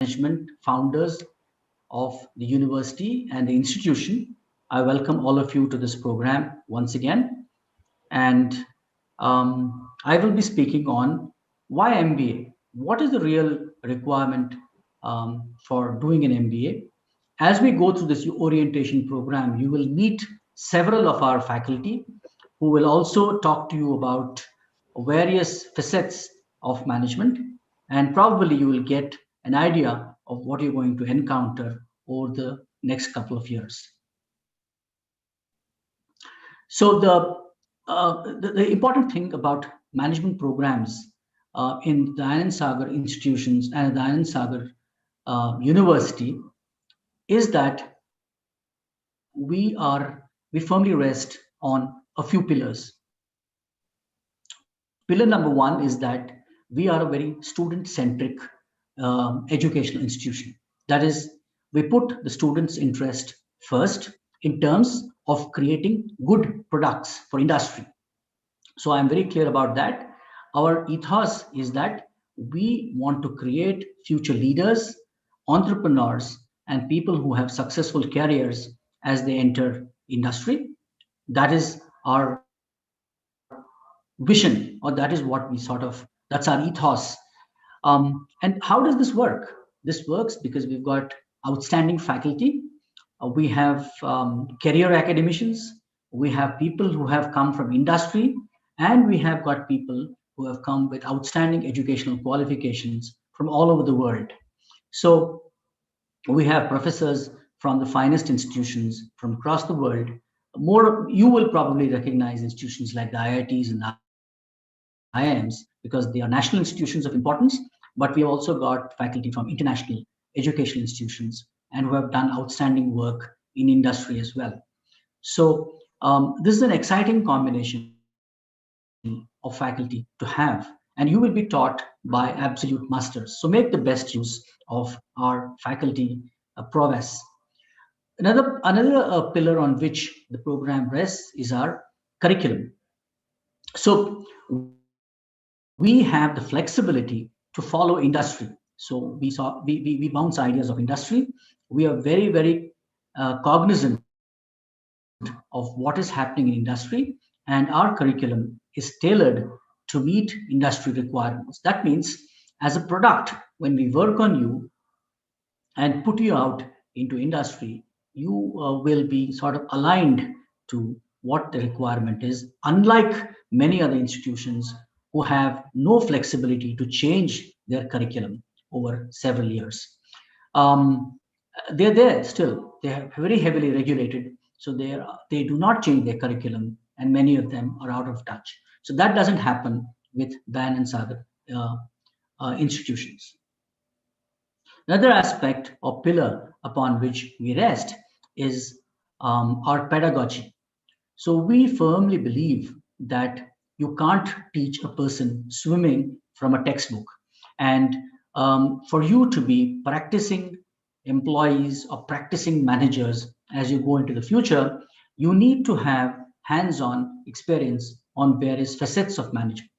management founders of the university and the institution. I welcome all of you to this program once again. And I will be speaking on why MBA. What is the real requirement for doing an MBA? As we go through this orientation program, you will meet several of our faculty who will also talk to you about various facets of management, and probably you will get an idea of what you're going to encounter over the next couple of years. So the important thing about management programs in the Anand Sagar institutions and the Anand Sagar University is that we firmly rest on a few pillars. Pillar number one is that we are a very student-centric educational institution. That is, we put the students' interest first in terms of creating good products for industry. So I'm very clear about that. Our ethos is that we want to create future leaders, entrepreneurs, and people who have successful careers as they enter industry. That is our vision, or that is what we that's our ethos. And how does this work? This works because we've got outstanding faculty. We have career academicians. We have people who have come from industry, and we have got people who have come with outstanding educational qualifications from all over the world. So we have professors from the finest institutions from across the world. More, you will probably recognize institutions like the IITs and the IIMs because they are national institutions of importance, but we also got faculty from international educational institutions and who have done outstanding work in industry as well. So this is an exciting combination of faculty to have, and you will be taught by absolute masters. So make the best use of our faculty prowess. Another pillar on which the program rests is our curriculum. So we have the flexibility to follow industry. So we bounce ideas of industry. We are very, very cognizant of what is happening in industry, and our curriculum is tailored to meet industry requirements. That means as a product, when we work on you and put you out into industry, you will be sort of aligned to what the requirement is, unlike many other institutions who have no flexibility to change their curriculum over several years. They're there still. They are very heavily regulated, so they do not change their curriculum, and many of them are out of touch. So that doesn't happen with Anand and Sagar institutions. Another aspect or pillar upon which we rest is our pedagogy. So we firmly believe that you can't teach a person swimming from a textbook. And for you to be practicing employees or practicing managers as you go into the future, you need to have hands-on experience on various facets of management.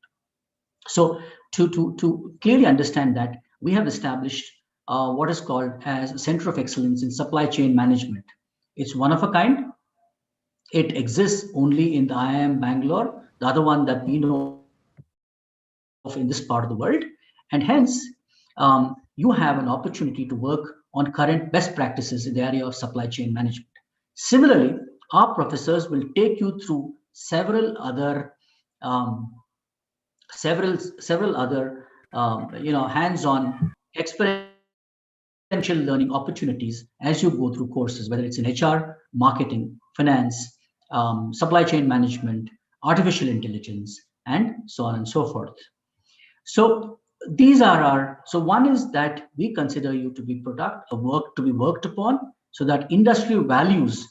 So to clearly understand that, we have established what is called as a Center of Excellence in Supply Chain Management. It's one of a kind. It exists only in the IIM Bangalore, the other one that we know of in this part of the world. And hence, you have an opportunity to work on current best practices in the area of supply chain management. Similarly, our professors will take you through several other hands-on experiential learning opportunities as you go through courses, whether it's in HR, marketing, finance, supply chain management, artificial intelligence, and so on and so forth. So these are so one is that we consider you to be a work to be worked upon, so that industry values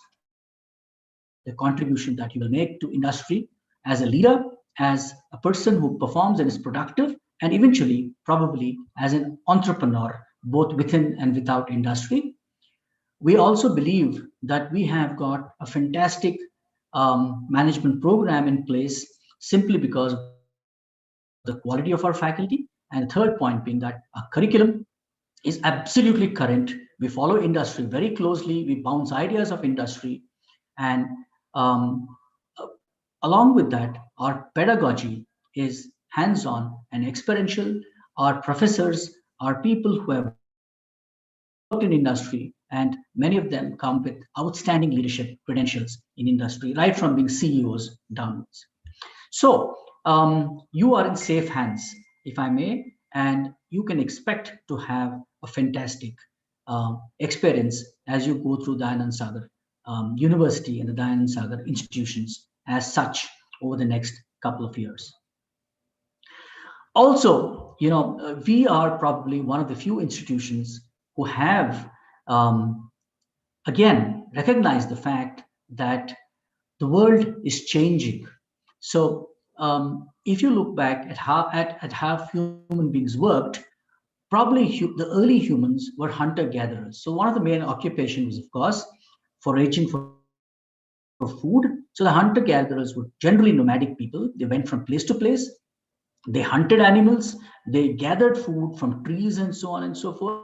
the contribution that you will make to industry as a leader, as a person who performs and is productive, and eventually probably as an entrepreneur, both within and without industry. We also believe that we have got a fantastic management program in place simply because of the quality of our faculty. And the third point being that our curriculum is absolutely current. We follow industry very closely. We bounce ideas of industry, and um, uh, along with that, our pedagogy is hands-on and experiential. Our professors are people who have worked in industry, and many of them come with outstanding leadership credentials in industry, right from being CEOs downwards. So you are in safe hands, if I may, and you can expect to have a fantastic experience as you go through Dayanand Sagar University and the Dayanand Sagar institutions as such over the next couple of years. Also, we are probably one of the few institutions who have, um, again, recognized the fact that the world is changing. So, if you look back at how human beings worked, probably the early humans were hunter gatherers. So, one of the main occupations was, of course, foraging for food. So, the hunter gatherers were generally nomadic people. They went from place to place. They hunted animals. They gathered food from trees and so on and so forth.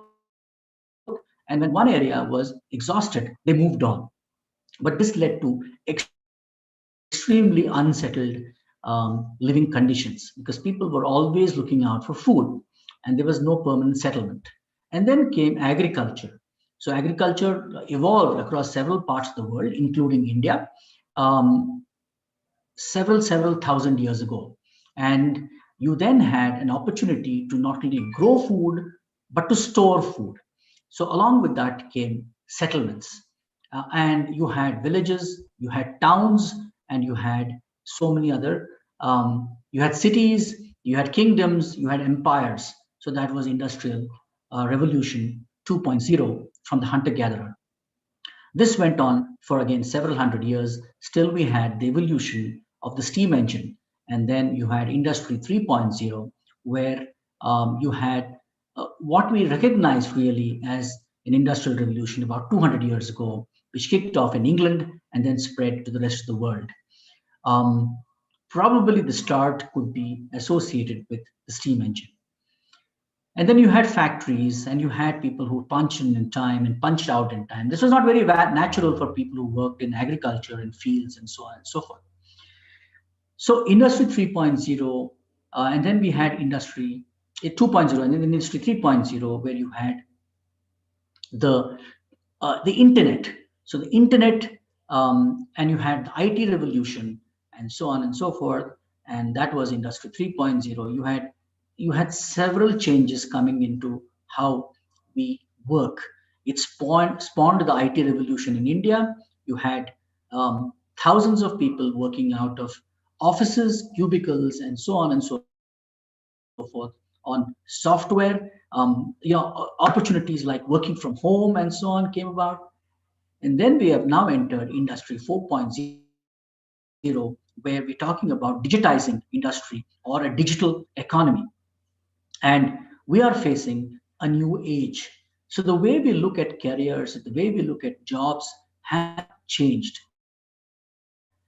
And when one area was exhausted, they moved on. But this led to extremely unsettled living conditions because people were always looking out for food and there was no permanent settlement. And then came agriculture. So agriculture evolved across several parts of the world, including India, um, several thousand years ago. And you then had an opportunity to not only grow food, but to store food. So along with that came settlements. And you had villages, you had towns, and you had so many other, you had cities, you had kingdoms, you had empires. So that was industrial revolution 2.0 from the hunter gatherer. This went on for again several hundred years. Still, we had the evolution of the steam engine. And then you had Industry 3.0, where you had what we recognize really as an industrial revolution about 200 years ago, which kicked off in England and then spread to the rest of the world. Um, Probably the start could be associated with the steam engine. And then you had factories and you had people who punched in time and punched out in time. This was not very natural for people who worked in agriculture and fields and so on and so forth. So Industry 3.0, and then we had Industry 2.0, and then Industry 3.0, where you had the the internet. So the internet, and you had the IT revolution, and so on and so forth. And that was Industry 3.0. You had several changes coming into how we work. It spawned the IT revolution in India. You had thousands of people working out of offices, cubicles, and so on and so forth on software. Opportunities like working from home and so on came about. And then we have now entered Industry 4.0, where we're talking about digitizing industry or a digital economy. And we are facing a new age. So the way we look at careers, the way we look at jobs have changed.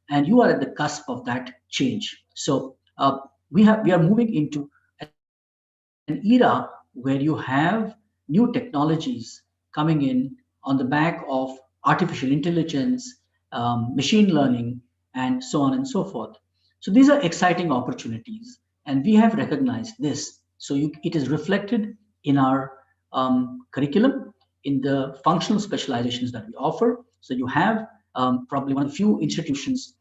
And you are at the cusp of that change. So we are moving into an era where you have new technologies coming in on the back of artificial intelligence, machine learning, and so on and so forth. So these are exciting opportunities, and we have recognized this. So it is reflected in our curriculum, in the functional specializations that we offer. So you have probably one of the few institutions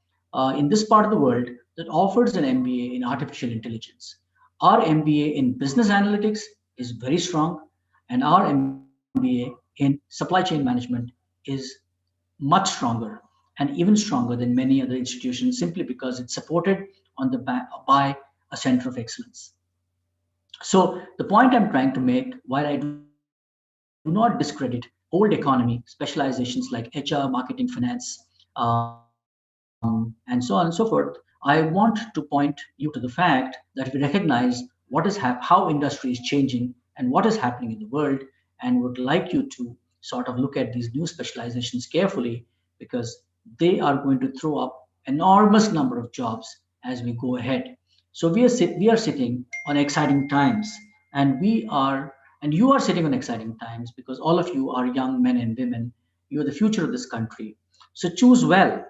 in this part of the world that offers an MBA in artificial intelligence. Our MBA in business analytics is very strong, and our MBA in supply chain management is much stronger and even stronger than many other institutions simply because it's supported on the back by a center of excellence. So the point I'm trying to make, while I do not discredit old economy specializations like HR, marketing, finance, and so on and so forth, I want to point you to the fact that we recognize how industry is changing and what is happening in the world, and would like you to sort of look at these new specializations carefully because they are going to throw up enormous number of jobs as we go ahead. So we are sitting on exciting times, and we are And you are sitting on exciting times because all of you are young men and women. You are the future of this country. So choose well.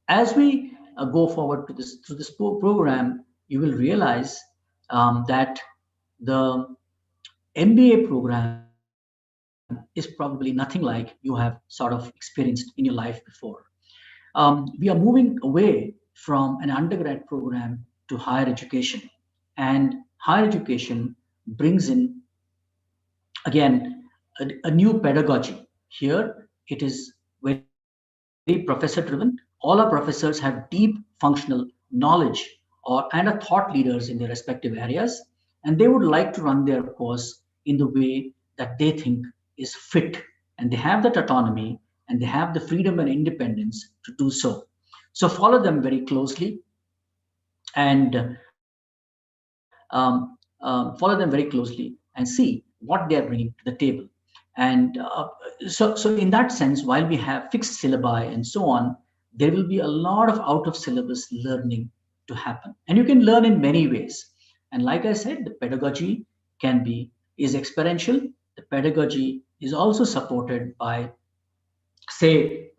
As we go forward to this through this program, you will realize that the MBA program is probably nothing like you have sort of experienced in your life before. We are moving away from an undergrad program to higher education, and higher education brings in again a new pedagogy. Here it is very professor driven. All our professors have deep functional knowledge and are thought leaders in their respective areas, and they would like to run their course in the way that they think is fit, and they have that autonomy and they have the freedom and independence to do so. So follow them very closely and follow them very closely and see what they are bringing to the table. And so in that sense, while we have fixed syllabi and so on, there will be a lot of out of syllabus learning to happen, and you can learn in many ways. And like I said, the pedagogy can be is experiential. The pedagogy is also supported by, say,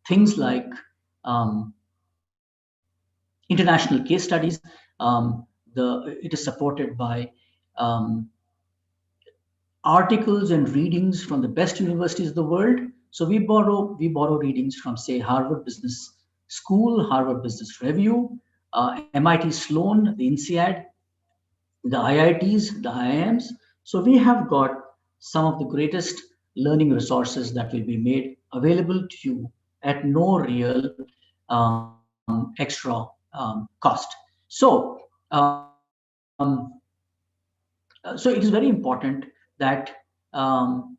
things like um, international case studies. The it is supported by um, articles and readings from the best universities of the world. So we borrow readings from, say, Harvard Business School, Harvard Business Review, MIT Sloan, the INSEAD, the IITs, the IIMs. So we have got some of the greatest learning resources that will be made available to you at no real extra cost. So um, so it is very important that um,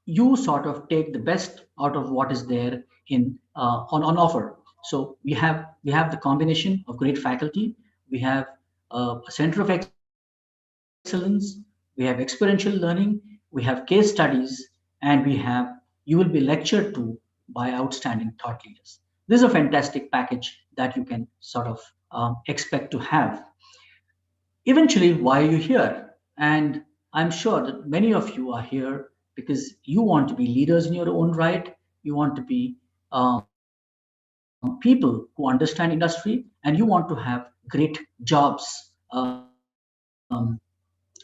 you sort of take the best out of what is there in on offer. So we have the combination of great faculty. We have a center of excellence. We have experiential learning. We have case studies, and you will be lectured to by outstanding thought leaders. This is a fantastic package that you can sort of expect to have. Eventually, why are you here? And I'm sure that many of you are here because you want to be leaders in your own right. You want to be people who understand industry, and you want to have great jobs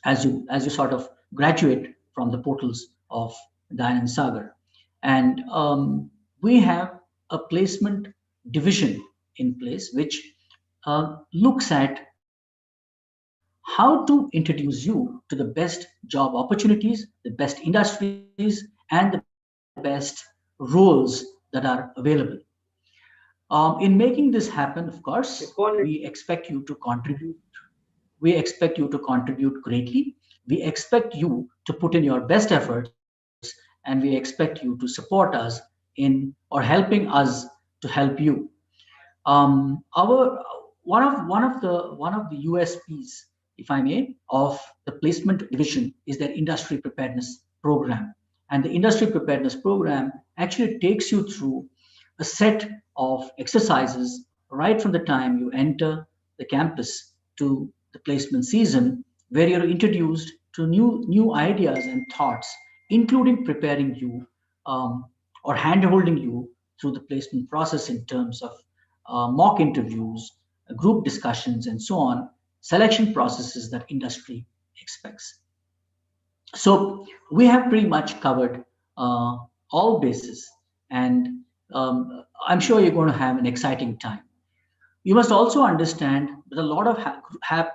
as you sort of graduate from the portals of Dian and Sagar. And we have a placement division in place which looks at how to introduce you to the best job opportunities, the best industries, and the best roles that are available. In making this happen, of course, we expect you to contribute. We expect you to contribute greatly. We expect you to put in your best efforts, and we expect you to support us in or helping us to help you. Our one of the USPs, if I may, of the placement division is their industry preparedness program, and the industry preparedness program actually takes you through a set of exercises right from the time you enter the campus to the placement season, where you're introduced to new ideas and thoughts, including preparing you um, or hand holding you through the placement process in terms of mock interviews, group discussions, and so on, selection processes that industry expects. So we have pretty much covered all bases, and I'm sure you're going to have an exciting time. You must also understand that a lot of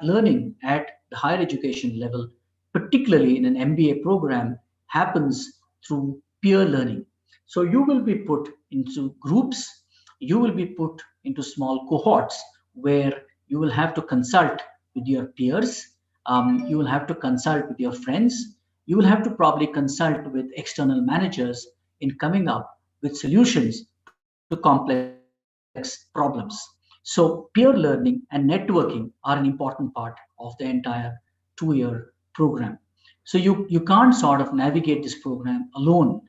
learning at the higher education level, particularly in an MBA program, happens through peer learning. So you will be put into groups, you will be put into small cohorts where you will have to consult with your peers, you will have to consult with your friends, you will have to probably consult with external managers in coming up with solutions to complex problems. So, peer learning and networking are an important part of the entire 2 year program. So, you can't sort of navigate this program alone.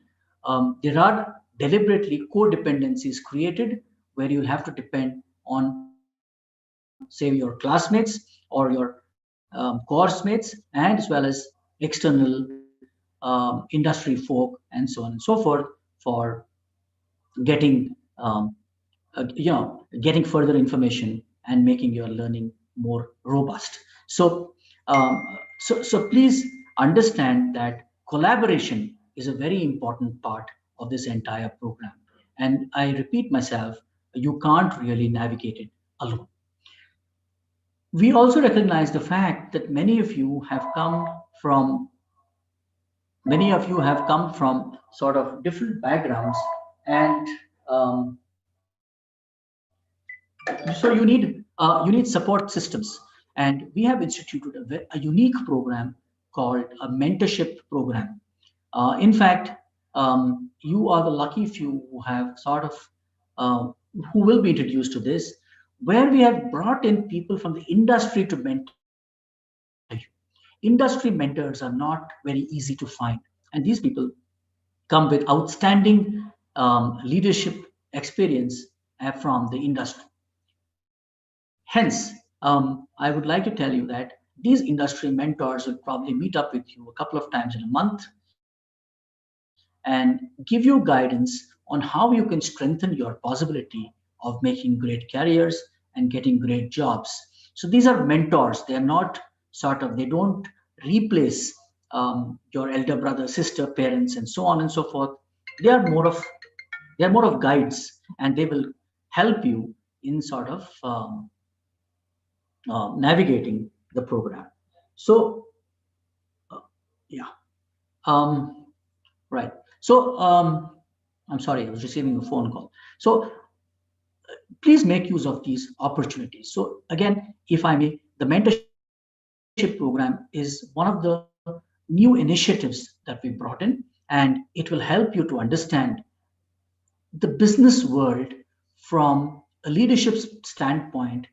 There are deliberately codependencies created where you'll have to depend on, say, your classmates or your course mates, and as well as external industry folk, and so on and so forth, for getting getting further information and making your learning more robust. So so please understand that collaboration is a very important part of this entire program, and I repeat myself, you can't really navigate it alone. We also recognize the fact that many of you have come from sort of different backgrounds, and um, so you need support systems. And we have instituted a unique program called a mentorship program. In fact, you are the lucky few who have sort of who will be introduced to this, where we have brought in people from the industry to mentor you. Industry mentors are not very easy to find, and these people come with outstanding leadership experience from the industry. Hence, I would like to tell you that these industry mentors will probably meet up with you a couple of times in a month and give you guidance on how you can strengthen your possibility of making great careers and getting great jobs. So these are mentors. They are not they don't replace your elder brother, sister, parents, and so on and so forth. They are more of guides, and they will help you in navigating the program. So, yeah, um, right. So, I'm sorry, I was receiving a phone call. So, please make use of these opportunities. So, again, if I may, the mentorship program is one of the new initiatives that we brought in, and it will help you to understand the business world from a leadership standpoint,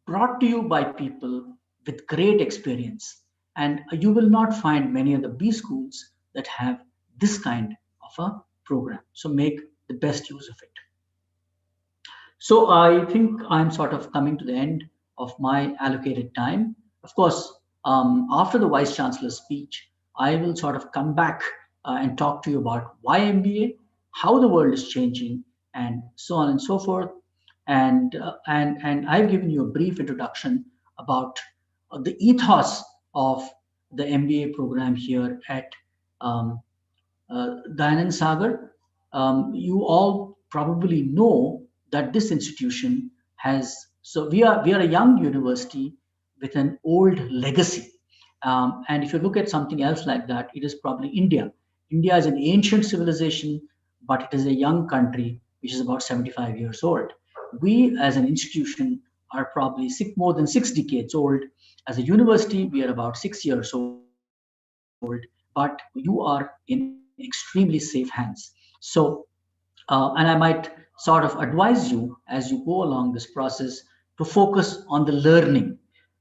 brought to you by people with great experience. And you will not find many of the B schools that have this kind of a program. So make the best use of it. So I think I'm sort of coming to the end of my allocated time. Of course, after the Vice Chancellor's speech, I will sort of come back and talk to you about why MBA, how the world is changing, and so on and so forth. And I've given you a brief introduction about the ethos of the MBA program here at um, Dayanand Sagar. You all probably know that this institution has, so we are a young university with an old legacy. And if you look at something else like that, it is probably India. India is an ancient civilization, but it is a young country which is about 75 years old. We, as an institution, are probably more than 6 decades old. As a university, we are about 6 years old, but you are in extremely safe hands. So, and I might sort of advise you as you go along this process to focus on the learning,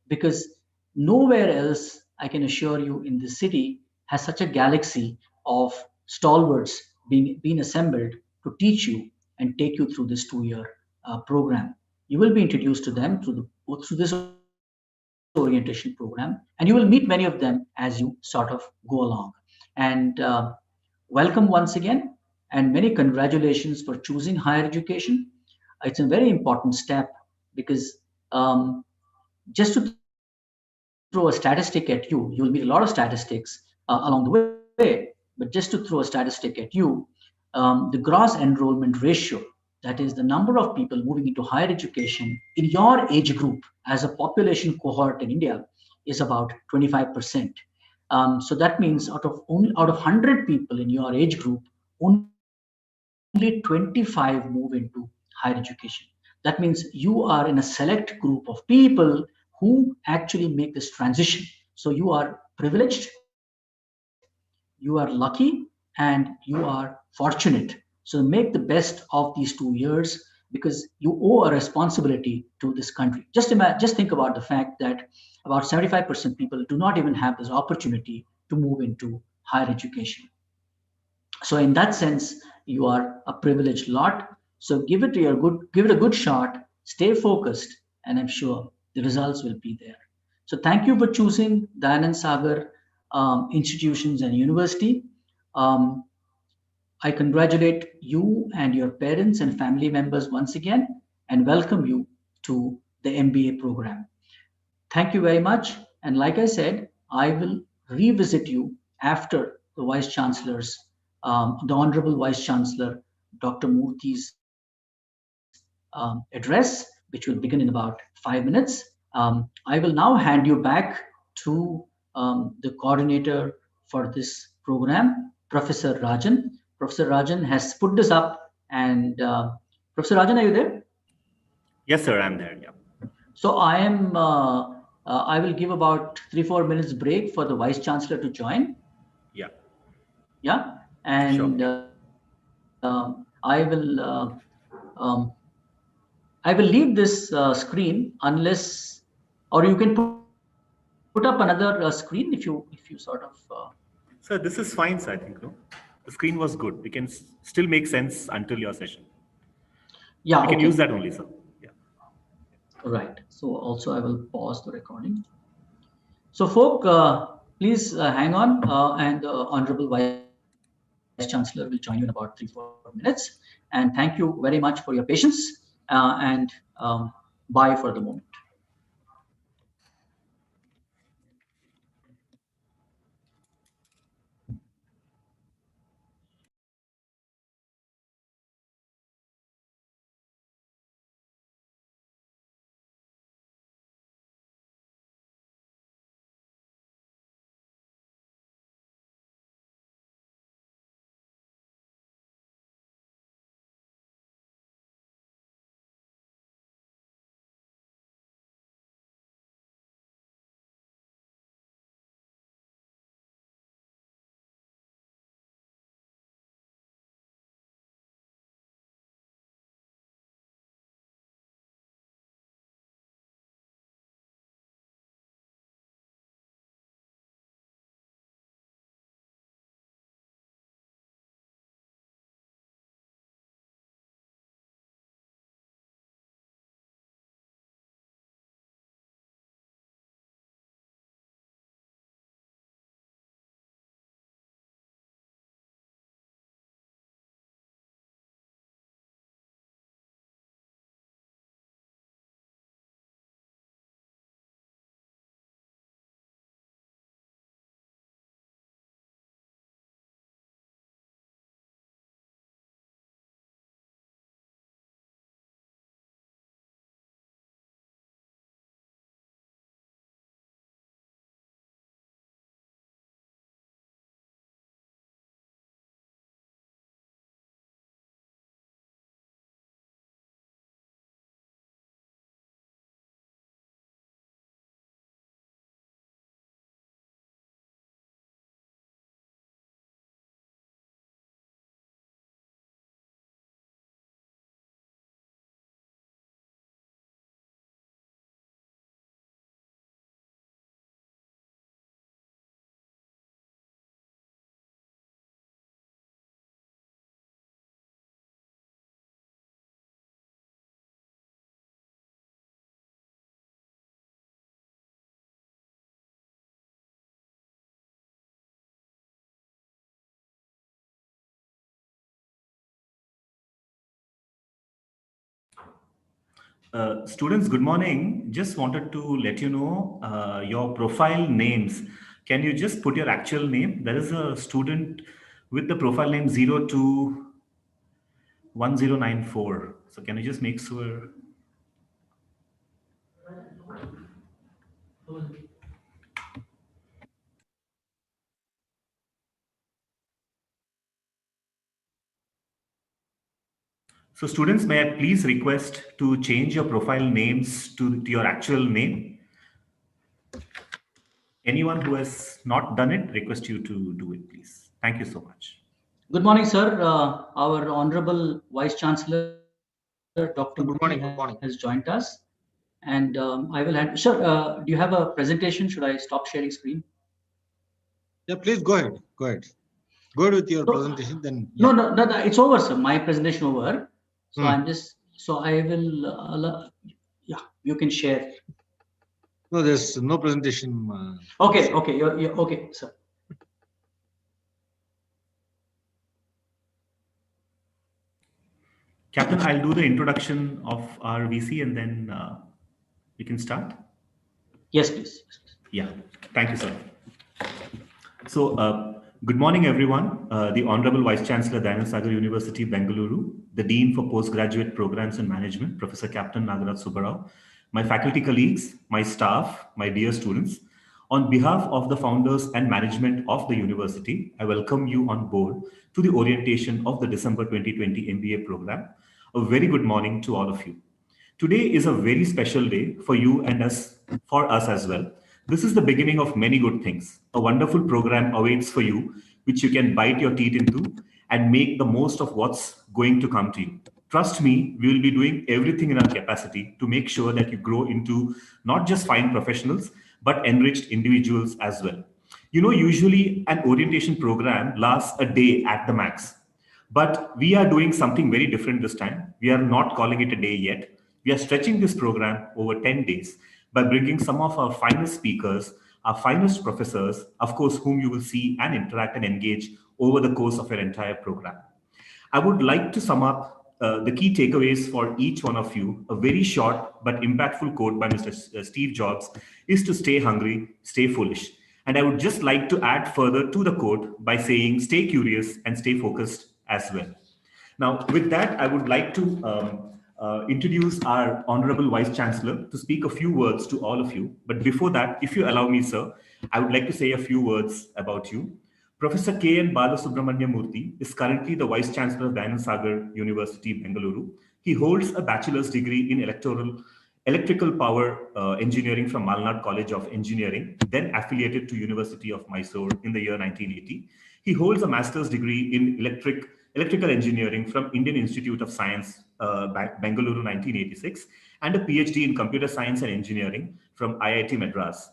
because nowhere else, I can assure you, in the city has such a galaxy of stalwarts being assembled to teach you and take you through this 2 year program. You will be introduced to them through this orientation program, and you will meet many of them as you sort of go along. And welcome once again, and many congratulations for choosing higher education. It's a very important step, because just to throw a statistic at you, you'll meet a lot of statistics along the way, but just to throw a statistic at you, the gross enrollment ratio, that is the number of people moving into higher education in your age group as a population cohort in India, is about 25%. So that means out of 100 people in your age group, only 25 move into higher education. That means you are in a select group of people who actually make this transition. So you are privileged, you are lucky, and you are fortunate. So make the best of these 2 years, because you owe a responsibility to this country. Just think about the fact that about 75% people do not even have this opportunity to move into higher education. So in that sense, you are a privileged lot. So give it a good shot, stay focused, and I'm sure the results will be there. So thank you for choosing Dayanand Sagar institutions and university. Um, I congratulate you and your parents and family members once again and welcome you to the MBA program. Thank you very much. And like I said, I will revisit you after the Vice Chancellor's, the Honorable Vice Chancellor, Dr. Murthy's address, which will begin in about 5 minutes. I will now hand you back to the coordinator for this program, Professor Rajan. Professor Rajan has put this up, and Professor Rajan, are you there? Yes, sir, I'm there. Yeah. So I am. I will give about 3-4 minutes break for the Vice Chancellor to join. Yeah. Yeah, Sure. and I will leave this screen unless, or you can put up another screen if you sort of. Sir, this is fine, sir, I think. No? The screen was good. We can still make sense until your session. Yeah. We can use Okay. that only, sir. Yeah. Right. So also I will pause the recording. So, folk, please hang on, and the Honorable Vice Chancellor will join you in about 3-4 minutes. And thank you very much for your patience, and bye for the moment. Students, good morning. Just wanted to let you know your profile names. Can you just put your actual name? There is a student with the profile name 021094. So can you just make sure? So students, may I please request to change your profile names to your actual name? Anyone who has not done it, request you to do it, please. Thank you so much. Good morning, sir. Our Honorable Vice Chancellor, Dr. Murthy, has Good joined morning. us. Good morning. And I will hand. Sir, do you have a presentation? Should I stop sharing screen? Yeah, please go ahead. Go ahead. Go ahead with your So, presentation. Then, no, yeah. no, it's over, sir. My presentation over. So Hmm. I'm just. So I will. Yeah, you can share. No, there's no presentation. Okay, okay, you're okay, sir. Captain, I'll do the introduction of our VC and then we can start. Yes, please. Yeah, thank you, sir. So, good morning, everyone. The Honorable Vice Chancellor, Dsu Mba University, Bengaluru, the Dean for Postgraduate Programs and Management, Professor Captain Nagaraj Subbarao, my faculty colleagues, my staff, my dear students. On behalf of the founders and management of the university, I welcome you on board to the orientation of the December 2020 MBA program. A very good morning to all of you. Today is a very special day for you and for us as well. This is the beginning of many good things. A wonderful program awaits for you, which you can bite your teeth into and make the most of what's going to come to you. Trust me, we will be doing everything in our capacity to make sure that you grow into not just fine professionals, but enriched individuals as well. You know, usually an orientation program lasts a day at the max. But we are doing something very different this time. We are not calling it a day yet. We are stretching this program over 10 days by bringing some of our finest speakers, our finest professors, of course, whom you will see and interact and engage over the course of your entire program. I would like to sum up the key takeaways for each one of you. A very short but impactful quote by Mr. Steve Jobs is to stay hungry, stay foolish. And I would just like to add further to the quote by saying stay curious and stay focused as well. Now, with that, I would like to introduce our Honorable Vice Chancellor to speak a few words to all of you. But before that, if you allow me, sir, I would like to say a few words about you. Professor K.N. Balasubramanya Murthy is currently the Vice Chancellor of Dyanand University, Bengaluru. He holds a bachelor's degree in electrical power engineering from Malnad College of Engineering, then affiliated to University of Mysore in the year 1980. He holds a master's degree in electrical engineering from Indian Institute of Science, Bengaluru 1986, and a PhD in computer science and engineering from IIT Madras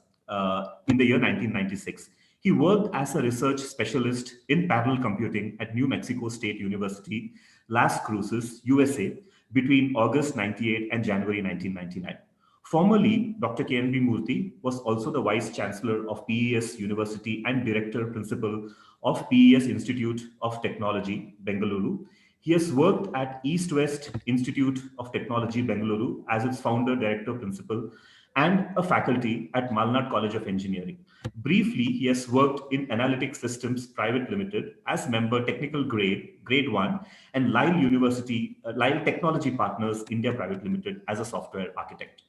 in the year 1996. He worked as a research specialist in parallel computing at New Mexico State University, Las Cruces, USA, between August 98 and January 1999. Formerly, Dr. K.N.B. Murthy was also the Vice Chancellor of PES University and Director Principal of PES Institute of Technology, Bengaluru. He has worked at East West Institute of Technology, Bengaluru as its founder, director, principal, and a faculty at Malnad College of Engineering. Briefly, he has worked in Analytics Systems Private Limited as member technical grade 1, and Lyle Technology Partners India Private Limited as a software architect.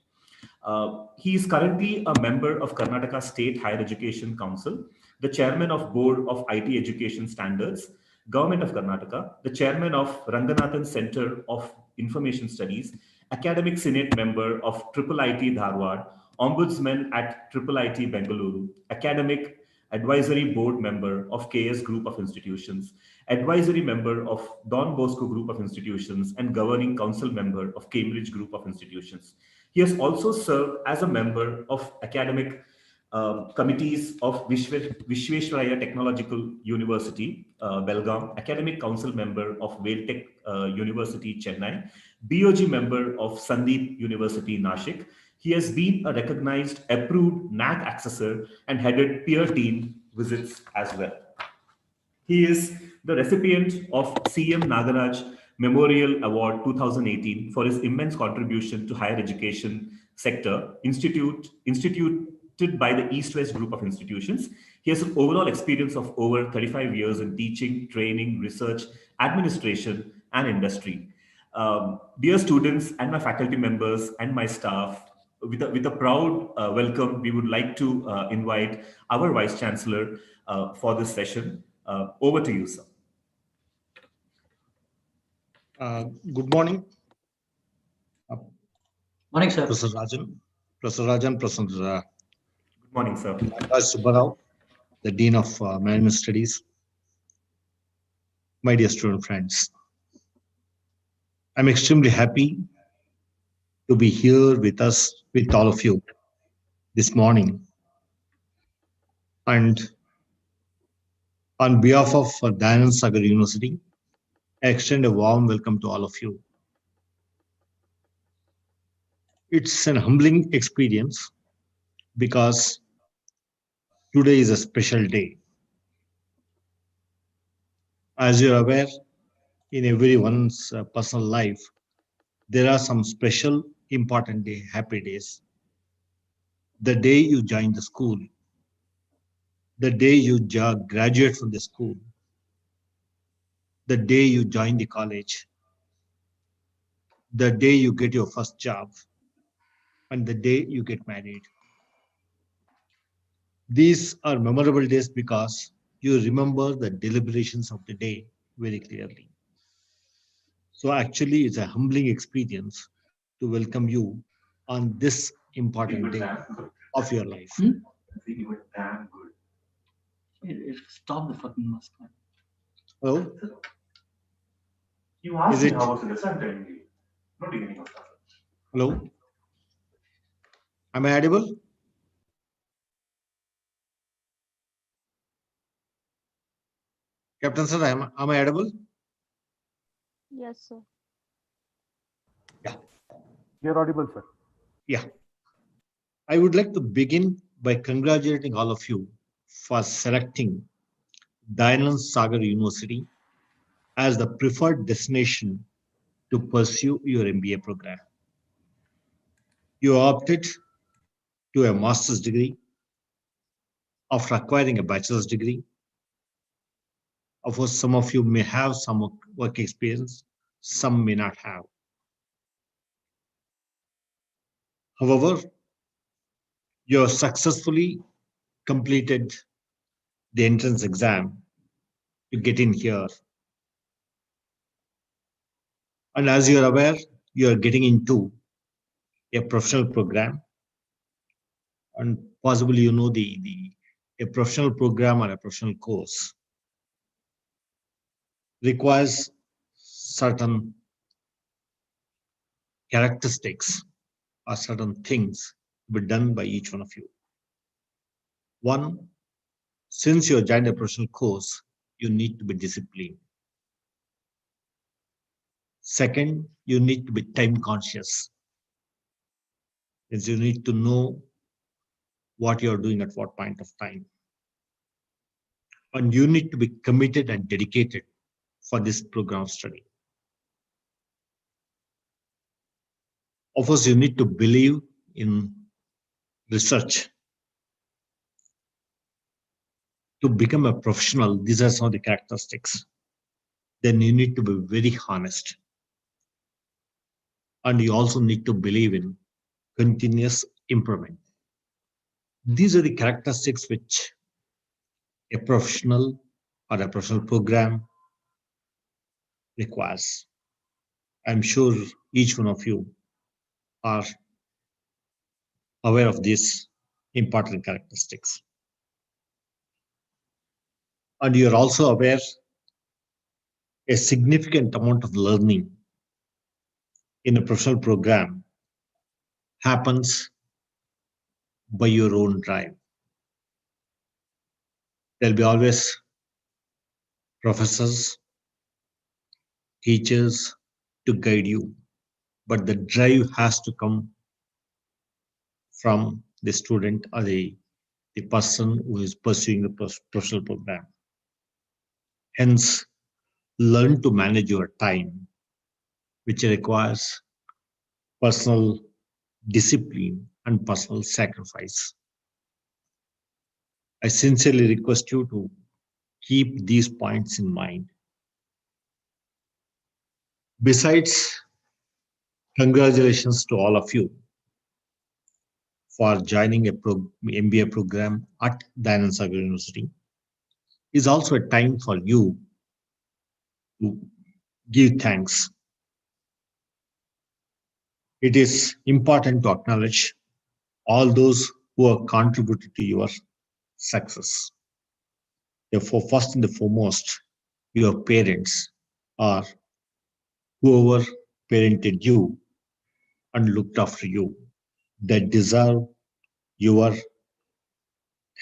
He is currently a member of Karnataka State Higher Education Council, the chairman of Board of IT Education Standards, Government of Karnataka, the chairman of Ranganathan Center of Information Studies, academic senate member of IIIT Dharwad, ombudsman at IIIT Bengaluru, academic advisory board member of KS Group of Institutions, advisory member of Don Bosco Group of Institutions, and governing council member of Cambridge Group of Institutions. He has also served as a member of academic committees of Vishveshwaraya Technological University, Belgaum, academic council member of Vailtech University, Chennai, BOG member of Sandeep University, Nashik. He has been a recognized, approved NAC accessor and headed peer team visits as well. He is the recipient of CM Nagaraj Memorial Award 2018 for his immense contribution to higher education sector, instituted by the East-West Group of Institutions. He has an overall experience of over 35 years in teaching, training, research, administration, and industry. Dear students and my faculty members and my staff, with a proud welcome, we would like to invite our Vice Chancellor for this session. Over to you, sir. Good morning. Morning, sir. Professor Rajan, Professor Good morning, sir. Nagaraj Subbarao, the Dean of Management Studies. My dear student friends, I'm extremely happy to be here with all of you this morning. And on behalf of Dyanand Sagar University, I extend a warm welcome to all of you. It's an humbling experience because today is a special day. As you're aware, in everyone's personal life, there are some special, important day, happy days. The day you join the school, the day you graduate from the school, the day you join the college, the day you get your first job, and the day you get married. These are memorable days because you remember the deliberations of the day very clearly. So, actually, it's a humbling experience to welcome you on this important day of your life. Hmm? Stop the fucking mask, man. Hello? You Is asked me it? how was the lesson timely. Not even your stuff. Hello? Am I audible? Captain sir, am I audible? Yes, sir. Yeah. You're audible, sir. Yeah. I would like to begin by congratulating all of you for selecting Dayanand Sagar University as the preferred destination to pursue your MBA program. You opted to a master's degree after acquiring a bachelor's degree. Of course, some of you may have some work experience, some may not have. However, you have successfully completed the entrance exam to get in here. And as you're aware, you are getting into a professional program, and possibly you know the a professional program or a professional course requires certain characteristics or certain things to be done by each one of you. One, since you joined a professional course, you need to be disciplined. Second, you need to be time conscious. Means you need to know what you're doing at what point of time. And you need to be committed and dedicated for this program of study. Of course, you need to believe in research. To become a professional, these are some of the characteristics. Then you need to be very honest. And you also need to believe in continuous improvement. These are the characteristics which a professional or a professional program requires. I'm sure each one of you are aware of these important characteristics. And you're also aware a significant amount of learning in a professional program happens by your own drive. There'll be always professors, teachers to guide you, but the drive has to come from the student or the person who is pursuing the professional program. Hence, learn to manage your time, which requires personal discipline and personal sacrifice. I sincerely request you to keep these points in mind. Besides, congratulations to all of you for joining a MBA program at Dayanand Sagar University. It's also a time for you to give thanks. It is important to acknowledge all those who have contributed to your success. Therefore, first and the foremost, your parents or whoever parented you and looked after you. They deserve your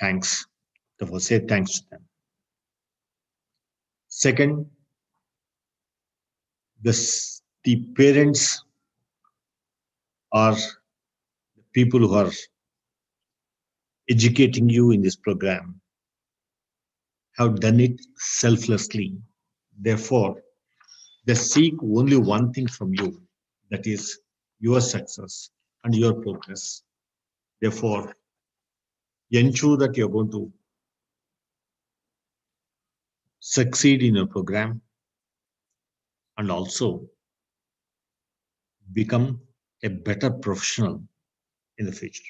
thanks. Therefore, say thanks to them. Second, the parents are the people who are educating you in this program have done it selflessly. Therefore, They seek only one thing from you, that is your success and your progress. Therefore, ensure that you're going to succeed in your program and also become a better professional in the future.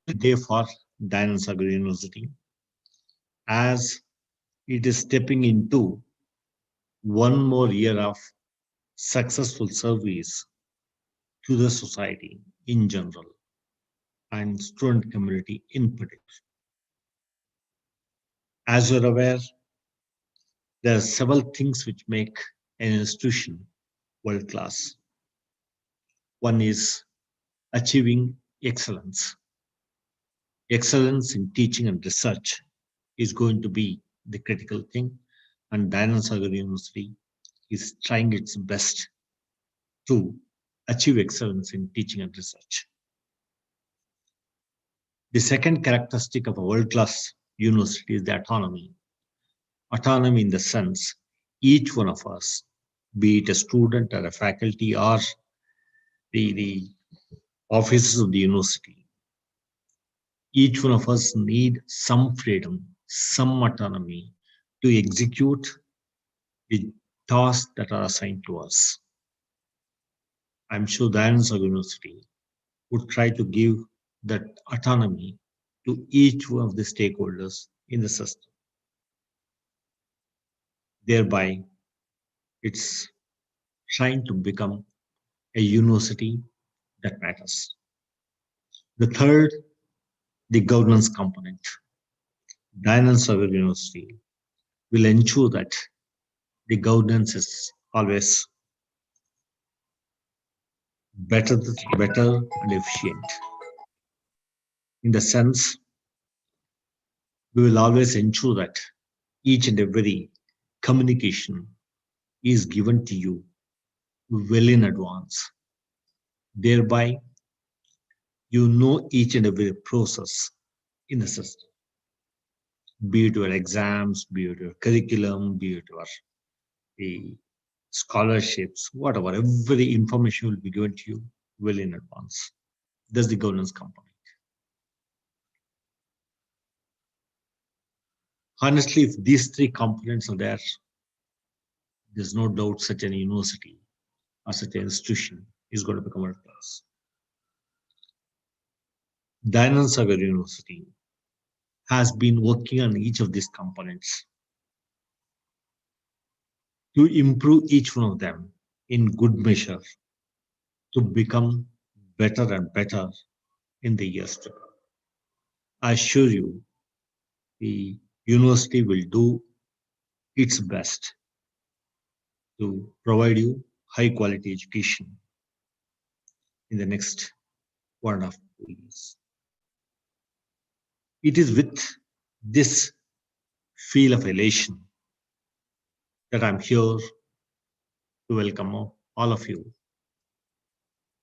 Day for Dsu Mba University, as it is stepping into one more year of successful service to the society in general and student community in particular. As you're aware, there are several things which make an institution world class. One is achieving excellence. Excellence in teaching and research is going to be the critical thing, and Dsu Mba University is trying its best to achieve excellence in teaching and research. The second characteristic of a world-class university is the autonomy. Autonomy in the sense, each one of us, be it a student or a faculty or the officers of the university, each one of us need some freedom, some autonomy to execute the tasks that are assigned to us. I'm sure Dsu Mba University would try to give that autonomy to each one of the stakeholders in the system. Thereby, it's trying to become a university that matters. The third, the governance component. Dsu Mba University will ensure that the governance is always better and efficient. In the sense, we will always ensure that each and every communication is given to you well in advance. Thereby, you know each and every process in the system, be it your exams, be it your curriculum, be it your the scholarships, whatever, every information will be given to you well in advance. That's the governance component. Honestly, if these three components are there, there's no doubt such an university or such an institution is going to become world class. Dsu Mba University has been working on each of these components to improve each one of them in good measure to become better and better in the years to come. I assure you, the university will do its best to provide you high quality education in the next 1.5 years. It is with this feel of elation that I'm here to welcome all of you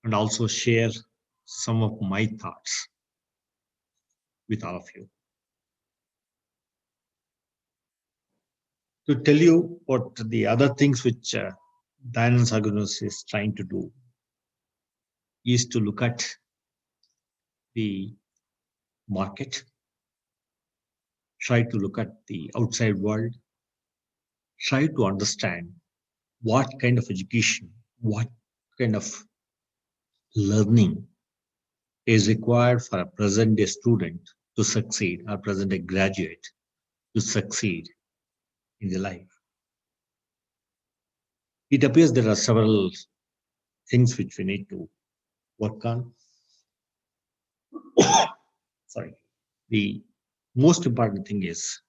and also share some of my thoughts with all of you. To tell you what the other things which Dsu Mba is trying to do is to look at the market, try to look at the outside world, try to understand what kind of education, what kind of learning is required for a present day student to succeed, or present day graduate to succeed in the life. It appears there are several things which we need to work on. Sorry. The most important thing is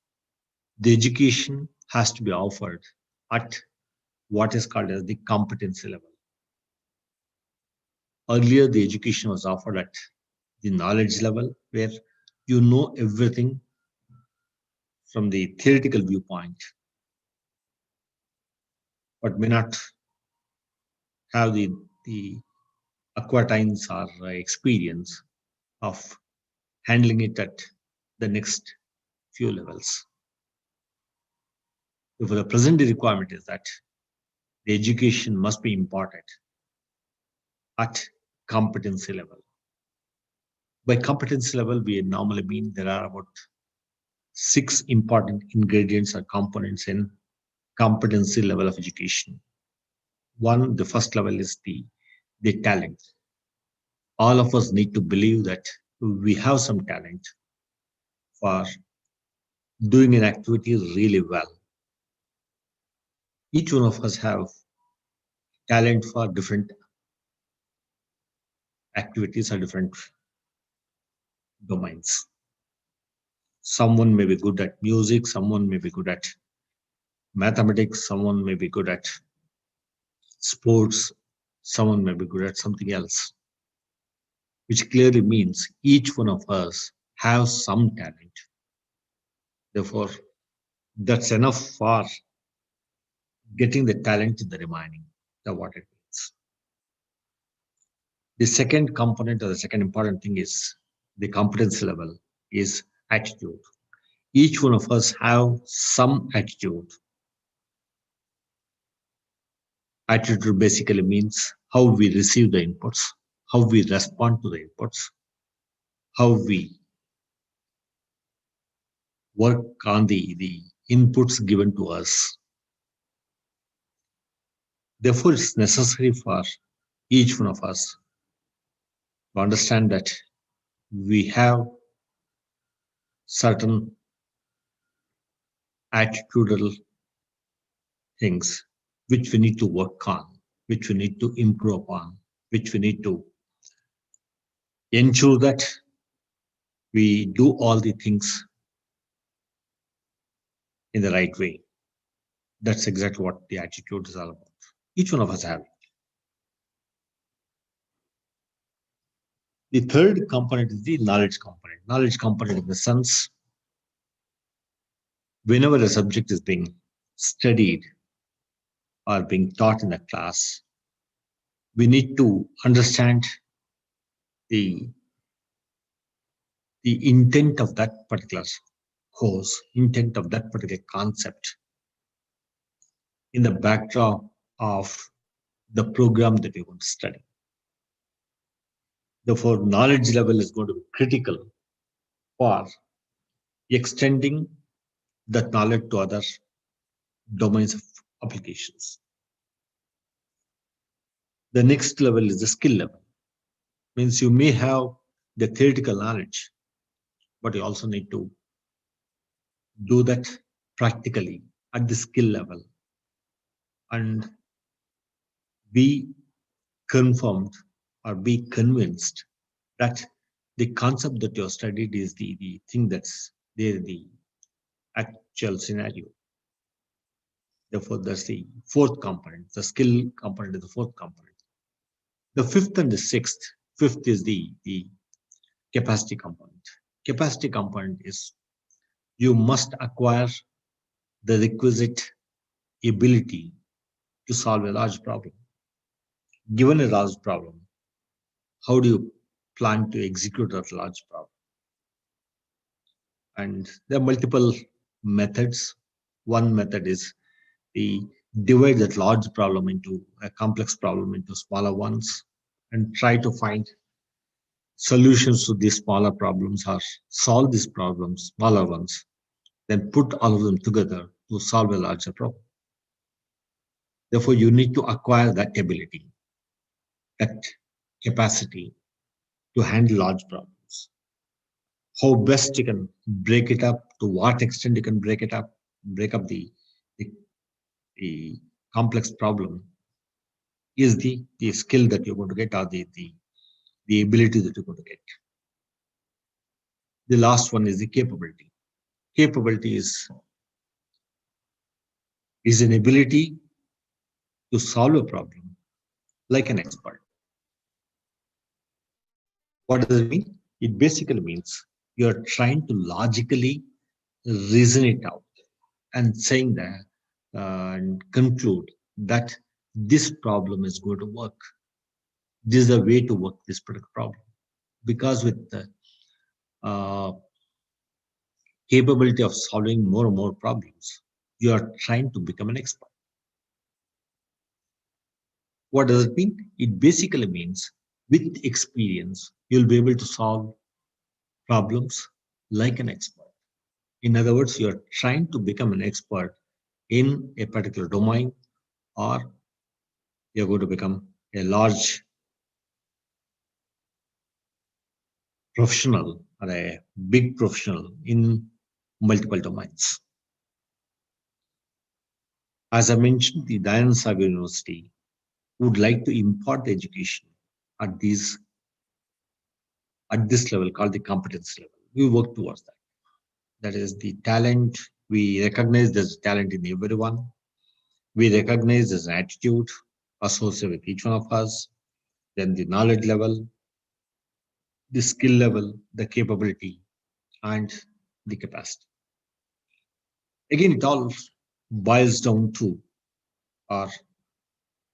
the education has to be offered at what is called as the competency level. Earlier, the education was offered at the knowledge level, where you know everything from the theoretical viewpoint, but may not have the acquaintance or experience of handling it at the next few levels. Therefore, the present requirement is that the education must be imparted at competency level. By competency level, we normally mean there are about 6 important ingredients or components in competency level of education. One, the first level is the talent. All of us need to believe that we have some talent for doing an activity really well. Each one of us have talent for different activities or different domains. Someone may be good at music, someone may be good at mathematics, someone may be good at sports, someone may be good at something else, which clearly means each one of us has some talent. Therefore, that's enough for getting the talent in the remaining, the what it means. The second component or the second important thing is the competence level is attitude. Each one of us have some attitude. Attitude basically means how we receive the inputs, how we respond to the inputs, how we work on the inputs given to us. Therefore, it's necessary for each one of us to understand that we have certain attitudinal things which we need to work on, which we need to improve upon, which we need to ensure that we do all the things in the right way. That's exactly what the attitude is all about. Each one of us have it. The third component is the knowledge component. Knowledge component in the sense, whenever a subject is being studied or being taught in a class, we need to understand the intent of that particular course, intent of that particular concept in the backdrop of the program that we want to study. Therefore, knowledge level is going to be critical for extending that knowledge to other domains of applications. The next level is the skill level. Means you may have the theoretical knowledge, but you also need to do that practically at the skill level and be confirmed or be convinced that the concept that you have studied is the thing that's there, the actual scenario. Therefore, that's the fourth component. The skill component is the fourth component. The fifth and the sixth, fifth is the capacity component. Capacity component is you must acquire the requisite ability to solve a large problem. Given a large problem, how do you plan to execute that large problem? And there are multiple methods. One method is the divide that large problem into a complex problem into smaller ones and try to find solutions to these smaller problems or solve these problems, smaller ones, then put all of them together to solve a larger problem. Therefore, you need to acquire that ability, that capacity to handle large problems. How best you can break it up, to what extent you can break it up, break up the complex problem is the skill that you're going to get or the ability that you're going to get. The last one is the capability. Capability is an ability to solve a problem like an expert. What does it mean? It basically means you're trying to logically reason it out and saying that and conclude that this problem is going to work. This is the way to work this particular problem. Because with the capability of solving more and more problems, you are trying to become an expert. What does it mean? It basically means with experience, you'll be able to solve problems like an expert. In other words, you're trying to become an expert in a particular domain, or you're going to become a large professional or a big professional in multiple domains. As I mentioned, the Dayanand Sagar University would like to impart the education at this level called the competence level. We work towards that. That is the talent. We recognize there's talent in everyone. We recognize there's an attitude associated with each one of us. Then the knowledge level, the skill level, the capability, and the capacity. Again, it all boils down to or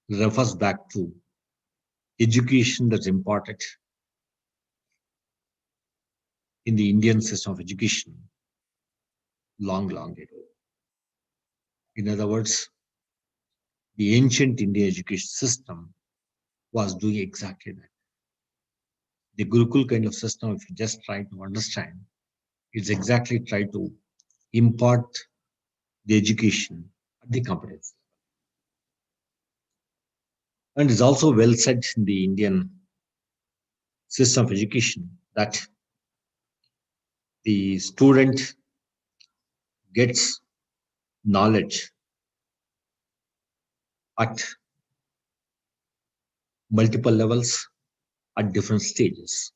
refers back to education that's imparted in the Indian system of education long, long ago. In other words, the ancient Indian education system was doing exactly that. The Gurukul kind of system, if you just try to understand, it's exactly try to impart the education at the competence. And it's also well said in the Indian system of education that the student gets knowledge at multiple levels at different stages.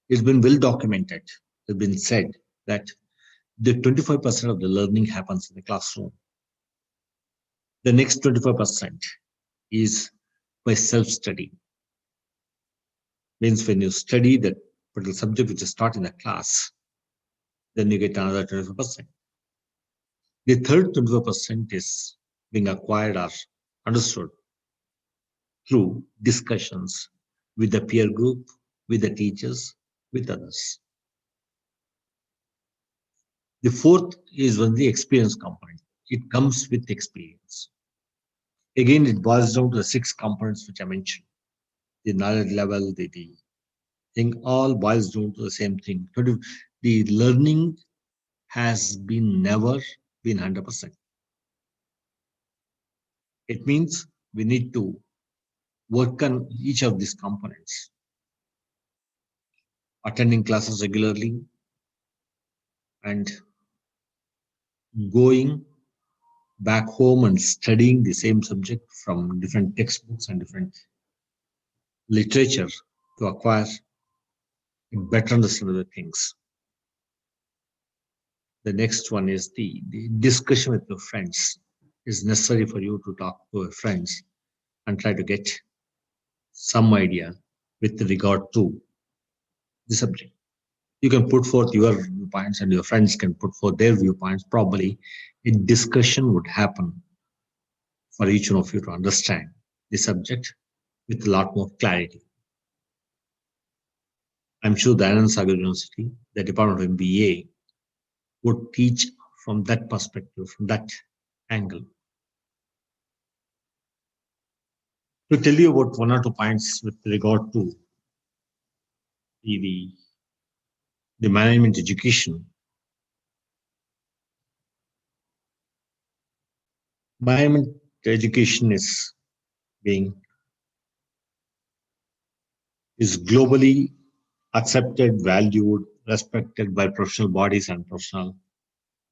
It's been well documented. It's been said that the 25% of the learning happens in the classroom. The next 25% is by self-study. Means when you study that particular subject which is taught in the class, then you get another 25%. The third 25% is being acquired or understood through discussions with the peer group, with the teachers, with others. The fourth is when the experience component. It comes with experience. Again, it boils down to the 6 components which I mentioned. The knowledge level, the thing all boils down to the same thing. The learning has been never been 100%. It means we need to work on each of these components. Attending classes regularly and going back home and studying the same subject from different textbooks and different literature to acquire a better understanding of the things. The next one is the discussion with your friends. It's necessary for you to talk to your friends and try to get some idea with regard to the subject. You can put forth your viewpoints and your friends can put forth their viewpoints. Probably a discussion would happen for each one of you to understand the subject with a lot more clarity. I'm sure the Anand Sagar University, the Department of MBA, would teach from that perspective, from that angle. To tell you about 1 or 2 points with regard to the management education. Management education is globally accepted, valued, respected by professional bodies and professional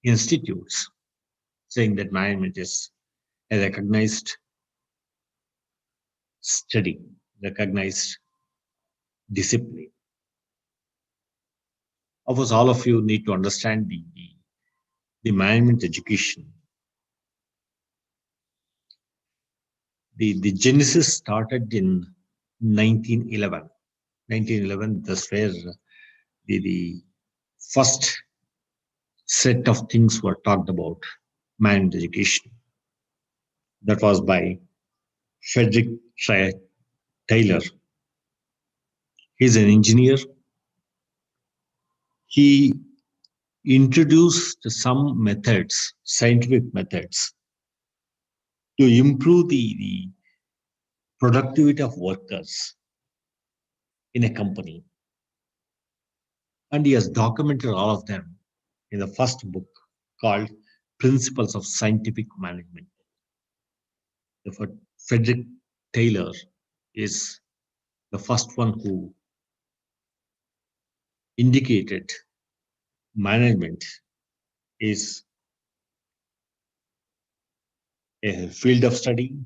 institutes, saying that management is a recognized study, recognized discipline. Of course, all of you need to understand the management education. The genesis started in 1911. 1911, that's where the first set of things were talked about management education. That was by Frederick Taylor. He's an engineer. He introduced some methods, scientific methods, to improve the productivity of workers in a company. And he has documented all of them in the first book called Principles of Scientific Management. Therefore, Frederick Taylor is the first one who indicated management is a field of study,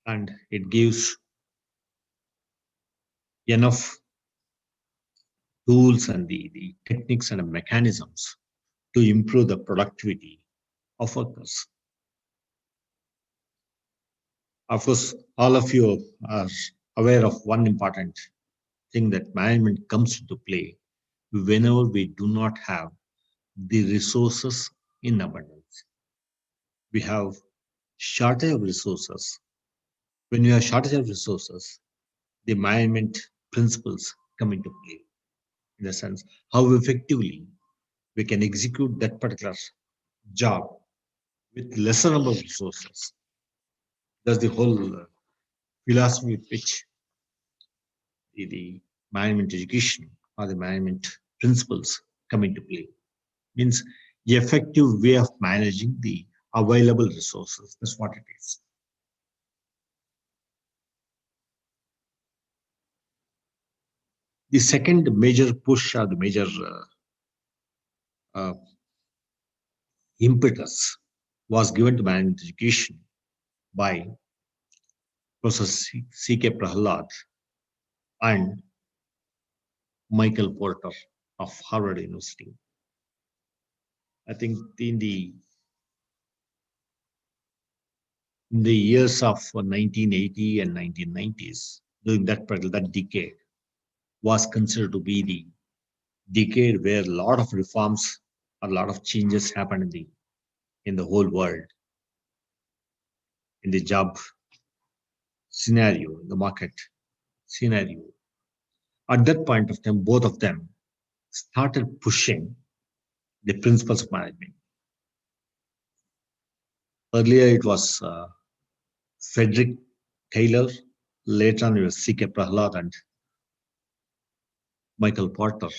and it gives enough tools and the techniques and mechanisms to improve the productivity of workers. Of course, all of you are aware of one important thing, that management comes into play whenever we do not have the resources in abundance. We have shortage of resources. When you have shortage of resources, the management principles come into play, in the sense how effectively we can execute that particular job with lesser number of resources. That's the whole philosophy with which the management education or the management principles come into play. Means the effective way of managing the available resources. That's what it is. The second major push or the major impetus was given to management education by Professor C.K. Prahalad and Michael Porter of Harvard University. I think in the years of 1980 and 1990s, during that decade, was considered to be the decade where a lot of reforms, a lot of changes happened in the whole world, in the job scenario, in the market scenario. At that point of time, both of them started pushing the principles of management. Earlier, it was Frederick Taylor. Later on, it was C.K. Prahalad and Michael Porter,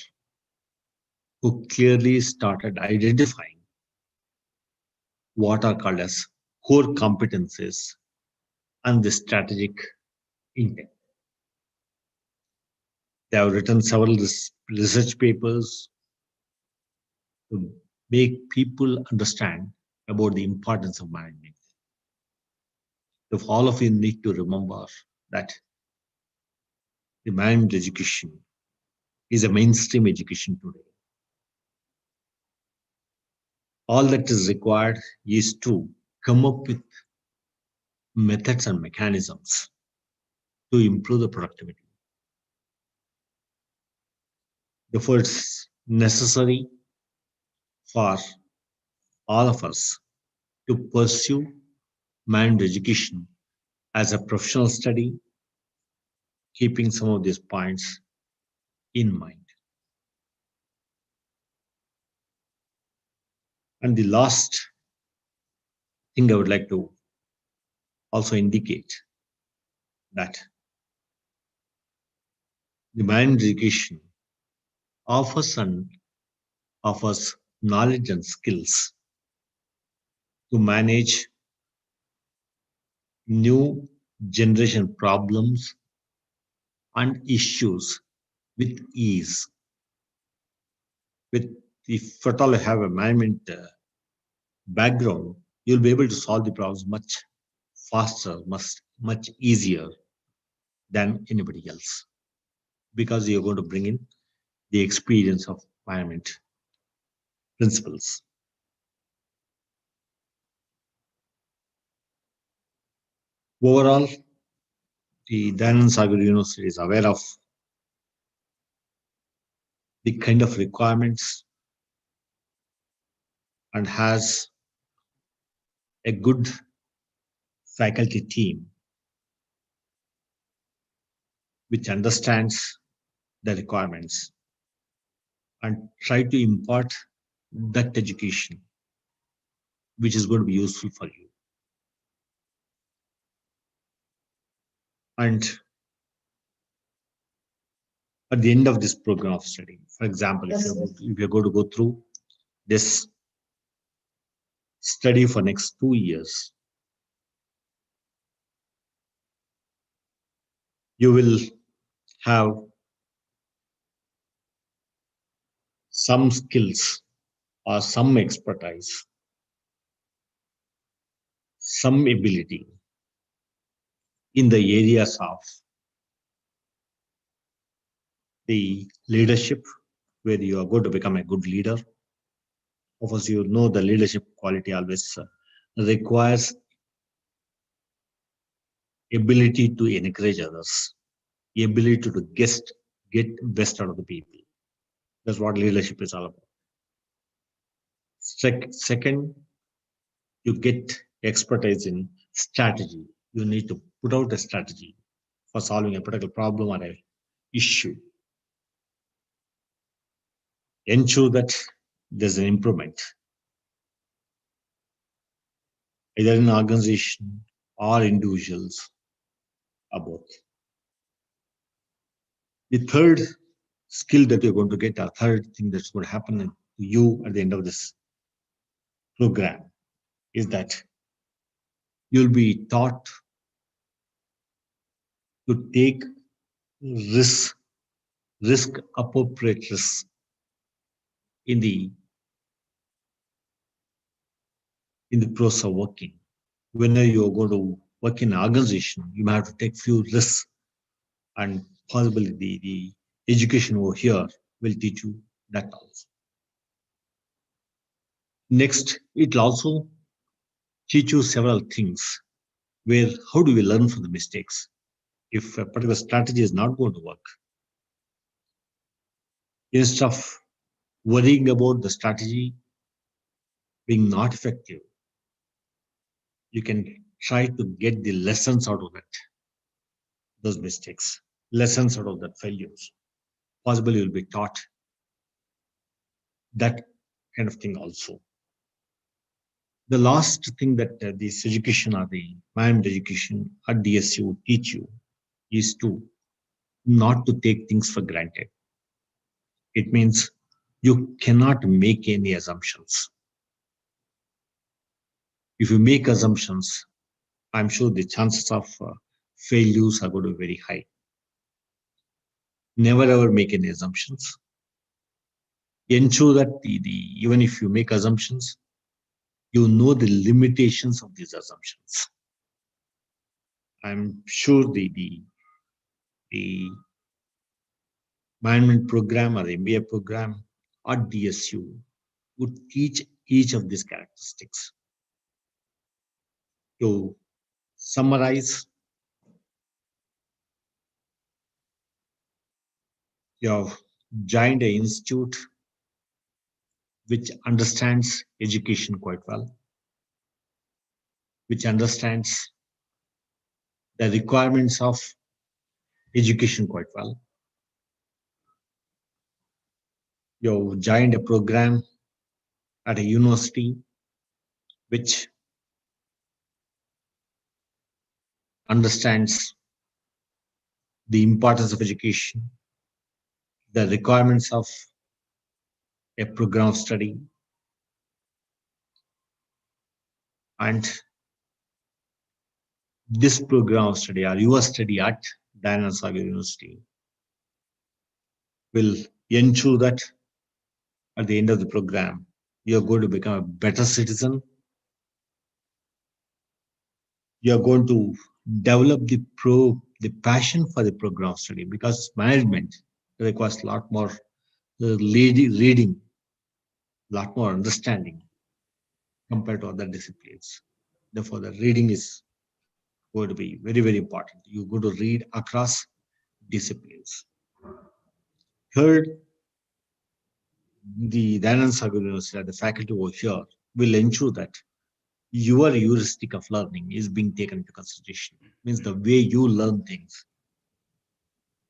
who clearly started identifying what are called as core competencies and the strategic intent. They have written several research papers to make people understand about the importance of management. If all of you need to remember that the management education is a mainstream education today. All that is required is to come up with methods and mechanisms to improve the productivity. Therefore, it's necessary for all of us to pursue management education as a professional study, keeping some of these points in mind. And the last thing I would like to also indicate that the management education offers knowledge and skills to manage new generation problems and issues with ease. If at all you have a management background, you'll be able to solve the problems much faster, much easier than anybody else, because you're going to bring in the experience of management principles. Overall, the Dayanand Sagar University is aware of the kind of requirements and has a good faculty team which understands the requirements and try to impart that education which is going to be useful for you. And at the end of this program of study, for example, if you're going to go through this study for next 2 years, you will have some skills or some expertise, some ability in the areas of the leadership, where you are going to become a good leader. Of course, you know the leadership quality always requires ability to encourage others, ability to get best out of the people. That's what leadership is all about. Second, you get expertise in strategy. You need to put out a strategy for solving a particular problem or an issue. Ensure that there's an improvement, either in organization or individuals, or both. The third skill that you're going to get, a third thing that's going to happen to you at the end of this program, is that you'll be taught to take risk appropriate risks in the process of working. Whenever you're going to work in an organization, you might have to take few risks, and possibly the education over here will teach you that also. Next, it will also teach you several things, where how do we learn from the mistakes? If a particular strategy is not going to work, instead of worrying about the strategy being not effective, you can try to get the lessons out of it, those mistakes, lessons out of that failures. Possibly you'll be taught that kind of thing also. The last thing that this education or the management education at DSU will teach you is to not to take things for granted. It means you cannot make any assumptions. If you make assumptions, I'm sure the chances of failures are going to be very high. Never ever make any assumptions. Ensure that even if you make assumptions, you know the limitations of these assumptions. I'm sure the management program or the MBA program at DSU would teach each of these characteristics. To summarize, you have joined an institute which understands education quite well, which understands the requirements of education quite well. You have joined a program at a university which understands the importance of education, the requirements of a program of study, and this program of study or your study at Dsu Mba University will ensure that at the end of the program, you're going to become a better citizen. You're going to develop the passion for the program of study, because management requires a lot more reading, a lot more understanding compared to other disciplines. Therefore, the reading is going to be very, very important. You're going to read across disciplines. Third, the Dsu Mba University, the faculty over here, will ensure that your heuristic of learning is being taken into consideration. Means the way you learn things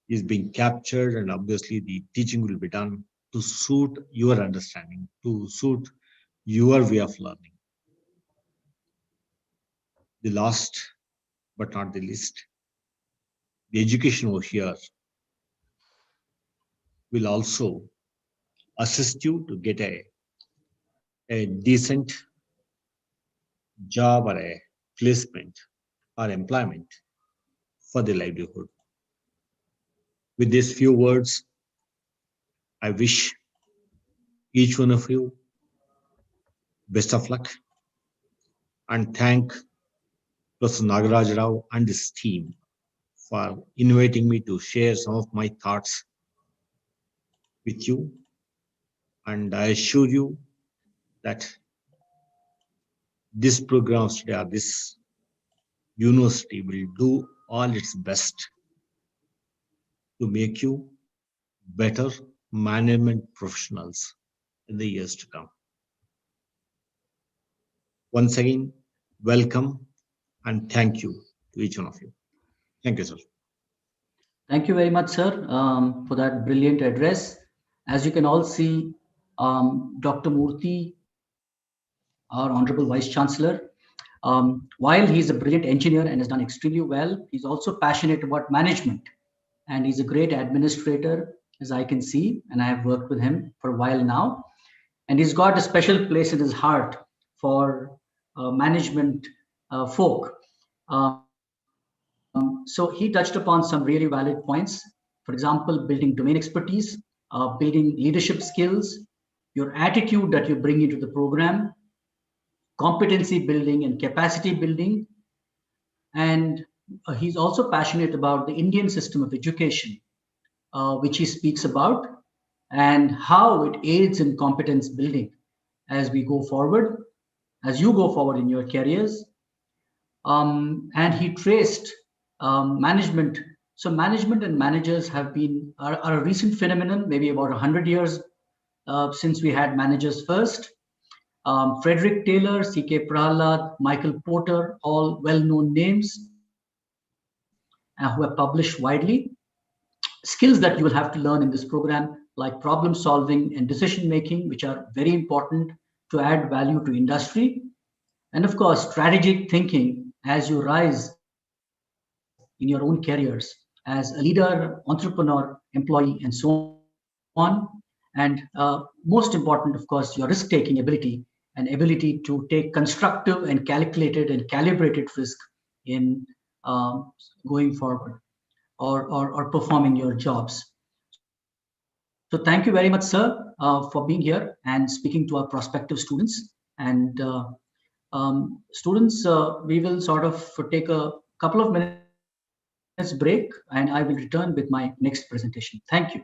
is being captured, and obviously the teaching will be done to suit your understanding, to suit your way of learning. The last but not the least, the education over here will also assist you to get a decent job or a placement or employment for the livelihood. With these few words, I wish each one of you best of luck and thank Professor Nagaraj Rao and his team for inviting me to share some of my thoughts with you. And I assure you that this program today, or this university, will do all its best to make you better management professionals in the years to come. Once again, welcome and thank you to each one of you. Thank you, sir. Thank you very much, sir, for that brilliant address. As you can all see, Dr. Murthy, our Honorable Vice Chancellor, while he's a brilliant engineer and has done extremely well, he's also passionate about management. And he's a great administrator, as I can see, and I have worked with him for a while now. And he's got a special place in his heart for management folk. So he touched upon some really valid points. For example, building domain expertise, building leadership skills, your attitude that you bring into the program, competency building and capacity building. And he's also passionate about the Indian system of education, which he speaks about, and how it aids in competence building as we go forward, as you go forward in your careers. And he traced management. So management and managers are a recent phenomenon, maybe about 100 years since we had managers first. Frederick Taylor, C.K. Prahalad, Michael Porter, all well-known names who have published widely. Skills that you will have to learn in this program, like problem solving and decision making, which are very important to add value to industry. And of course, strategic thinking as you rise in your own careers as a leader, entrepreneur, employee, and so on. And most important, of course, your risk taking ability and ability to take constructive and calculated and calibrated risk in going forward or performing your jobs. So thank you very much, sir, for being here and speaking to our prospective students. And students, we will sort of take a couple of minutes break, and I will return with my next presentation. Thank you.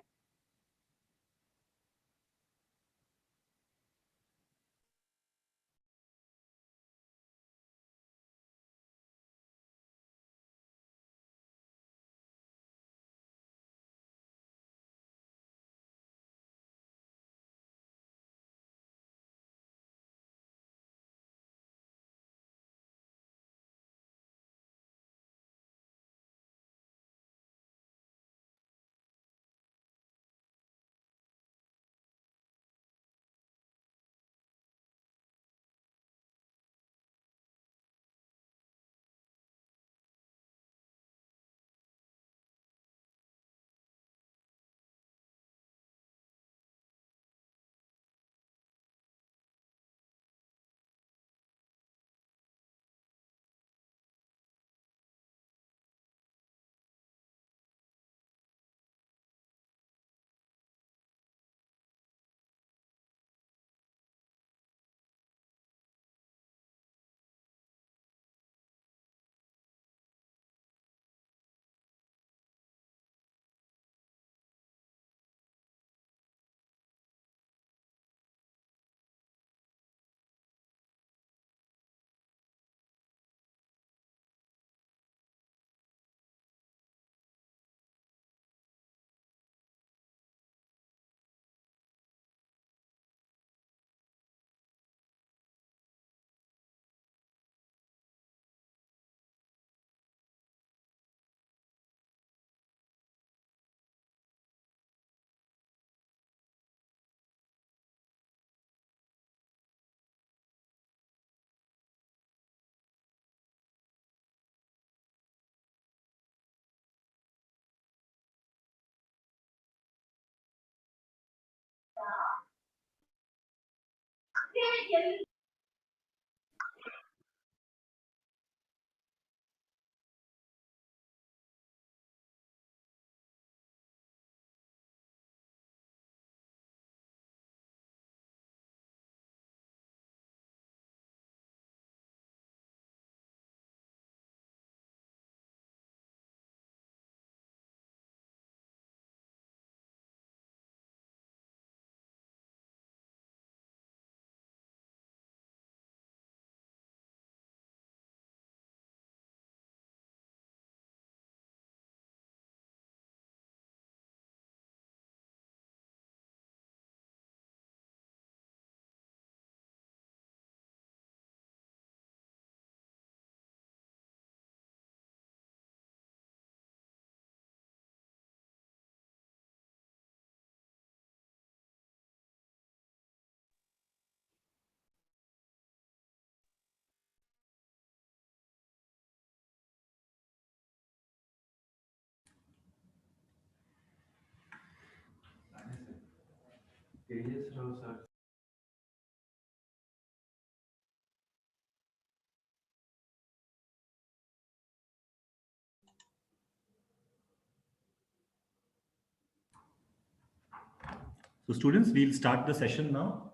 So students, we'll start the session now.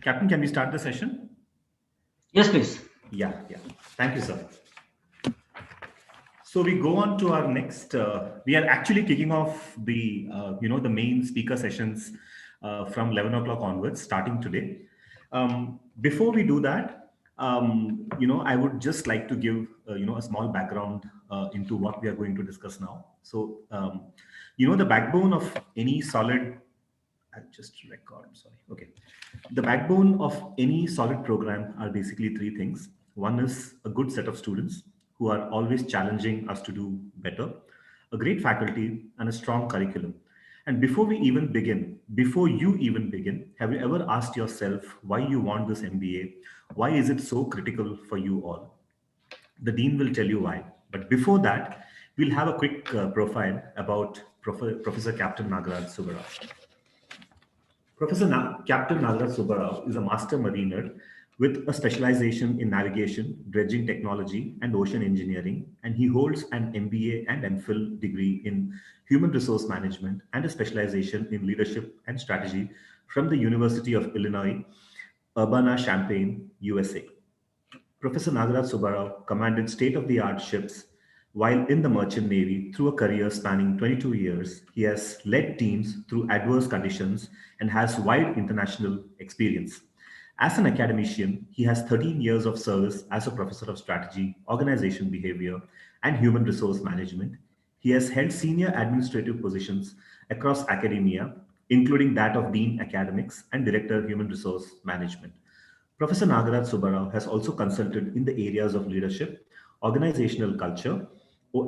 Captain, can we start the session? Yes, please. Yeah. Thank you, sir. So we go on to our next. We are actually kicking off the main speaker sessions from 11 o'clock onwards, starting today. Before we do that, I would just like to give a small background into what we are going to discuss now. So the backbone of any solid. I'll just record. Sorry. Okay. The backbone of any solid program are basically three things. One is a good set of students who are always challenging us to do better, a great faculty, and a strong curriculum. And before you even begin, have you ever asked yourself why you want this MBA? Why is it so critical for you all? The dean will tell you why. But before that, we'll have a quick profile about Professor Captain Nagaraj Subbarao. Captain Nagaraj Subbarao is a master mariner with a specialization in navigation, dredging technology, and ocean engineering, and he holds an MBA and MPhil degree in human resource management and a specialization in leadership and strategy from the University of Illinois, Urbana-Champaign, USA. Professor Nagaraj Subbarao commanded state-of-the-art ships while in the Merchant Navy through a career spanning 22 years. He has led teams through adverse conditions and has wide international experience. As an academician, he has 13 years of service as a professor of strategy, organization behavior, and human resource management. He has held senior administrative positions across academia, including that of Dean Academics and Director Human Resource Management. Professor Nagaraj Subbarao has also consulted in the areas of leadership, organizational culture,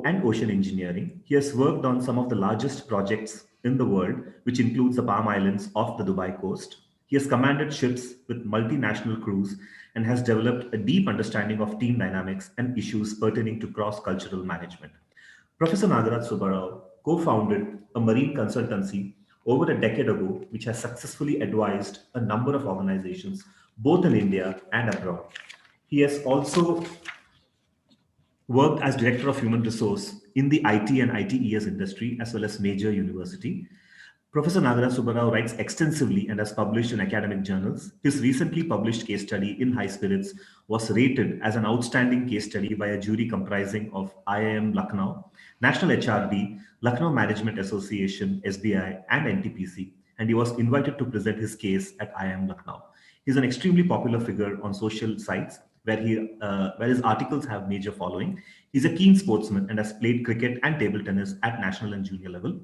and ocean engineering. He has worked on some of the largest projects in the world, which includes the Palm Islands off the Dubai coast. He has commanded ships with multinational crews and has developed a deep understanding of team dynamics and issues pertaining to cross-cultural management. Professor Nagaraj Subbarao co-founded a marine consultancy over a decade ago, which has successfully advised a number of organizations, both in India and abroad. He has also worked as Director of Human Resource in the IT and ITES industry, as well as major university. Professor Nagaraj Subbarao writes extensively and has published in academic journals. His recently published case study, In High Spirits, was rated as an outstanding case study by a jury comprising of IIM Lucknow, National HRD, Lucknow Management Association, SBI, and NTPC, and he was invited to present his case at IIM Lucknow. He's an extremely popular figure on social sites where his articles have major following. He's a keen sportsman and has played cricket and table tennis at national and junior level.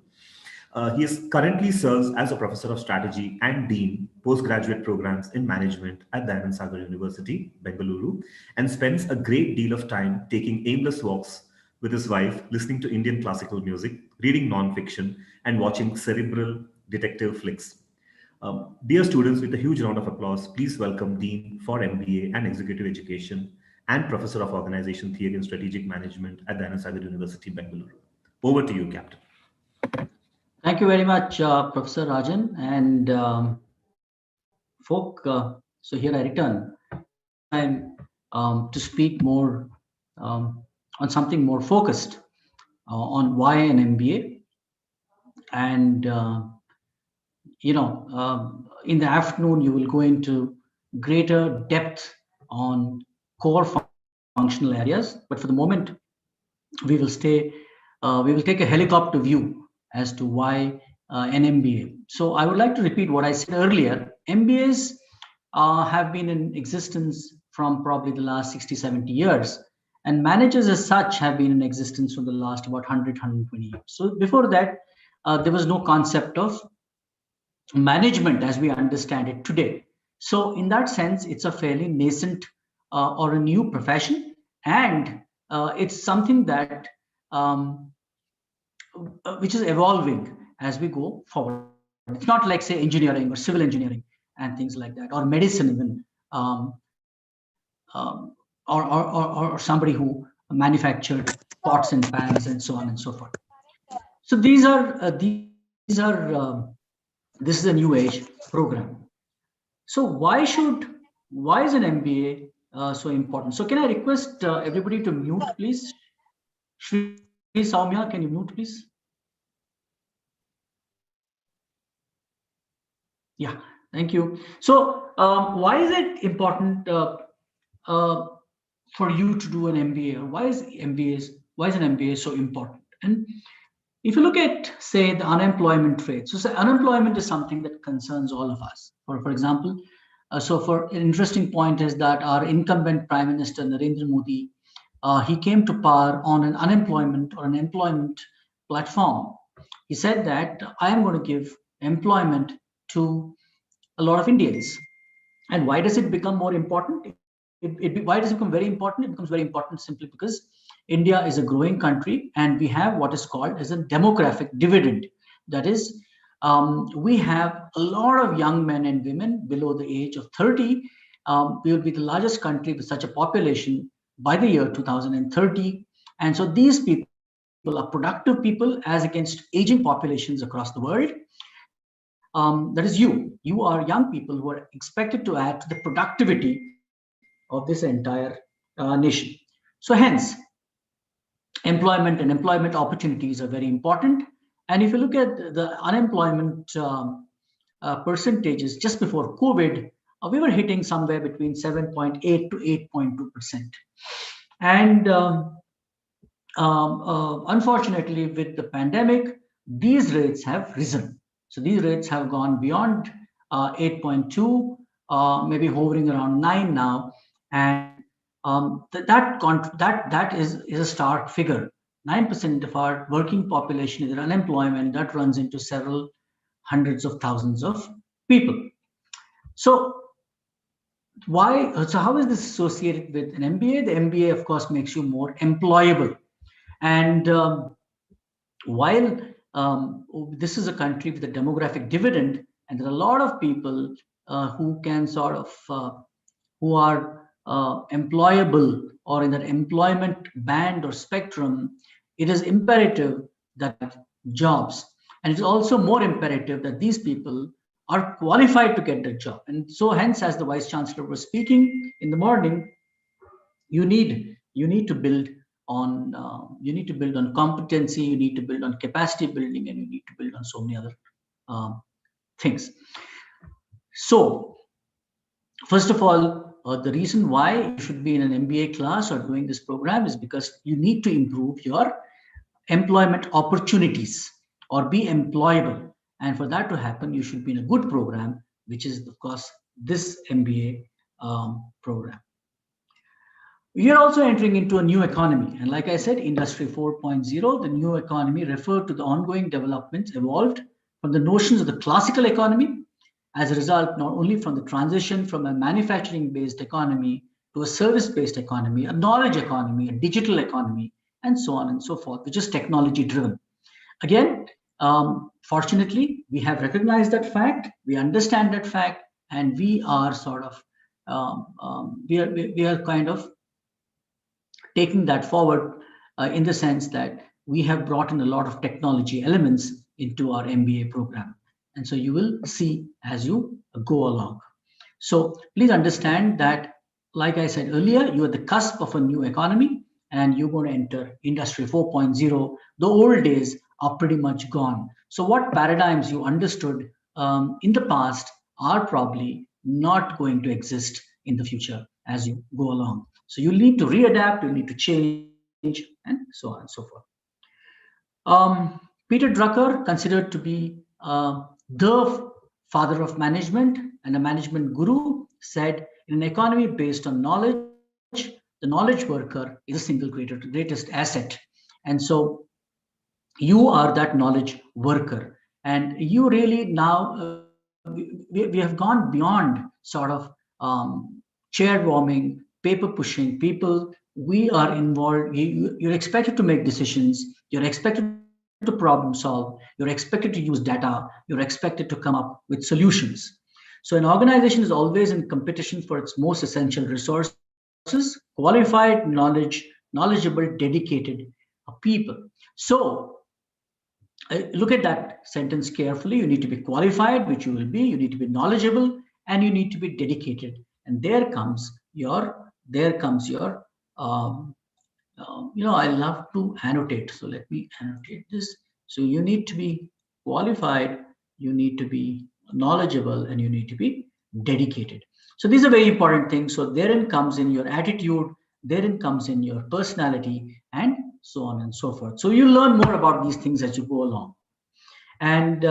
He currently serves as a professor of strategy and dean postgraduate programs in management at Dayanand Sagar University, Bengaluru, and spends a great deal of time taking aimless walks with his wife, listening to Indian classical music, reading non-fiction, and watching cerebral detective flicks. Dear students, with a huge round of applause, please welcome Dean for MBA and Executive Education and Professor of Organization Theory and Strategic Management at Dayanand Sagar University, Bengaluru. Over to you, Captain. Thank you very much, Professor Rajan and folk. So here I return time to speak more on something more focused on why an MBA. And in the afternoon you will go into greater depth on core functional areas. But for the moment, we will stay. We will take a helicopter view as to why an MBA. So I would like to repeat what I said earlier. MBAs have been in existence from probably the last 60, 70 years. And managers as such have been in existence for the last about 100, 120 years. So before that, there was no concept of management as we understand it today. So in that sense, it's a fairly nascent or a new profession, and it's something that um, which is evolving as we go forward. It's not like say engineering or civil engineering and things like that, or medicine even, um, or somebody who manufactured pots and pans and so on and so forth. So this is a new age program. So why is an MBA so important? So can I request everybody to mute, please? Shri Saumya, can you mute, please? Yeah, thank you. So why is it important uh, for you to do an MBA? Or why is an MBA so important? And if you look at, say, the unemployment rate, so say unemployment is something that concerns all of us. For example, so for an interesting point is that our incumbent Prime Minister Narendra Modi, he came to power on an unemployment or an employment platform. He said that I am going to give employment to a lot of Indians. And why does it become more important? Why does it become very important? It becomes very important simply because India is a growing country and we have what is called as a demographic dividend. That is, we have a lot of young men and women below the age of 30. We will be the largest country with such a population by the year 2030. And so these people are productive people as against aging populations across the world. That is you. You are young people who are expected to add to the productivity of this entire nation. So hence, employment and employment opportunities are very important. And if you look at the unemployment percentages just before COVID, we were hitting somewhere between 7.8 to 8.2%. And unfortunately, with the pandemic, these rates have risen. So these rates have gone beyond 8.2, maybe hovering around 9 now. And that is a stark figure. 9% of our working population is in unemployment. That runs into several hundreds of thousands of people. So how is this associated with an MBA? The MBA, of course, makes you more employable. And while this is a country with a demographic dividend, and there are a lot of people who can sort of who are employable or in that employment band or spectrum, it is imperative that jobs, and it's also more imperative that these people are qualified to get the job. And so hence, as the Vice Chancellor was speaking in the morning, you need to build on competency, you need to build on capacity building, and you need to build on so many other things. So first of all, the reason why you should be in an MBA class or doing this program is because you need to improve your employment opportunities or be employable. And for that to happen, you should be in a good program, which is, of course, this MBA program. We are also entering into a new economy. And like I said, Industry 4.0, the new economy referred to the ongoing developments evolved from the notions of the classical economy, as a result, not only from the transition from a manufacturing-based economy to a service-based economy, a knowledge economy, a digital economy, and so on and so forth, which is technology-driven. Again, fortunately, we have recognized that fact, we understand that fact, and we are sort of, we are kind of taking that forward in the sense that we have brought in a lot of technology elements into our MBA program. And so you will see as you go along. So please understand that, like I said earlier, you are the cusp of a new economy and you're going to enter Industry 4.0. The old days are pretty much gone. So what paradigms you understood in the past are probably not going to exist in the future as you go along. So you need to readapt, you need to change, and so on and so forth. Peter Drucker, considered to be the father of management and a management guru, said, in an economy based on knowledge, the knowledge worker is a single greatest asset. And so you are that knowledge worker. And you really now, we have gone beyond sort of chair warming, paper pushing people. We are involved. You're expected to make decisions. You're expected to problem solve. You're expected to use data. You're expected to come up with solutions. So an organization is always in competition for its most essential resources: qualified knowledgeable, dedicated people. So look at that sentence carefully. You need to be qualified, which you will be. You need to be knowledgeable, and you need to be dedicated. And there comes your I love to annotate. So let me annotate this. So you need to be qualified, you need to be knowledgeable, and you need to be dedicated. So these are very important things. So therein comes in your attitude, therein comes in your personality, and so on and so forth. So you learn more about these things as you go along. And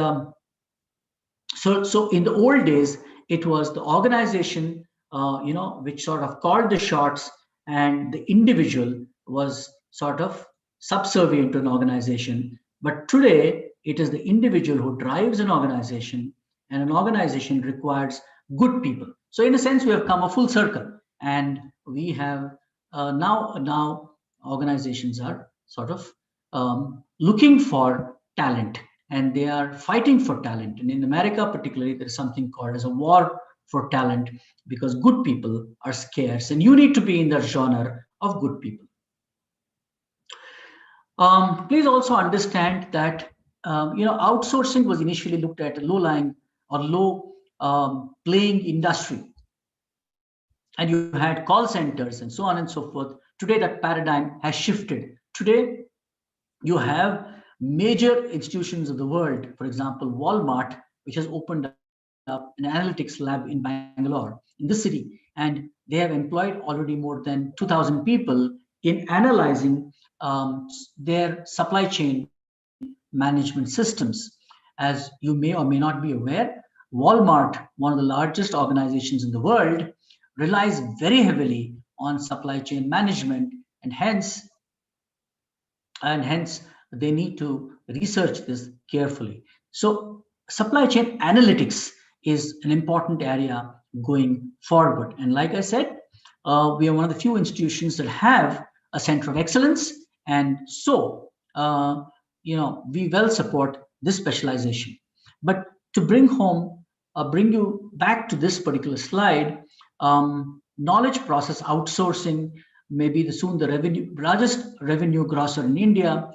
so in the old days, it was the organization, which sort of called the shots, and the individual was sort of subservient to an organization. But today, it is the individual who drives an organization, and an organization requires good people. So in a sense, we have come a full circle, and we have now organizations are sort of looking for talent, and they are fighting for talent. And in America, particularly, there is something called as a war for talent, because good people are scarce, and you need to be in that genre of good people. Please also understand that outsourcing was initially looked at a low-lying or low playing industry, and you had call centers and so on and so forth. Today, that paradigm has shifted. Today, you have major institutions of the world, for example, Walmart, which has opened up an analytics lab in Bangalore, in the city, and they have employed already more than 2,000 people in analyzing their supply chain management systems. As you may or may not be aware, Walmart, one of the largest organizations in the world, relies very heavily on supply chain management, and hence they need to research this carefully. So supply chain analytics is an important area going forward. And like I said, we are one of the few institutions that have a center of excellence, and so we well support this specialization. But to bring you back to this particular slide, knowledge process outsourcing may be soon the largest revenue grosser in India.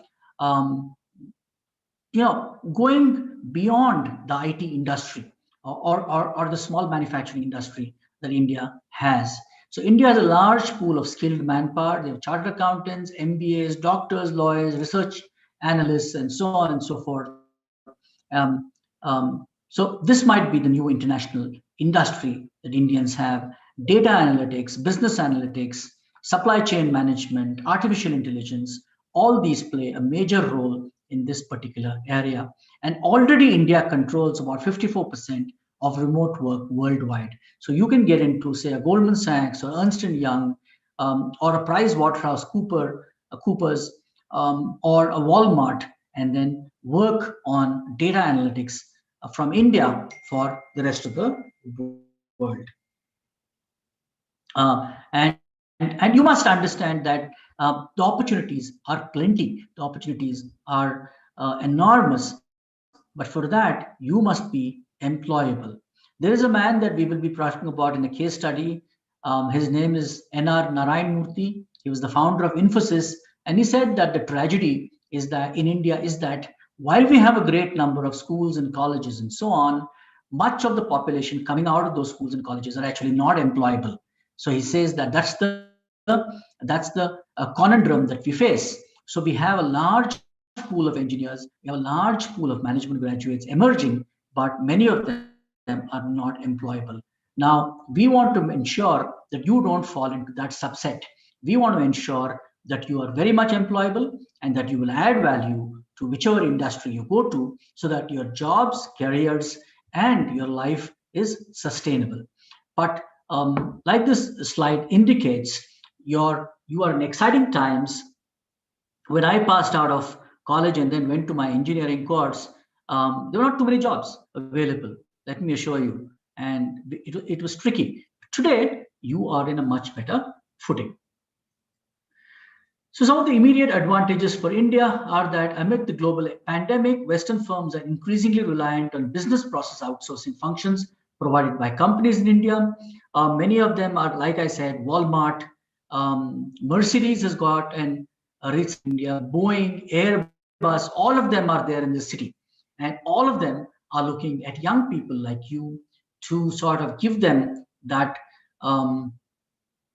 Going beyond the IT industry, or the small manufacturing industry that India has. So India has a large pool of skilled manpower. They have chartered accountants, MBAs, doctors, lawyers, research analysts, and so on and so forth. So this might be the new international industry that Indians have. Data analytics, business analytics, supply chain management, artificial intelligence, all these play a major role in this particular area. And already India controls about 54% of remote work worldwide. So you can get into, say, a Goldman Sachs or Ernst & Young, or a Price Waterhouse Coopers, or a Walmart, and then work on data analytics from India for the rest of the world. And you must understand that the opportunities are plenty. The opportunities are enormous, but for that you must be employable. There is a man that we will be talking about in a case study. His name is N.R. Narayan Murthy. He was the founder of Infosys, and he said that the tragedy is that in India is that while we have a great number of schools and colleges and so on, much of the population coming out of those schools and colleges are actually not employable. So he says that that's the conundrum that we face. So we have a large pool of engineers, we have a large pool of management graduates emerging, but many of them are not employable. Now, we want to ensure that you don't fall into that subset. We want to ensure that you are very much employable and that you will add value to whichever industry you go to, so that your jobs, careers, and your life is sustainable. But like this slide indicates, you are in exciting times. When I passed out of college and then went to my engineering course, there were not too many jobs available, let me assure you. And it was tricky. Today, you are in a much better footing. So some of the immediate advantages for India are that amid the global pandemic, Western firms are increasingly reliant on business process outsourcing functions provided by companies in India. Many of them are, like I said, Walmart, Mercedes has got an rich India, Boeing, Airbus, all of them are there in the city. And all of them are looking at young people like you to sort of give them that um,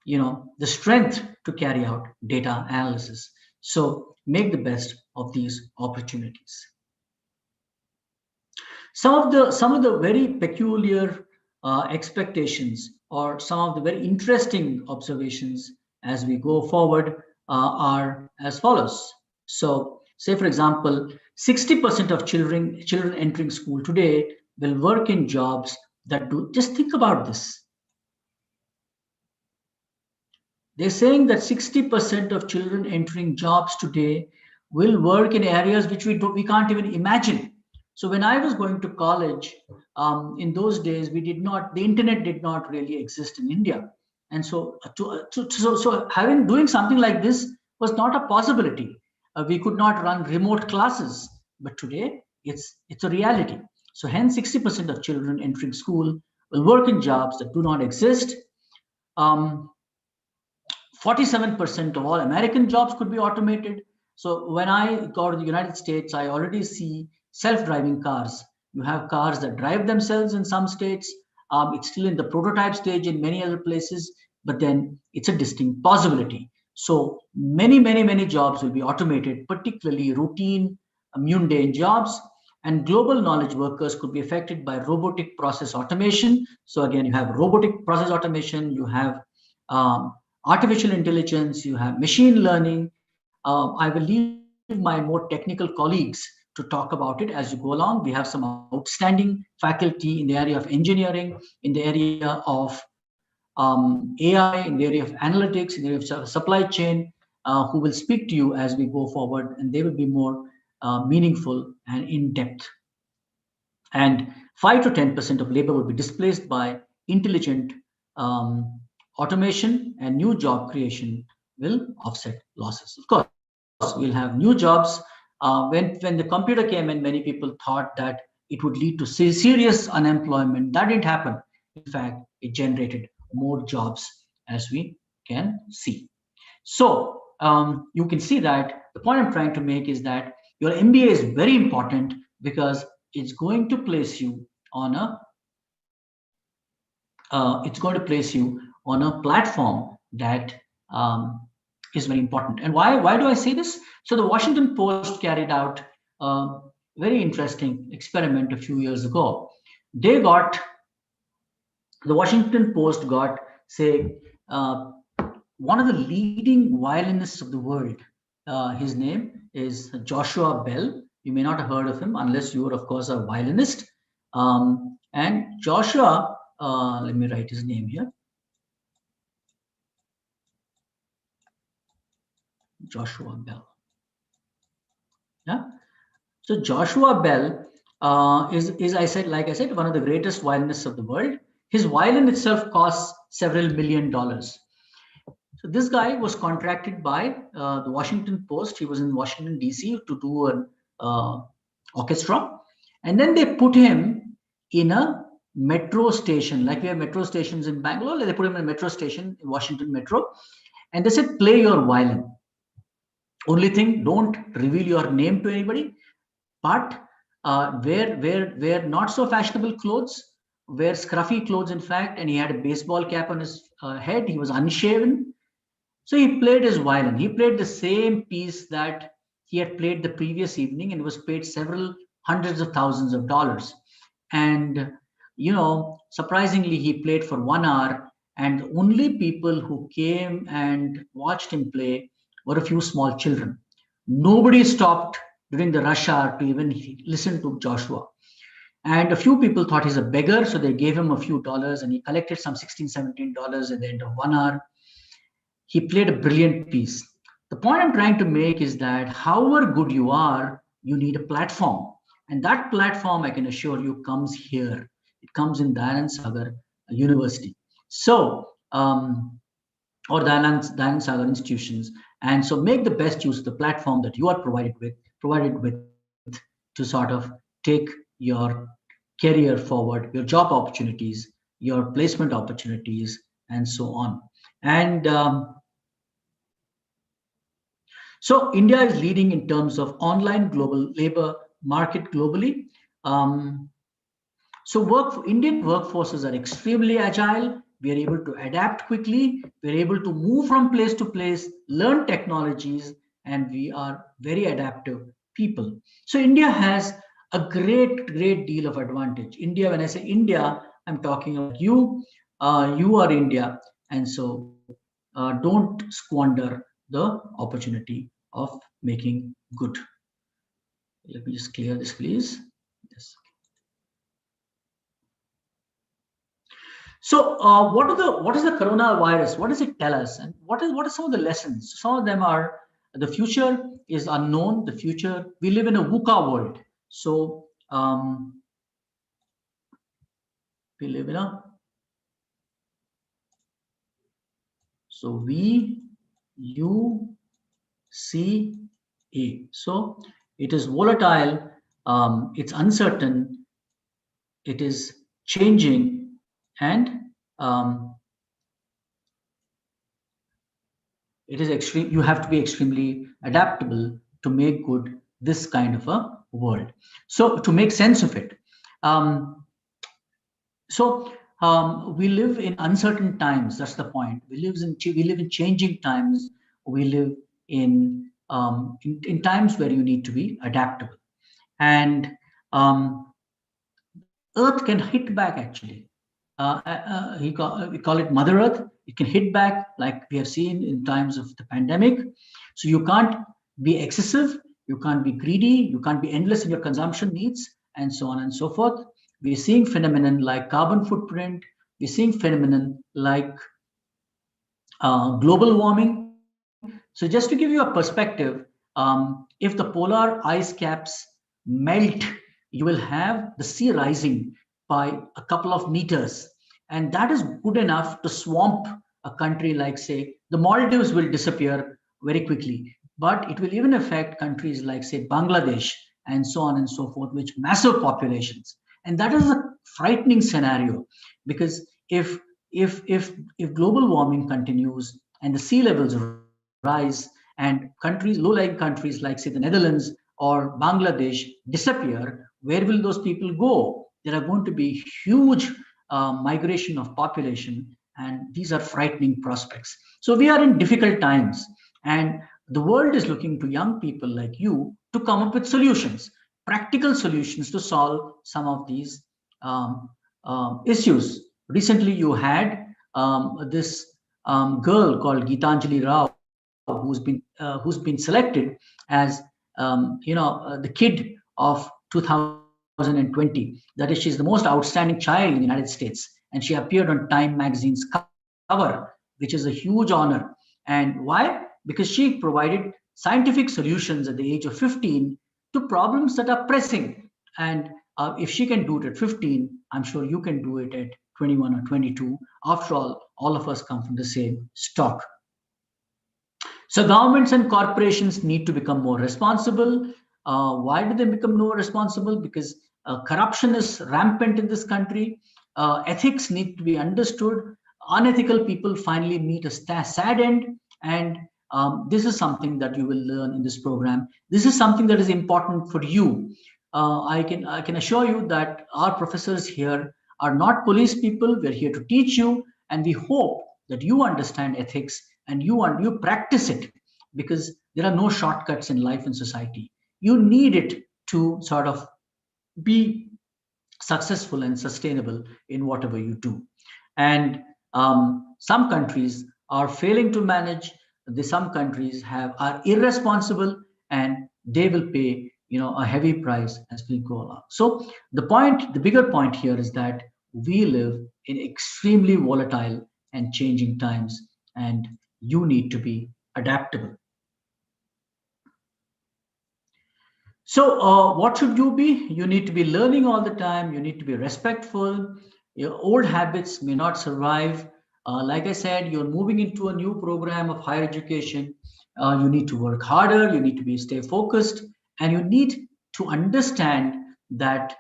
the strength to carry out data analysis. So make the best of these opportunities. Some of the very peculiar expectations, or some of the very interesting observations as we go forward, are as follows. So say for example, 60% of children entering school today will work in jobs that do, just think about this. They're saying that 60% of children entering jobs today will work in areas which we can't even imagine. So when I was going to college, in those days, the internet did not really exist in India. And so, doing something like this was not a possibility. We could not run remote classes, but today it's a reality. So hence 60% of children entering school will work in jobs that do not exist. 47% of all American jobs could be automated. So when I go to the United States, I already see self-driving cars. You have cars that drive themselves in some states. It's still in the prototype stage in many other places, but then it's a distinct possibility. So many jobs will be automated, particularly routine, mundane jobs. And global knowledge workers could be affected by robotic process automation. So again, you have robotic process automation, you have artificial intelligence, you have machine learning. I will leave my more technical colleagues to talk about it as you go along. We have some outstanding faculty in the area of engineering, in the area of AI, in the area of analytics, in the area of supply chain, who will speak to you as we go forward, and they will be more meaningful and in depth. And 5 to 10% of labor will be displaced by intelligent automation, and new job creation will offset losses. Of course, we'll have new jobs. When the computer came in, many people thought that it would lead to serious unemployment. That didn't happen. In fact, it generated more jobs, as we can see. So you can see that the point I'm trying to make is that your MBA is very important because it's going to place you on a platform that is very important. And why do I say this? So the Washington Post carried out a very interesting experiment a few years ago. The Washington Post got, say, one of the leading violinists of the world. His name is Joshua Bell. You may not have heard of him unless you are, of course, a violinist. And Joshua, let me write his name here. Joshua Bell. Yeah. So Joshua Bell is like I said, one of the greatest violinists of the world. His violin itself costs several $1 million. So this guy was contracted by the Washington Post. He was in Washington, D.C. to do an orchestra. And then they put him in a metro station, like we have metro stations in Bangalore. They put him in a metro station in Washington Metro. And they said, play your violin. Only thing, don't reveal your name to anybody. But wear not so fashionable clothes. wear scruffy clothes, in fact, and he had a baseball cap on his head. He was unshaven. So he played his violin. He played the same piece that he had played the previous evening and was paid several hundreds of thousands of dollars. And, surprisingly, he played for 1 hour, and the only people who came and watched him play were a few small children. Nobody stopped during the rush hour to even listen to Joshua. And a few people thought he's a beggar, so they gave him a few dollars, and he collected some $16, $17 at the end of 1 hour. He played a brilliant piece. The point I'm trying to make is that however good you are, you need a platform. And that platform, I can assure you, comes here. It comes in Dayanand Sagar University. So, or Dayanand Sagar institutions. And so make the best use of the platform that you are provided with to sort of take your career forward, your job opportunities, your placement opportunities, and so on. And so India is leading in terms of online global labor market globally. Um, so Indian workforces are extremely agile. We are able to adapt quickly. We are able to move from place to place, learn technologies, and we are very adaptive people. So India has a great deal of advantage. India, when I say India, I'm talking about you. You are India, and so don't squander the opportunity of making good. Let me just clear this, please. Yes. So, what is the coronavirus? What does it tell us, and what are some of the lessons? Some of them are the future is unknown. The future, we live in a VUCA world. So we live in a V U C A. So it is volatile. It's uncertain. It is changing, and it is extreme. You have to be extremely adaptable to make good this kind of a world. So to make sense of it, we live in uncertain times. That's the point. We live in changing times. We live in times where you need to be adaptable, and Earth can hit back actually. We call it Mother Earth. It can hit back like we have seen in times of the pandemic. So you can't be excessive, you can't be greedy, you can't be endless in your consumption needs, and so on and so forth. We're seeing phenomenon like carbon footprint. We're seeing phenomenon like global warming. So just to give you a perspective, if the polar ice caps melt, you will have the sea rising by a couple of meters. And that is good enough to swamp a country like, say, the Maldives will disappear very quickly. But it will even affect countries like, say, Bangladesh and so on and so forth, which massive populations. And that is a frightening scenario because if global warming continues and the sea levels rise and low-lying countries like, say, the Netherlands or Bangladesh disappear, where will those people go? There are going to be huge migration of population, and these are frightening prospects. So we are in difficult times, and the world is looking to young people like you to come up with solutions, practical solutions to solve some of these issues. Recently, you had this girl called Gitanjali Rao, who's been selected as the kid of 2020. That is, she's the most outstanding child in the United States, and she appeared on Time magazine's cover, which is a huge honor. And why? Because she provided scientific solutions at the age of 15 to problems that are pressing. And if she can do it at 15, I'm sure you can do it at 21 or 22. After all of us come from the same stock. So governments and corporations need to become more responsible. Why do they become more responsible? Because corruption is rampant in this country. Ethics need to be understood. Unethical people finally meet a sad end. And this is something that you will learn in this program. This is something that is important for you. I can assure you that our professors here are not police people. We're here to teach you, and we hope that you understand ethics and you practice it, because there are no shortcuts in life and society. You need it to sort of be successful and sustainable in whatever you do. And some countries are failing to manage. Some countries are irresponsible, and they will pay a heavy price as we go along. So the bigger point here is that we live in extremely volatile and changing times, and you need to be adaptable. So, what should you be? You need to be learning all the time. You need to be respectful. Your old habits may not survive. Like I said, you're moving into a new program of higher education. You need to work harder. You need to stay focused, and you need to understand that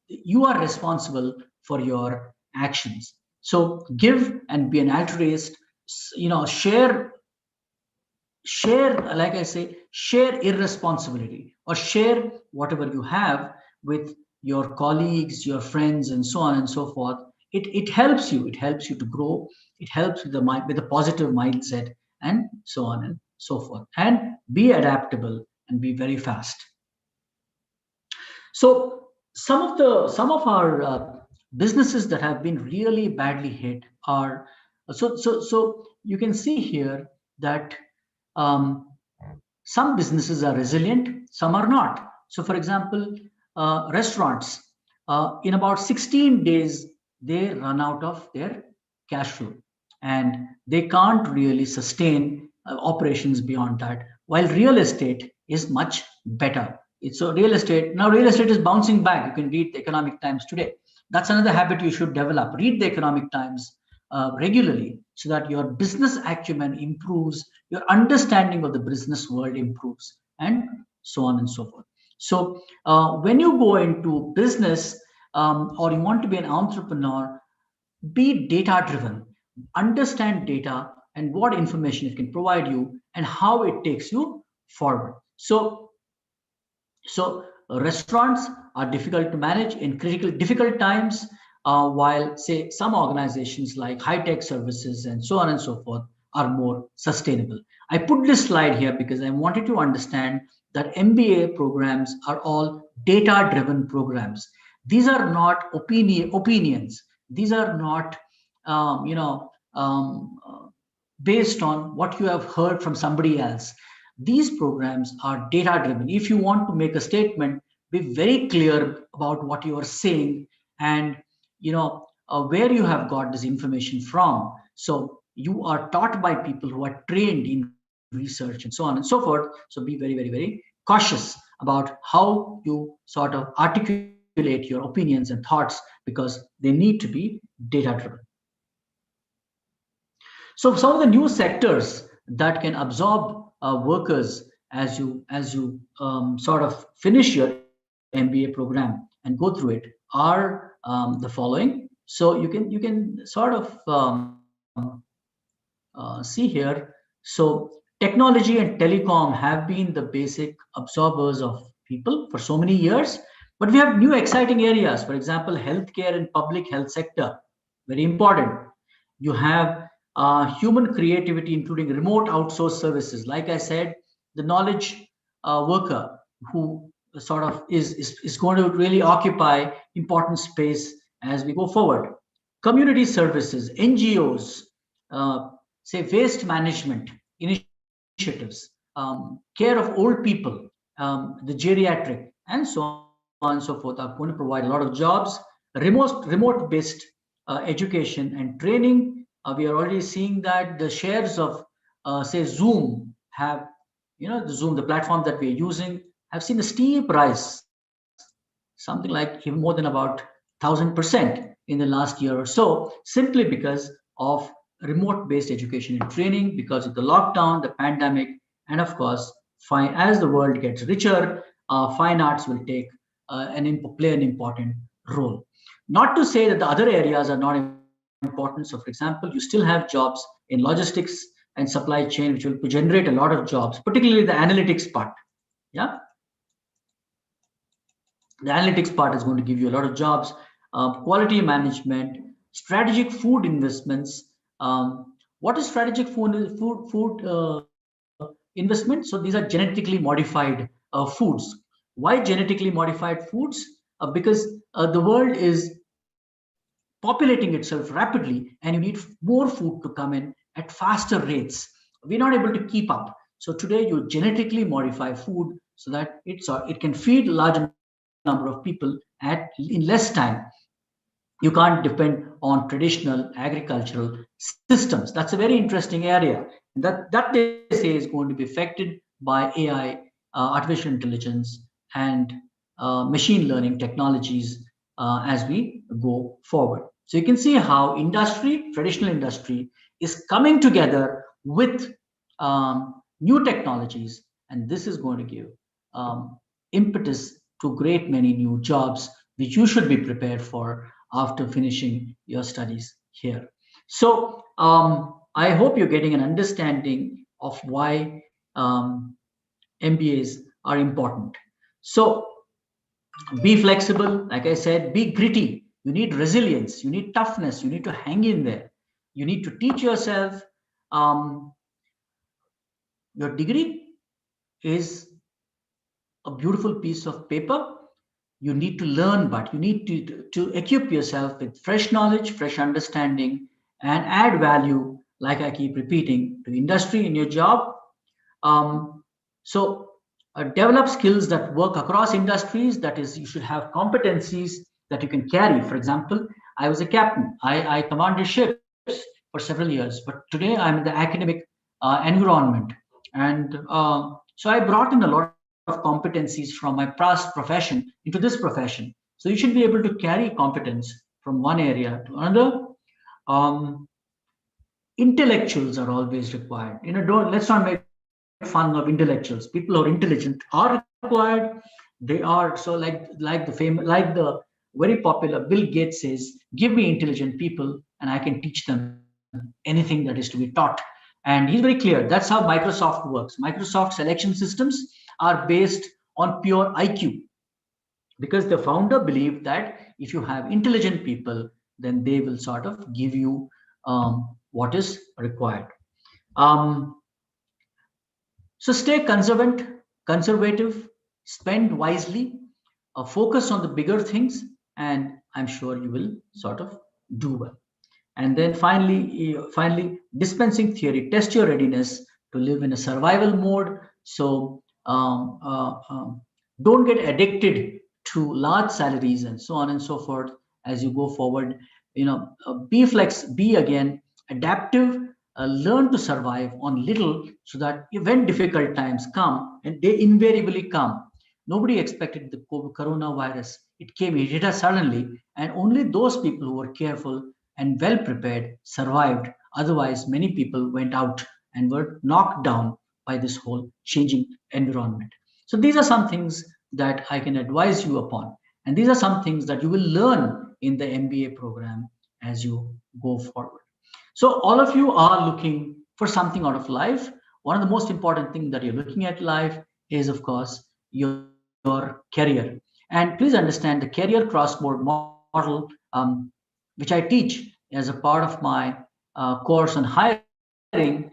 you are responsible for your actions. So, give and be an altruist. Share, like I say, share irresponsibility, or share whatever you have with your colleagues, your friends, and so on and so forth. It helps you. It helps you to grow. It helps with the mind, with a positive mindset, and so on and so forth. And be adaptable and be very fast. So some of our businesses that have been really badly hit are, so you can see here that um, some businesses are resilient, some are not. So, for example, restaurants, in about 16 days, they run out of their cash flow, and they can't really sustain operations beyond that. While real estate is much better. So real estate is bouncing back. You can read the Economic Times today. That's another habit you should develop. Read the Economic Times regularly, so that your business acumen improves, your understanding of the business world improves, and so on and so forth. So, when you go into business, or you want to be an entrepreneur, be data driven, understand data and what information it can provide you and how it takes you forward. So restaurants are difficult to manage in difficult times, while say some organizations like high tech services and so on and so forth are more sustainable. I put this slide here because I wanted to understand that MBA programs are all data driven programs. These are not opinions. These are not based on what you have heard from somebody else. These programs are data driven. If you want to make a statement, be very clear about what you are saying, and where you have got this information from. So you are taught by people who are trained in research and so on and so forth. So be very, very, very cautious about how you sort of articulate your opinions and thoughts, because they need to be data driven. So some of the new sectors that can absorb workers as you sort of finish your MBA program and go through it are the following. So you can sort of see here. So technology and telecom have been the basic absorbers of people for so many years, but we have new exciting areas. For example, healthcare and public health sector, very important. You have human creativity, including remote outsourced services. Like I said, the knowledge worker who sort of is going to really occupy important space as we go forward. Community services, NGOs, uh, say waste management initiatives, care of old people, the geriatric, and so on and so forth are going to provide a lot of jobs. Remote based education and training. We are already seeing that the shares of say Zoom have, the Zoom, the platform that we are using, have seen a steep rise, something like even more than about 1,000% in the last year or so, simply because of remote based education and training, because of the lockdown, the pandemic, and of course, as the world gets richer, fine arts will play an important role. Not to say that the other areas are not important. So, for example, you still have jobs in logistics and supply chain, which will generate a lot of jobs, particularly the analytics part. Yeah, the analytics part is going to give you a lot of jobs. quality management, strategic food investments. What is strategic food investment? So these are genetically modified foods. Why genetically modified foods? Because the world is populating itself rapidly, and you need more food to come in at faster rates. We're not able to keep up. So today you genetically modify food so that it can feed a large number of people in less time. You can't depend on traditional agricultural systems. That's a very interesting area. That they say is going to be affected by AI, artificial intelligence, and machine learning technologies as we go forward. So you can see how industry, traditional industry, is coming together with new technologies, and this is going to give impetus to great many new jobs which you should be prepared for after finishing your studies here. So I hope you're getting an understanding of why MBAs are important. So be flexible, like I said, be gritty. You need resilience, you need toughness, you need to hang in there. You need to teach yourself. Um, your degree is a beautiful piece of paper. You need to learn, but you need to equip yourself with fresh knowledge, fresh understanding, and add value, like I keep repeating, to industry in your job. Um, so develop skills that work across industries. That is, you should have competencies that you can carry. For example, I was a captain. I commanded ships for several years, but today I'm in the academic environment, and so I brought in a lot of competencies from my past profession into this profession. So you should be able to carry competence from one area to another. Um, Intellectuals are always required. Don't let's not make fun of intellectuals. People who are intelligent are required. They are so like the very popular Bill Gates says, "Give me intelligent people, and I can teach them anything that is to be taught." And he's very clear. That's how Microsoft works. Microsoft selection systems are based on pure IQ, because the founder believed that if you have intelligent people, then they will sort of give you what is required. Um, so stay conservative, spend wisely, focus on the bigger things, and I'm sure you will sort of do well. And then finally, dispensing theory. Test your readiness to live in a survival mode. So don't get addicted to large salaries and so on and so forth as you go forward. Be again adaptive. Learn to survive on little, so that when difficult times come, and they invariably come. Nobody expected the coronavirus. It came, it hit us suddenly, and only those people who were careful and well prepared survived. Otherwise, many people went out and were knocked down by this whole changing environment. So these are some things that I can advise you upon. And these are some things that you will learn in the MBA program as you go forward. So all of you are looking for something out of life. One of the most important things that you're looking at life is, of course, your career. And please understand the career crossboard model, which I teach as a part of my course on hiring,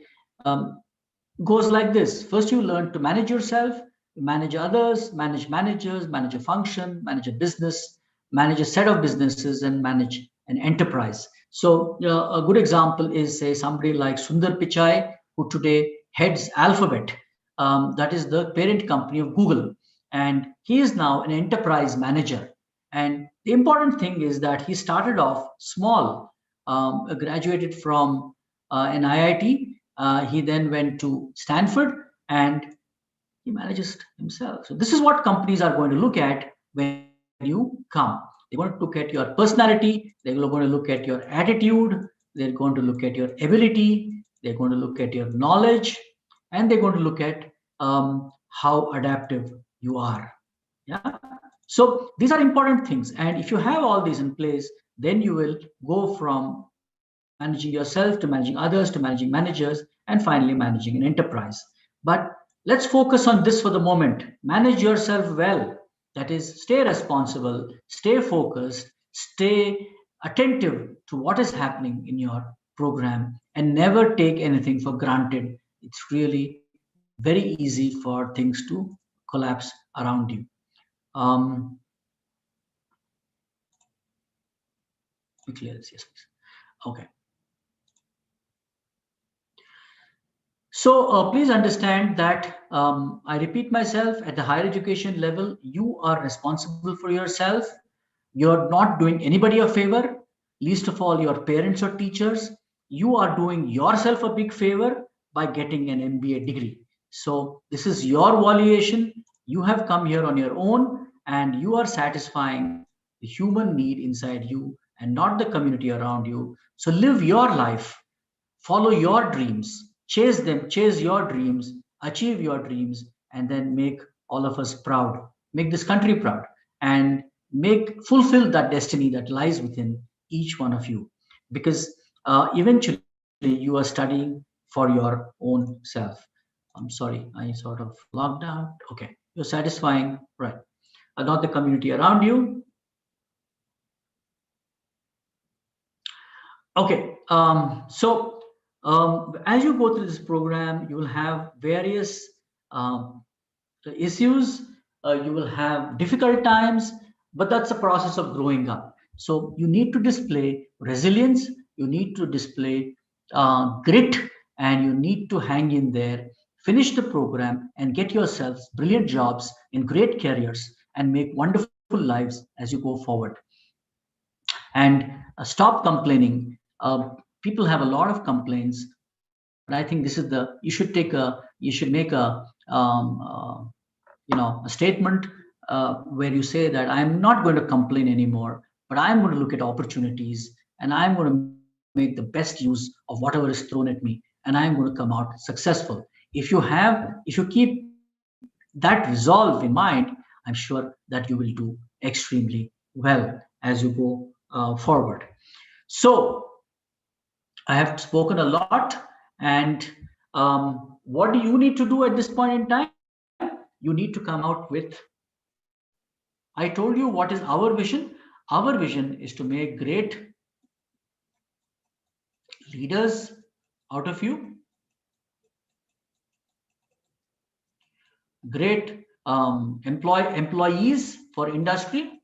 goes like this. First, you learn to manage yourself, manage others, manage managers, manage a function, manage a business, manage a set of businesses, and manage an enterprise. So, a good example is, say, somebody like Sundar Pichai, who today heads Alphabet. That is the parent company of Google. And he is now an enterprise manager. And the important thing is that he started off small, graduated from an IIT. He then went to Stanford, and he manages himself. So this is what companies are going to look at when you come. They're going to look at your personality. They're going to look at your attitude. They're going to look at your ability. They're going to look at your knowledge, and they're going to look at how adaptive you are. Yeah. So these are important things, and if you have all these in place, then you will go from managing yourself to managing others to managing managers, and finally managing an enterprise. But let's focus on this for the moment. Manage yourself well. That is, stay responsible, stay focused, stay attentive to what is happening in your program, and never take anything for granted. It's really very easy for things to collapse around you. Um, clear this, yes, please. Okay. So please understand that I repeat myself, at the higher education level, you are responsible for yourself. You're not doing anybody a favor, least of all your parents or teachers. You are doing yourself a big favor by getting an MBA degree. So this is your valuation. You have come here on your own, and you are satisfying the human need inside you and not the community around you. So live your life, follow your dreams, chase them, chase your dreams, achieve your dreams, and then make all of us proud, make this country proud, and make fulfill that destiny that lies within each one of you. Because eventually you are studying for your own self. I'm sorry, I sort of logged out. Okay, you're satisfying, right? Not the community around you. Okay, as you go through this program, you will have various um, issues, you will have difficult times, but that's a process of growing up. So you need to display resilience, you need to display grit, and you need to hang in there, finish the program, and get yourselves brilliant jobs in great careers and make wonderful lives as you go forward. And stop complaining. People have a lot of complaints, but I think this is the you should make a statement where you say that I'm not going to complain anymore, but I'm going to look at opportunities, and I'm going to make the best use of whatever is thrown at me, and I'm going to come out successful. If you keep that resolve in mind, I'm sure that you will do extremely well as you go forward. So I have spoken a lot, and what do you need to do at this point in time? You need to come out with. I told you what is our vision. Our vision is to make great leaders out of you, great employees for industry,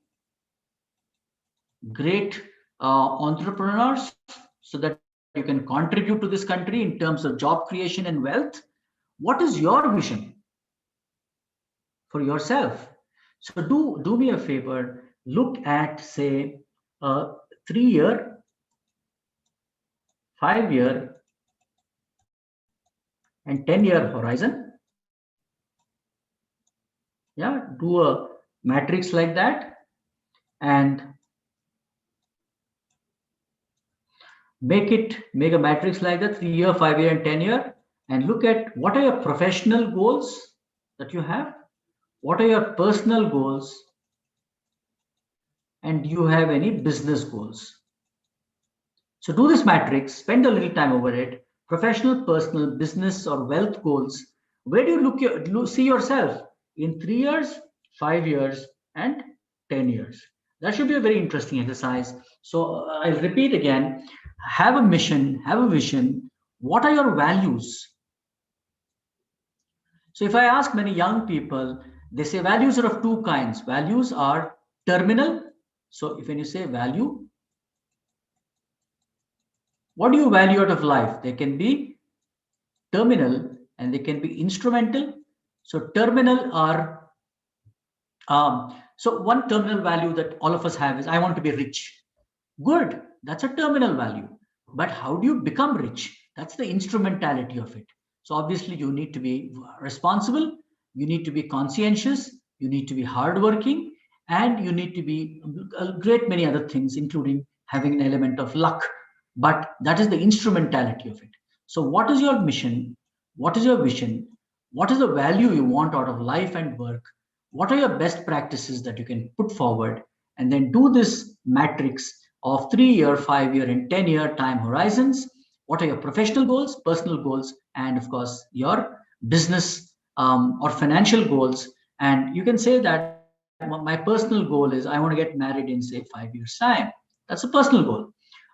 great entrepreneurs, so that you can contribute to this country in terms of job creation and wealth. What is your vision for yourself? So do me a favor, look at, say, a 3-year, 5-year, and 10-year horizon. Yeah, do a matrix like that, and make a matrix like that, 3-year, 5-year, and 10-year, and look at what are your professional goals that you have, what are your personal goals, and do you have any business goals. So do this matrix, spend a little time over it. Professional, personal, business, or wealth goals. Where do you see yourself in 3 years, 5 years, and 10 years? That should be a very interesting exercise. So I'll repeat again, have a mission, have a vision. What are your values? So if I ask many young people, they say values are of two kinds. Values are terminal. So if when you say value, what do you value out of life? They can be terminal and they can be instrumental. So terminal are so one terminal value that all of us have is I want to be rich. Good, that's a terminal value. But how do you become rich? That's the instrumentality of it. So obviously you need to be responsible, you need to be conscientious, you need to be hardworking, and you need to be a great many other things, including having an element of luck. But that is the instrumentality of it. So what is your mission? What is your vision? What is the value you want out of life and work? What are your best practices that you can put forward? And then do this matrix of 3-year, 5-year, and 10-year time horizons. What are your professional goals, personal goals, and of course, your business or financial goals? And you can say that my personal goal is I want to get married in say 5 years time. That's a personal goal.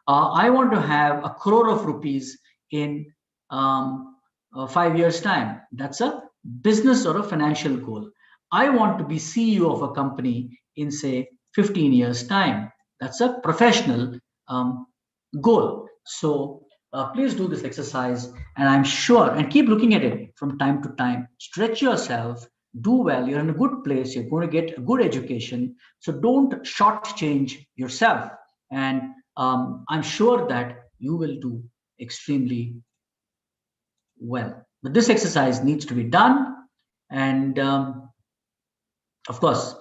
I want to have a crore of rupees in 5 years time. That's a business or a financial goal. I want to be CEO of a company in say 15 years time. That's a professional goal. So please do this exercise, and I'm sure, and keep looking at it from time to time. Stretch yourself, do well. You're in a good place. You're going to get a good education. So don't shortchange yourself. And I'm sure that you will do extremely well. But this exercise needs to be done. And of course,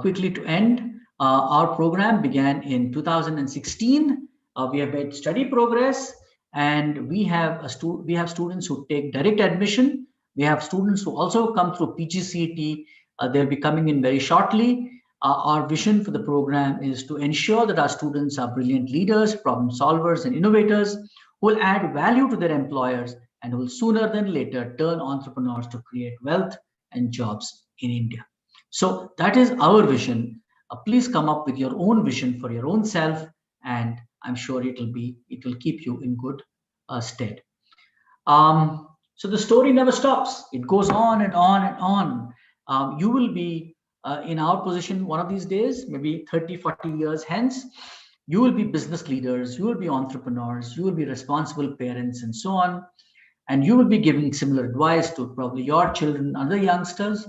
quickly to end, our program began in 2016. We have made steady progress, and we have students who take direct admission. We have students who also come through PGCET. They'll be coming in very shortly. Our vision for the program is to ensure that our students are brilliant leaders, problem solvers, and innovators who will add value to their employers and who will sooner than later turn entrepreneurs to create wealth and jobs in India. So that is our vision. Please come up with your own vision for your own self, and I'm sure it will keep you in good stead. So the story never stops. It goes on and on and on. You will be in our position one of these days, maybe 30, 40 years hence. You will be business leaders, you will be entrepreneurs, you will be responsible parents, and so on. And you will be giving similar advice to probably your children, other youngsters.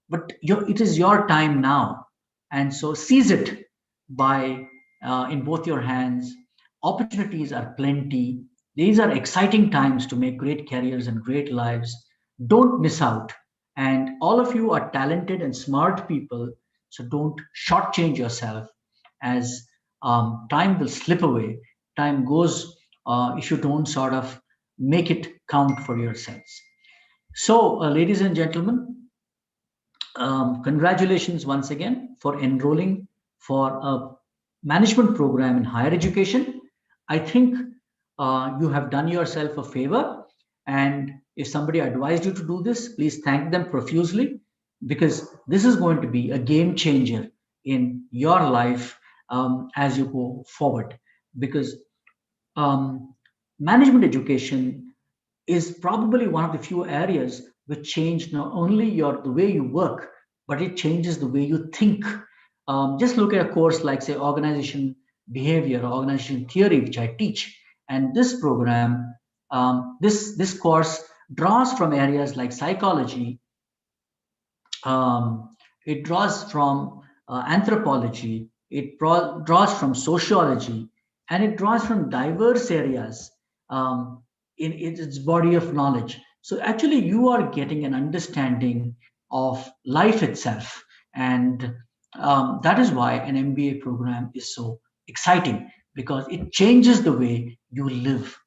But it is your time now, and so seize it by in both your hands. Opportunities are plenty. These are exciting times to make great careers and great lives. Don't miss out. And all of you are talented and smart people, so don't shortchange yourself, as time will slip away. Time goes if you don't sort of make it count for yourselves. So, ladies and gentlemen, congratulations once again for enrolling for a management program in higher education. I think you have done yourself a favor. And if somebody advised you to do this, please thank them profusely, because this is going to be a game changer in your life as you go forward. Because um, management education is probably one of the few areas which change not only the way you work, but it changes the way you think. Just look at a course like, say, organization behavior or organization theory, which I teach, and this program, this course draws from areas like psychology. It draws from anthropology. It draws from sociology, and it draws from diverse areas in its body of knowledge. So actually, you are getting an understanding of life itself, and that is why an MBA program is so exciting, because it changes the way you live.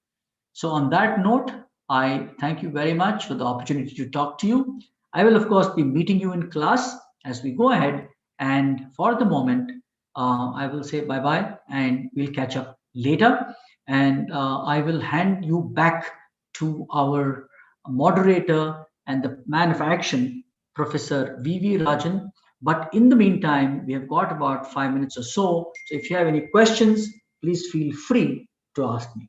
So, on that note, I thank you very much for the opportunity to talk to you. I will, of course, be meeting you in class as we go ahead. And for the moment, I will say bye bye, and we'll catch up later. And I will hand you back to our moderator and the man of action, Professor V.V. Rajan. But in the meantime, we have got about 5 minutes or so. So, if you have any questions, please feel free to ask me.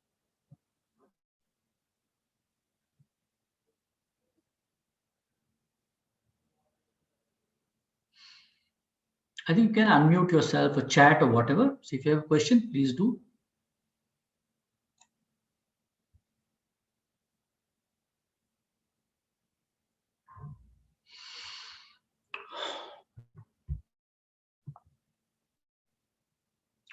I think you can unmute yourself or chat or whatever. So if you have a question, please do.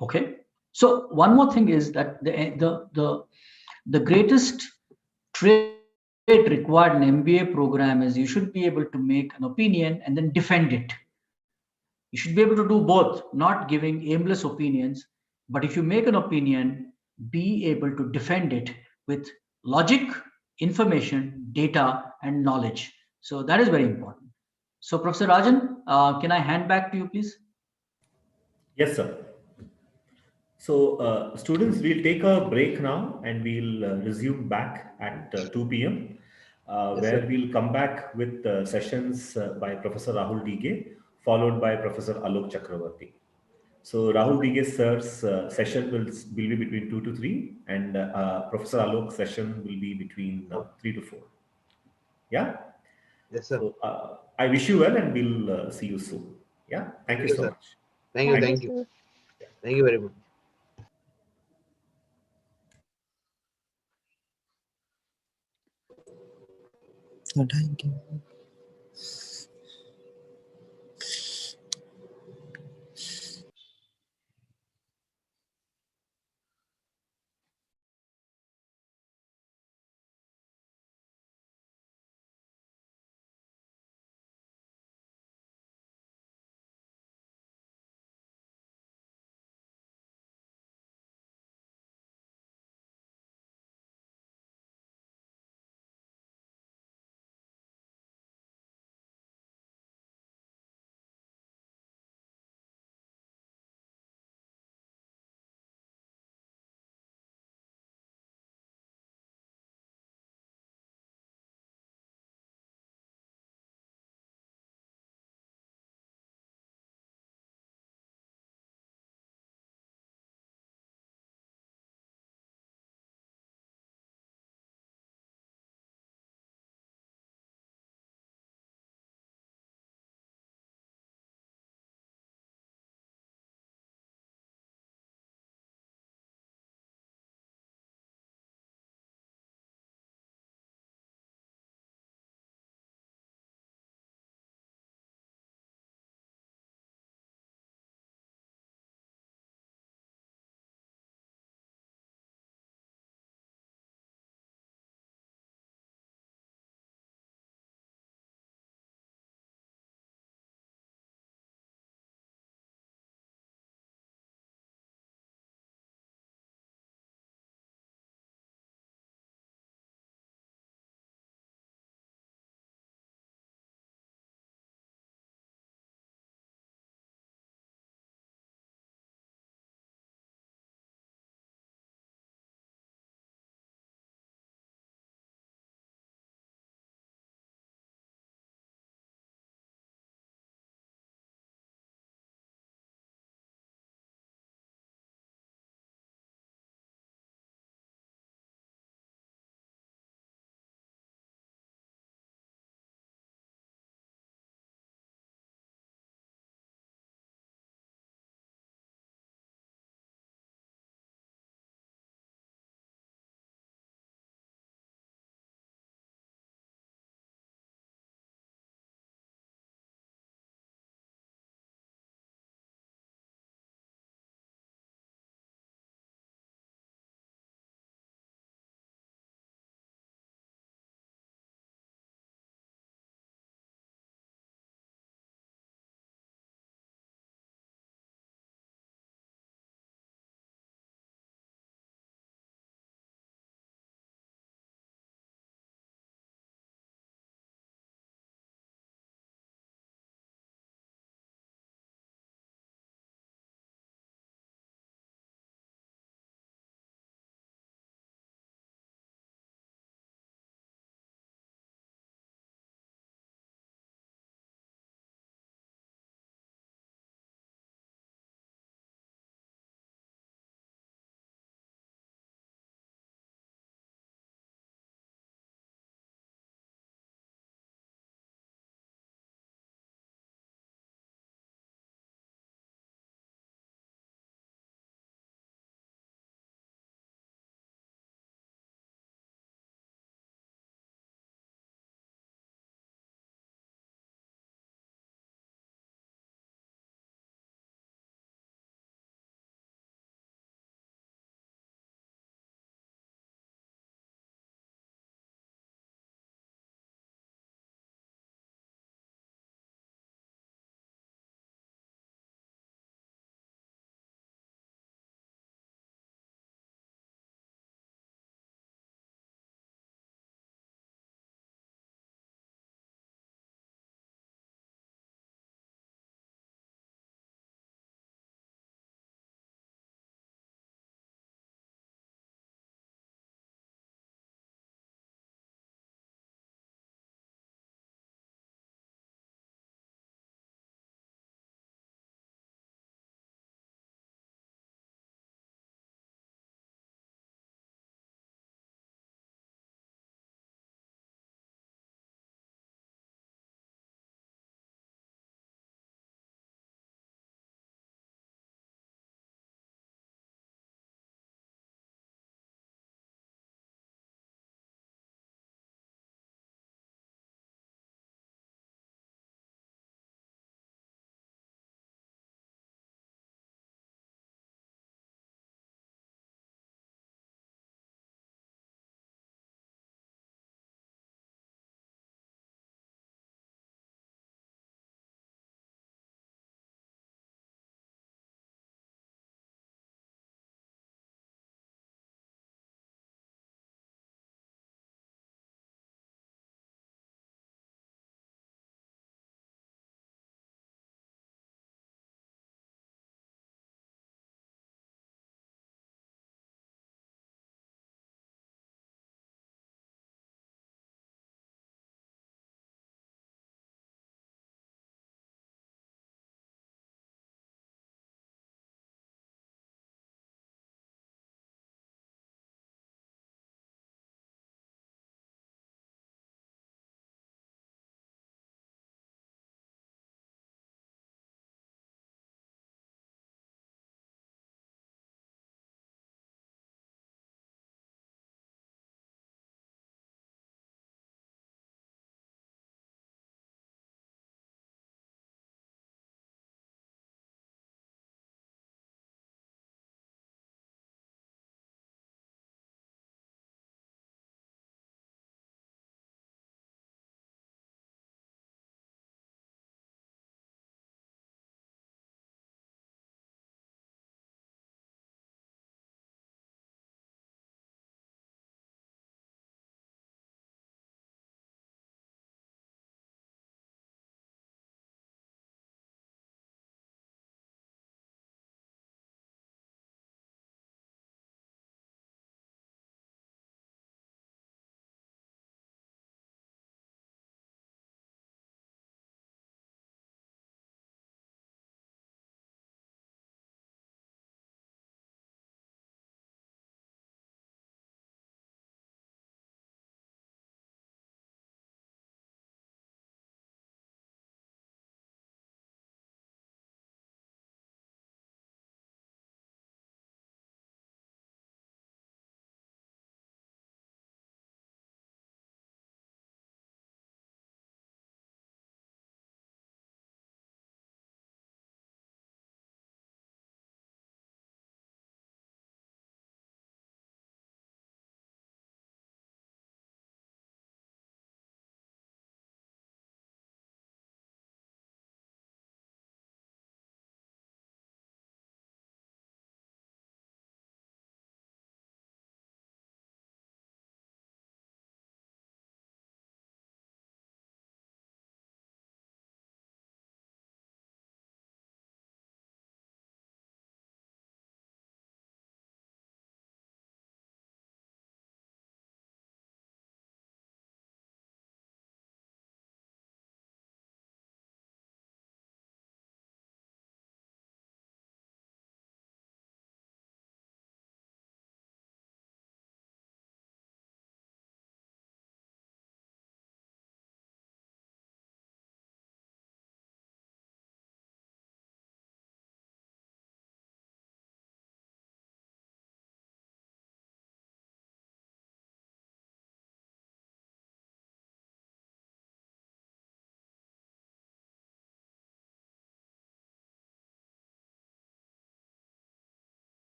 Okay. So one more thing is that the greatest trait required in MBA program is you should be able to make an opinion and then defend it. You should be able to do both, not giving aimless opinions, but if you make an opinion, be able to defend it with logic, information, data, and knowledge. So that is very important. So, Professor Rajan, can I hand back to you, please? Yes, sir. So, students, we'll take a break now and we'll resume back at 2 p.m., Yes, where sir. we'll come back with sessions by Professor Rahul Dige followed by Professor Alok Chakravarti. So Rahul Dighe sir's session will be between 2 to 3, and Professor Alok's session will be between 3 to 4. Yeah? Yes, sir. So I wish you well, and we'll see you soon. Yeah? Thank you so sir. much. Thank you. Thank Thank you, you. sir. Thank you very much. Thank you.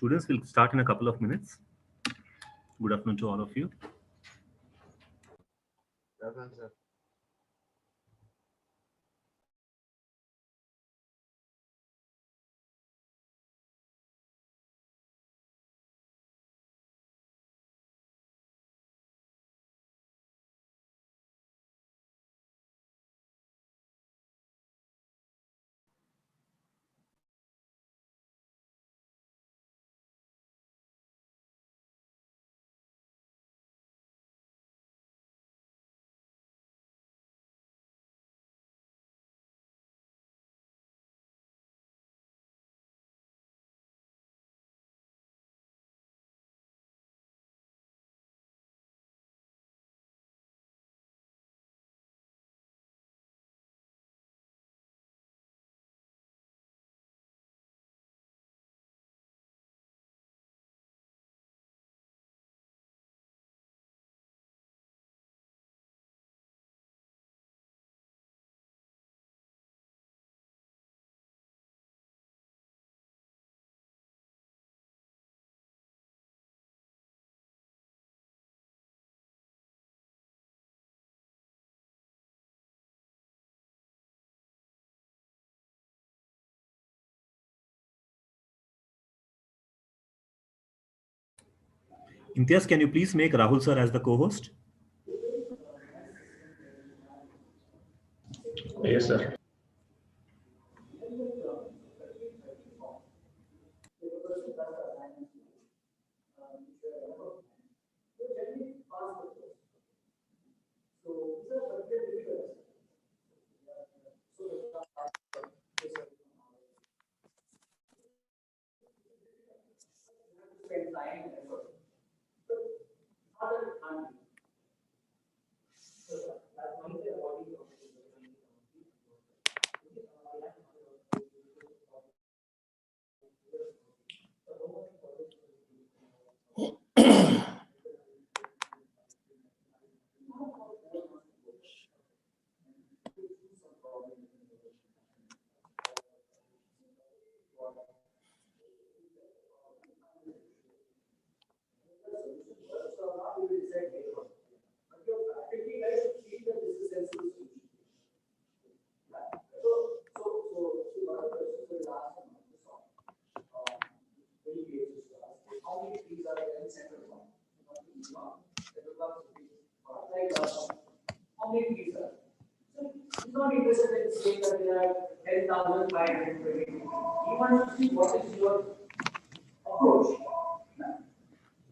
Students, will start in a couple of minutes. Good afternoon to all of you. Imtiaz, can you please make Rahul sir as the co-host? Yes, sir.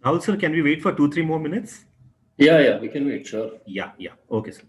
Rahul sir, can we wait for 2-3 more minutes? Yeah, we can wait, sure. Yeah. Okay, sir.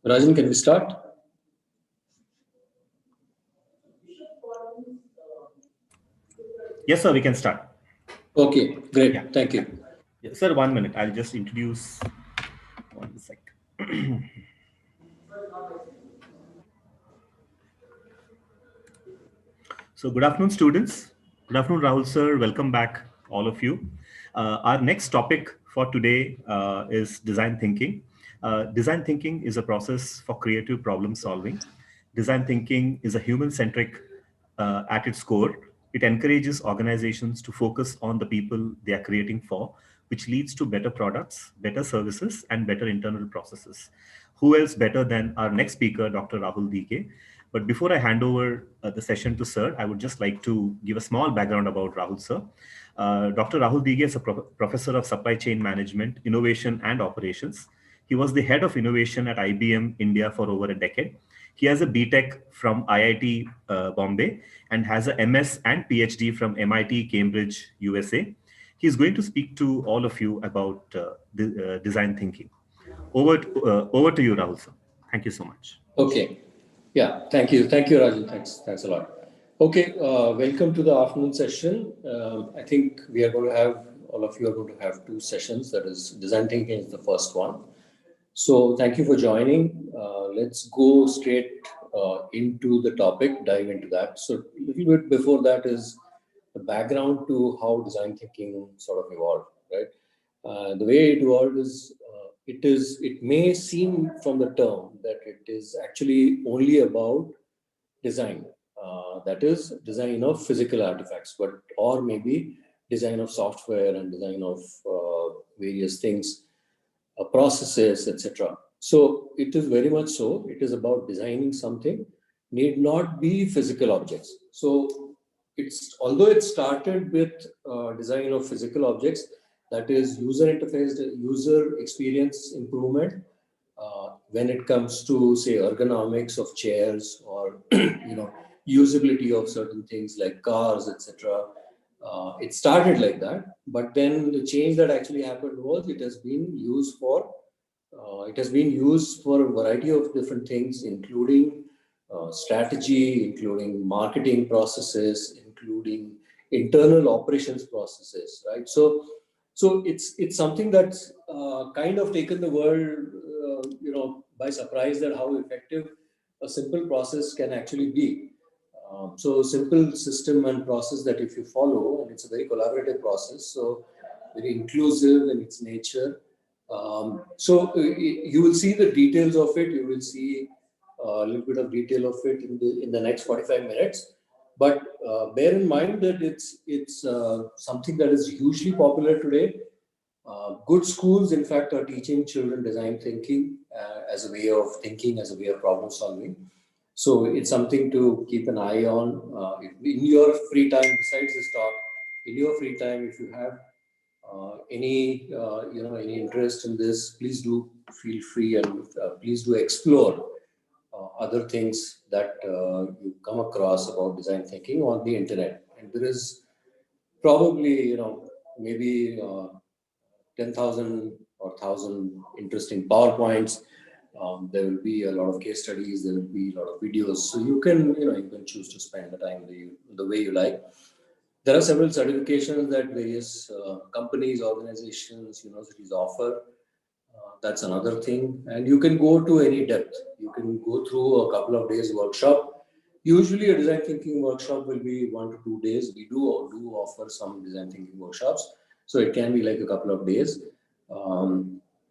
Rajan, can we start? Yes, sir, we can start. Okay, great. Yeah. Thank you. Yes, sir, 1 minute. I'll just introduce 1 sec. So good afternoon, students. Good afternoon, Rahul sir. Welcome back, all of you. Our next topic for today is design thinking. Design thinking is a process for creative problem solving. Design thinking is a human-centric at its core. It encourages organizations to focus on the people they are creating for, which leads to better products, better services, and better internal processes. Who else better than our next speaker, Dr. Rahul DK? But before I hand over the session to Sir, I would just like to give a small background about Rahul Sir. Dr. Rahul DK is a professor of supply chain management, innovation, and operations. He was the head of innovation at IBM India for over a decade. He has a BTech from IIT Bombay and has a MS and PhD from MIT Cambridge, USA. He's going to speak to all of you about design thinking. Over to you, Rahul sir. Thank you so much. Okay. Yeah, thank you. Thank you, Rajan. Thanks a lot. Okay, welcome to the afternoon session. I think we are going to have, all of you are going to have 2 sessions. That is, design thinking is the first one. So thank you for joining. Let's go straight into the topic, dive into that. So a little bit before that is the background to how design thinking sort of evolved, right? The way it evolved is, it may seem from the term that it is actually only about design. That is design of physical artifacts, but or maybe design of software and design of various things, processes, etc. So it is very much so. It is about designing something, need not be physical objects. So it's, although it started with design of physical objects, that is user interface, user experience improvement. When it comes to, say, ergonomics of chairs or usability of certain things like cars, etc. It started like that, but then the change that actually happened was it has been used for a variety of different things, including strategy, including marketing processes, including internal operations processes, right? So it's something that's kind of taken the world, by surprise, that how effective a simple process can actually be. So simple system and process that if you follow, and it's a very collaborative process, so very inclusive in its nature. So you will see the details of it. You will see a little bit of detail of it in the next 45 minutes. But bear in mind that it's something that is hugely popular today. Good schools, in fact, are teaching children design thinking as a way of thinking, as a way of problem solving. So it's something to keep an eye on in your free time. Besides this talk, in your free time, if you have any interest in this, please do feel free, and please do explore other things that you come across about design thinking on the internet. And there is probably maybe 10,000 or 1,000 interesting PowerPoints. There will be a lot of case studies. There will be a lot of videos. So you can choose to spend the time the way you like. There are several certifications that various companies, organizations, universities offer. That's another thing. And you can go to any depth. You can go through a couple of days workshop. Usually a design thinking workshop will be 1 to 2 days. We do offer some design thinking workshops. So it can be like a couple of days.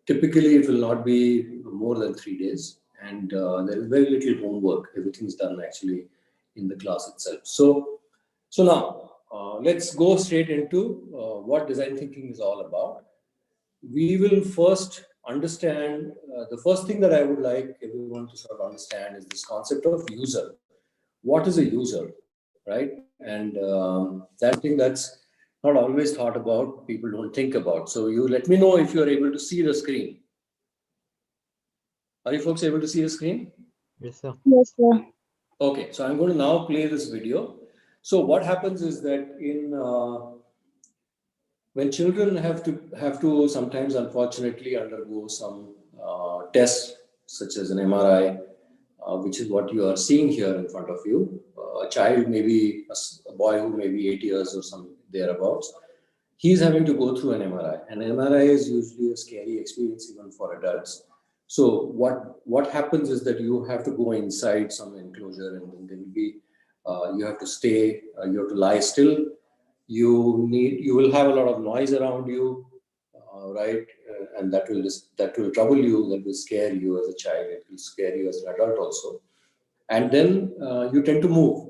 Typically, it will not be more than 3 days. And there is very little homework. Everything's done actually in the class itself. So now, let's go straight into what design thinking is all about. we will first understand, the first thing that I would like everyone to sort of understand is this concept of user. What is a user, right? And that thing that's not always thought about, people don't think about. So you let me know if you're able to see the screen. Are you folks able to see the screen? Yes, sir. Yes, sir. Okay, so I'm going to now play this video. So what happens is that in when children have to sometimes unfortunately undergo some tests such as an MRI, which is what you are seeing here in front of you. A child, maybe a boy who may be 8 years or some thereabouts, he's having to go through an MRI. An MRI is usually a scary experience even for adults. So what happens is that you have to go inside some enclosure, and then there will be you have to stay, you have to lie still. You will have a lot of noise around you, right? And that will trouble you, that will scare you as a child, it will scare you as an adult also. And then you tend to move.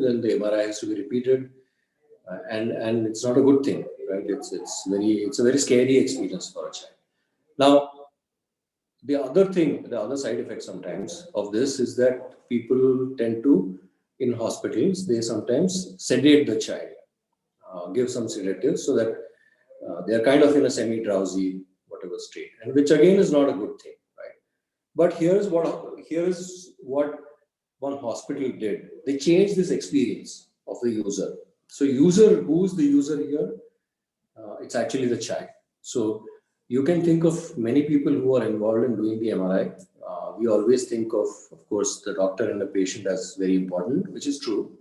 Then the MRI has to be repeated, and it's not a good thing, right? It's a very scary experience for a child. Now, the other side effect sometimes of this is that people tend to, in hospitals, they sometimes sedate the child, give some sedatives so that they are kind of in a semi-drowsy, whatever state, and which again is not a good thing, right? But here's what one hospital did. They changed this experience of the user. So who's the user here? It's actually the child. So you can think of many people who are involved in doing the MRI. We always think of course, the doctor and the patient as very important, which is true.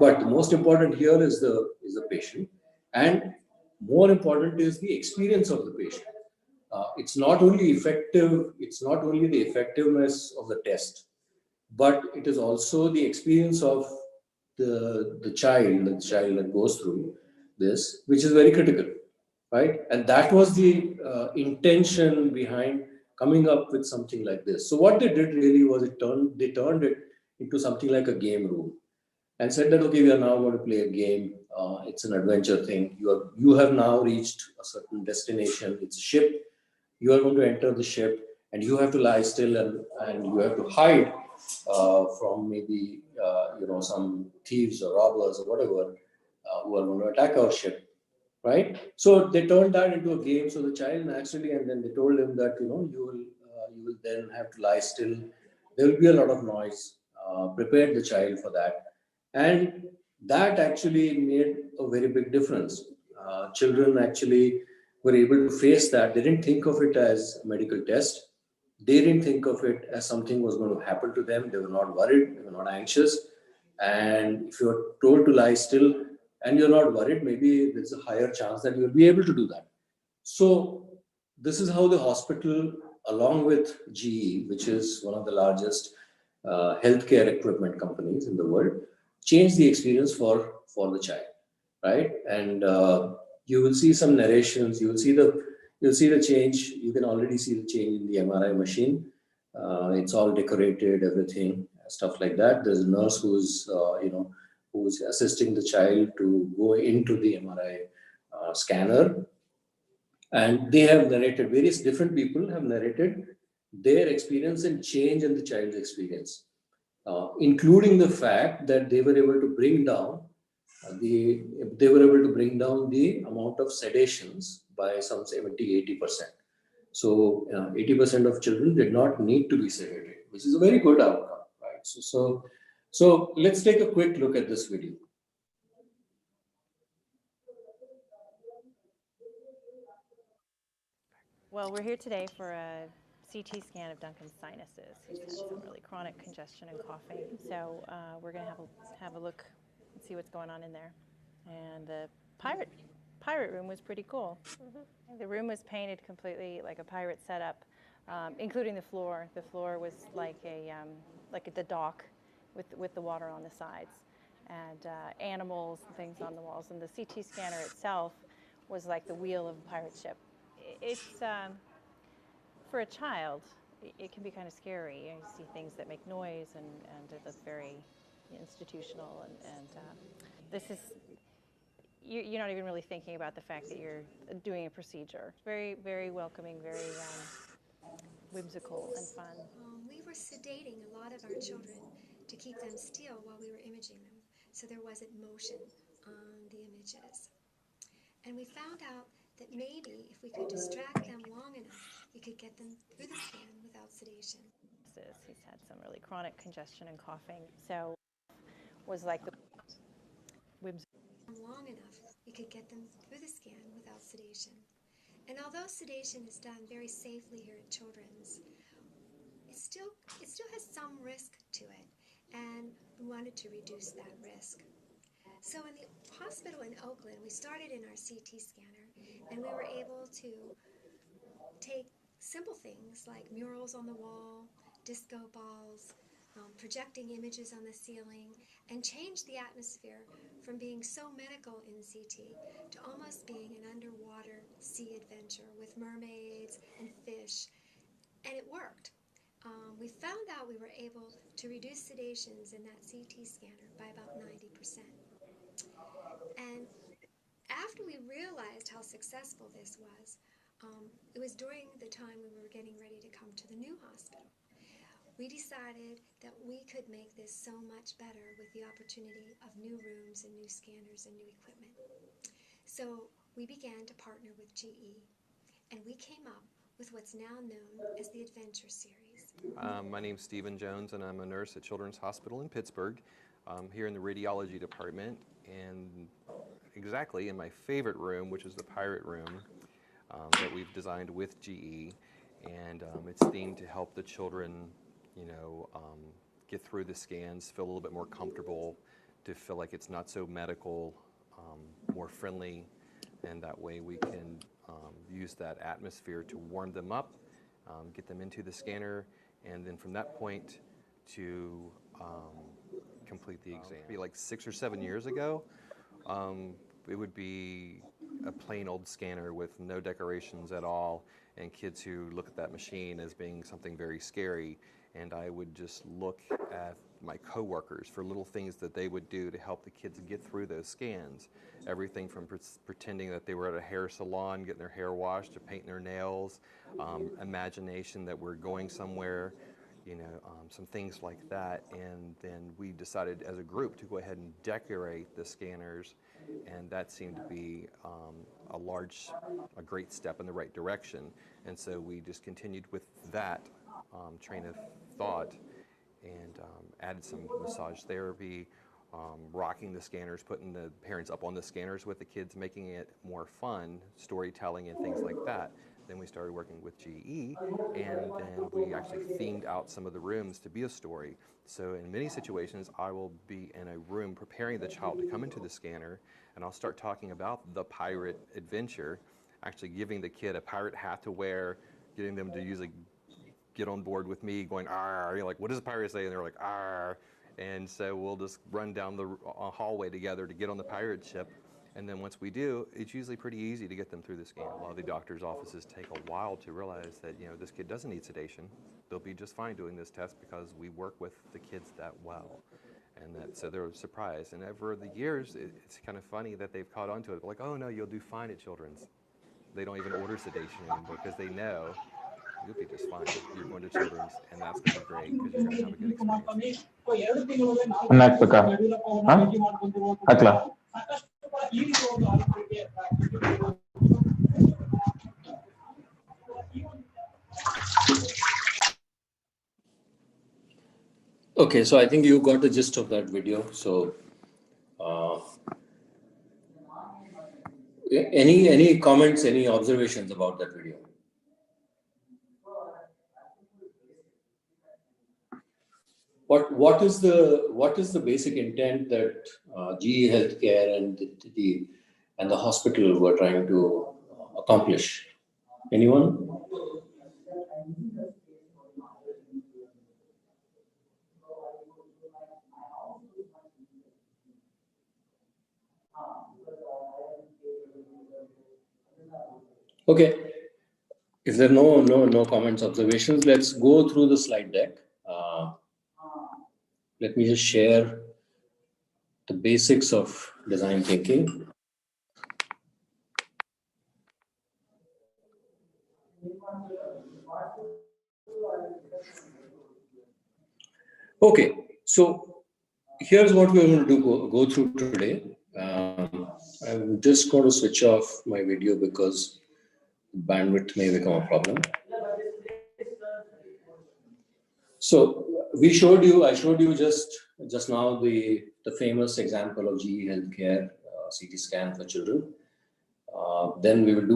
But the most important here is the patient, and more important is the experience of the patient. It's not only effective. It's not only the effectiveness of the test, but it is also the experience of the child that goes through this, which is very critical, right? And that was the intention behind coming up with something like this. So what they did really was they turned it into something like a game room, and said that, okay, we are now going to play a game. It's an adventure thing. You have now reached a certain destination. It's a ship. You are going to enter the ship, and you have to lie still, and you have to hide from maybe some thieves or robbers or whatever who are going to attack our ship, right? So they turned that into a game. So the child naturally, and then they told him that you will then have to lie still. There will be a lot of noise. Prepared the child for that, and that actually made a very big difference. Children actually were able to face that. They didn't think of it as a medical test. They didn't think of it as something was going to happen to them. They were not worried. They were not anxious. And if you're told to lie still and you're not worried, maybe there's a higher chance that you'll be able to do that. So this is how the hospital, along with GE, which is one of the largest healthcare equipment companies in the world, changed the experience for the child, right? And you will see some narrations. You'll see the change. You can already see the change in the MRI machine. It's all decorated, everything, stuff like that. There's a nurse who's assisting the child to go into the MRI scanner, and they have narrated, various different people have narrated their experience and change in the child's experience, including the fact that they were able to bring down the amount of sedations by some 70-80%. So 80% of children did not need to be sedated, which is a very good outcome, right? So let's take a quick look at this video. Well, we're here today for a CT scan of Duncan's sinuses. He's had some really chronic congestion and coughing. So we're going to have a look and see what's going on in there. And the pirate room was pretty cool. The room was painted completely like a pirate setup, including the floor. The floor was like the dock with the water on the sides, and animals and things on the walls. And the CT scanner itself was like the wheel of a pirate ship. It's for a child, it can be kind of scary. You see things that make noise, and it looks very institutional. And this is, you're not even really thinking about the fact that you're doing a procedure. Very, very welcoming, very whimsical and fun. We were sedating a lot of our children to keep them still while we were imaging them, so there wasn't motion on the images. And we found out that maybe if we could distract them long enough, we could get them through the scan without sedation. He's had some really chronic congestion and coughing, so was like the whimsical. Long enough, we could get them through the scan without sedation. And although sedation is done very safely here at Children's, it still has some risk to it, and we wanted to reduce that risk. So in the hospital in Oakland, we started in our CT scanner, and we were able to take simple things like murals on the wall, disco balls, projecting images on the ceiling, and change the atmosphere from being so medical in CT to almost being an underwater sea adventure with mermaids and fish, and it worked. We found out we were able to reduce sedations in that CT scanner by about 90%. And after we realized how successful this was, it was during the time we were getting ready to come to the new hospital. We decided that we could make this so much better with the opportunity of new rooms and new scanners and new equipment. So we began to partner with GE, and we came up with what's now known as the Adventure Series. My name's Stephen Jones, and I'm a nurse at Children's Hospital in Pittsburgh, here in the radiology department, and exactly in my favorite room, which is the Pirate Room, that we've designed with GE, and it's themed to help the children, get through the scans, feel a little bit more comfortable, to feel like it's not so medical, more friendly, and that way we can use that atmosphere to warm them up, get them into the scanner, and then from that point to complete the exam. Maybe like 6 or 7 years ago, it would be a plain old scanner with no decorations at all, and kids who look at that machine as being something very scary. And I would just look at my coworkers for little things that they would do to help the kids get through those scans. Everything from pretending that they were at a hair salon, getting their hair washed, to painting their nails, imagination that we're going somewhere, some things like that. And then we decided as a group to go ahead and decorate the scanners, and that seemed to be a great step in the right direction. And so we just continued with that train of thought, and added some massage therapy, rocking the scanners, putting the parents up on the scanners with the kids, making it more fun, storytelling and things like that. Then we started working with GE, and then we actually themed out some of the rooms to be a story. So in many situations, I will be in a room preparing the child to come into the scanner, and I'll start talking about the pirate adventure, actually giving the kid a pirate hat to wear, getting them to usually get on board with me, going, "Arr," like, what does a pirate say? And they're like, "Arr." And so we'll just run down the hallway together to get on the pirate ship. And then once we do, it's usually pretty easy to get them through the scan. A lot of the doctor's offices take a while to realize that, this kid doesn't need sedation. They'll be just fine doing this test because we work with the kids that well. And so they're surprised. And over the years, it's kind of funny that they've caught on to it. Like, "Oh no, you'll do fine at Children's." They don't even order sedation anymore because they know you'll be just fine. You're going to Children's, and that's going to be great because you're going to have a good experience. Okay, so I think you got the gist of that video. So, any comments, any observations about that video? What is the basic intent that GE Healthcare and the hospital were trying to accomplish? Anyone? Okay. If there are no comments, observations, let's go through the slide deck. Let me just share the basics of design thinking. Okay, so here's what we're going to do, go through today. I'm just going to switch off my video because bandwidth may become a problem. So I showed you just now the famous example of GE Healthcare CT scan for children. Then we'll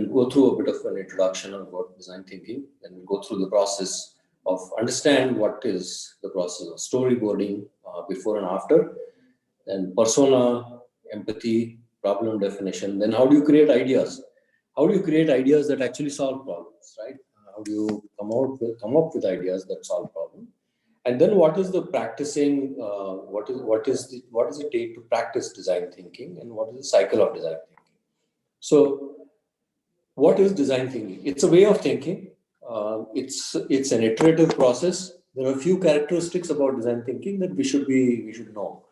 go through a bit of an introduction about design thinking. Then we'll go through the process of understand what is the process of storyboarding before and after, then persona, empathy, problem definition. Then how do you create ideas? How do you create ideas that actually solve problems, right? How do you come up with ideas that solve problems? And then what is the practicing? What does it take to practice design thinking, and what is the cycle of design thinking? So, what is design thinking? It's a way of thinking. It's an iterative process. There are a few characteristics about design thinking that we should know.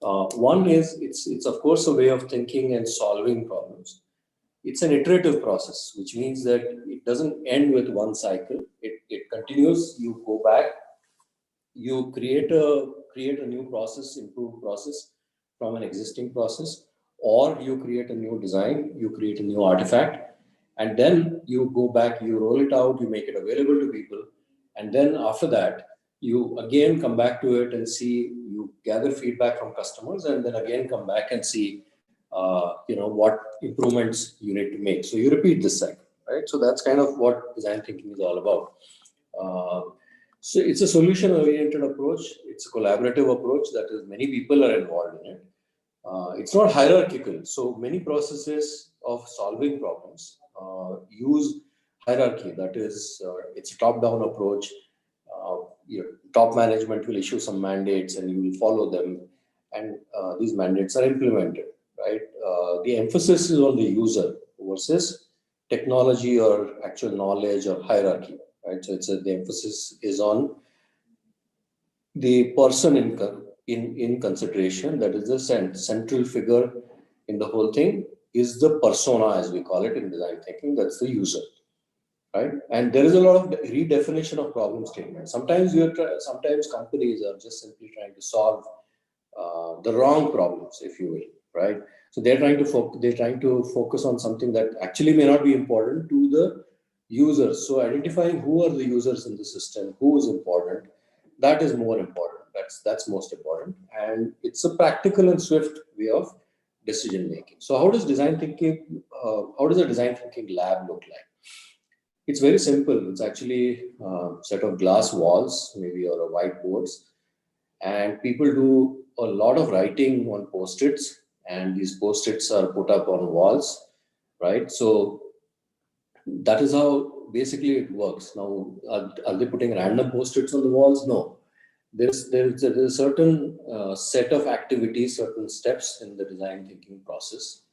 One is it's of course a way of thinking and solving problems. It's an iterative process, which means that it doesn't end with one cycle. It continues. You go back. You create a new process, improved process from an existing process, or you create a new design. You create a new artifact, and then you go back. You roll it out. You make it available to people, and then after that, you again come back to it and see. You gather feedback from customers, and then again come back and see what improvements you need to make. So you repeat this cycle, right? So that's kind of what design thinking is all about. So it's a solution-oriented approach. It's a collaborative approach, that is, many people are involved in it. It's not hierarchical. So many processes of solving problems use hierarchy. That is, it's a top-down approach. Your top management will issue some mandates, and you will follow them, and these mandates are implemented. Right? The emphasis is on the user versus technology or actual knowledge or hierarchy. Right? So the emphasis is on the person in consideration. That is the central figure in the whole thing is the persona, as we call it in design thinking. That's the user, right? And there is a lot of redefinition of problem statement. Sometimes sometimes companies are just simply trying to solve the wrong problems, if you will, right? So they're trying to focus on something that actually may not be important to the users. So identifying who are the users in the system, who is important, that is more important. That's most important, and it's a practical and swift way of decision making. So how does design thinking? How does a design thinking lab look like? It's very simple. It's actually a set of glass walls, maybe, or a whiteboards, and people do a lot of writing on post-its, and these post-its are put up on walls, right? So that is how basically it works. Now, are they putting random post-its on the walls? No. There's a certain set of activities, certain steps in the design thinking process,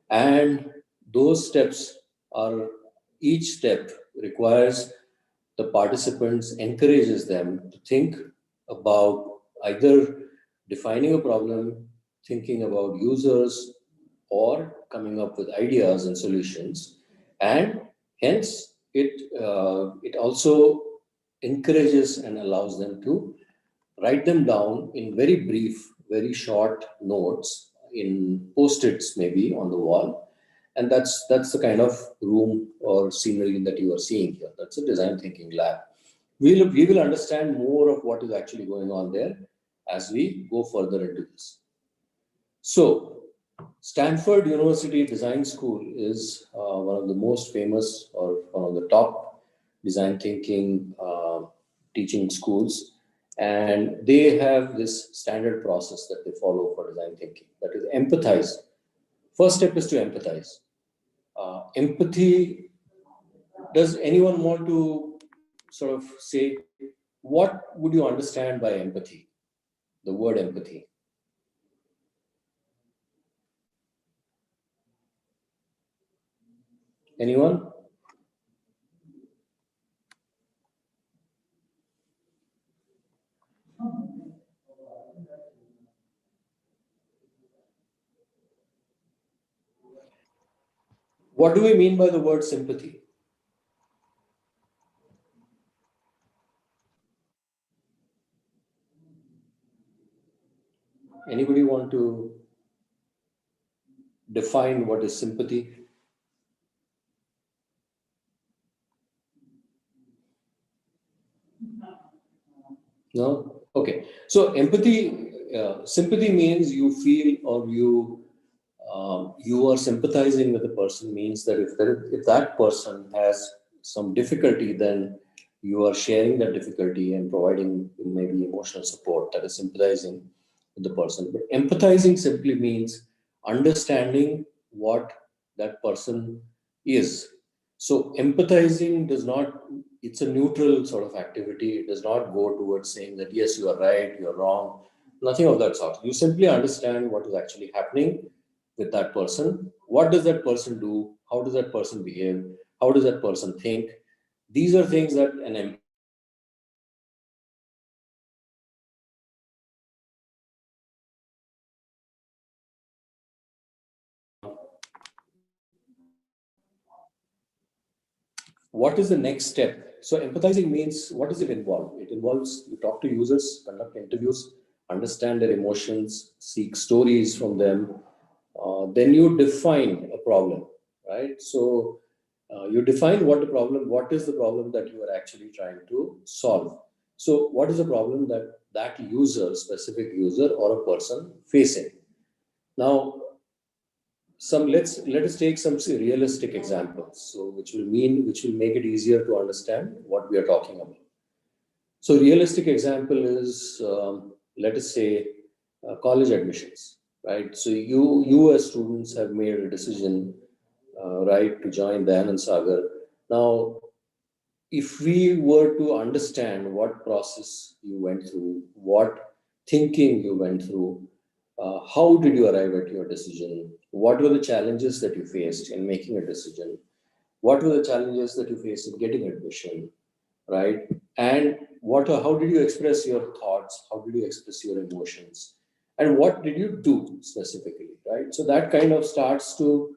and those steps are, each step requires the participants, encourages them to think about either defining a problem, thinking about users, or coming up with ideas and solutions. And hence it also encourages and allows them to write them down in very brief, very short notes in post-its, maybe on the wall. And that's the kind of room or scenery that you are seeing here. That's a design thinking lab. We will understand more of what is actually going on there as we go further into this. So, Stanford University Design School is one of the most famous, or one of the top design thinking teaching schools. And they have this standard process that they follow for design thinking. That is empathize. First step is to empathize. Empathy, does anyone want to sort of say, what would you understand by empathy? The word empathy. Anyone? What do we mean by the word sympathy? Anybody want to define what is sympathy? No? Okay. So empathy, sympathy means you feel or you are sympathizing with the person, means that if that person has some difficulty, then you are sharing that difficulty and providing maybe emotional support. That is sympathizing with the person. But empathizing simply means understanding what that person is. So empathizing does not, it's a neutral sort of activity. It does not go towards saying that, yes, you are right, you're wrong, nothing of that sort. You simply understand what is actually happening with that person. What does that person do? How does that person behave? How does that person think? These are things that an what is the next step? So empathizing means, what does it involve? It involves you talk to users, conduct interviews, understand their emotions, seek stories from them. Then you define a problem, right? So you define what is the problem that you are actually trying to solve. So what is the problem that that user, specific user or a person facing? Now, let us take some realistic examples, so which will make it easier to understand what we are talking about. So realistic example is, let us say, college admissions, right? So you as students have made a decision, right, to join Dayanand Sagar. Now, if we were to understand what process you went through, what thinking you went through, how did you arrive at your decision? What were the challenges that you faced in making a decision? What were the challenges that you faced in getting admission, right? And how did you express your thoughts? How did you express your emotions? And what did you do specifically, right? So that kind of starts to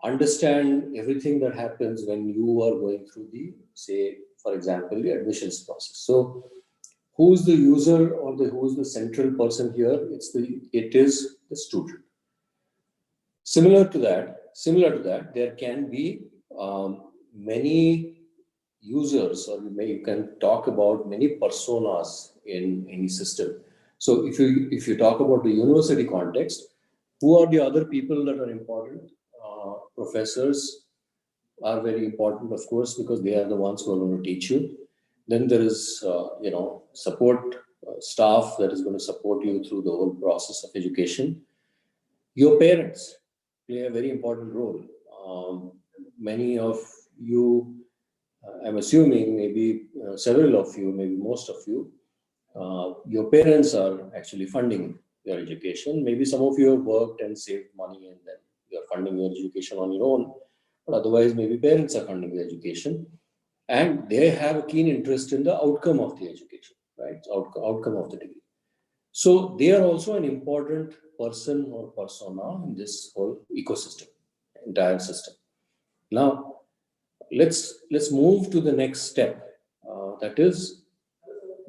understand everything that happens when you are going through the, say, for example, the admissions process. So who's the user or who's the central person here? It is the student. Similar to that, there can be many users, or you can talk about many personas in any system. So if you talk about the university context, who are the other people that are important? Professors are very important, of course, because they are the ones who are going to teach you. Then there is, support staff that is going to support you through the whole process of education. Your parents play a very important role. Many of you, I'm assuming, maybe several of you, maybe most of you, your parents are actually funding your education. Maybe some of you have worked and saved money and then you're funding your education on your own. But otherwise, maybe parents are funding the education. And they have a keen interest in the outcome of the education, right? Outcome of the degree. So they are also an important person or persona in this whole ecosystem, entire system. Now, let's move to the next step. That is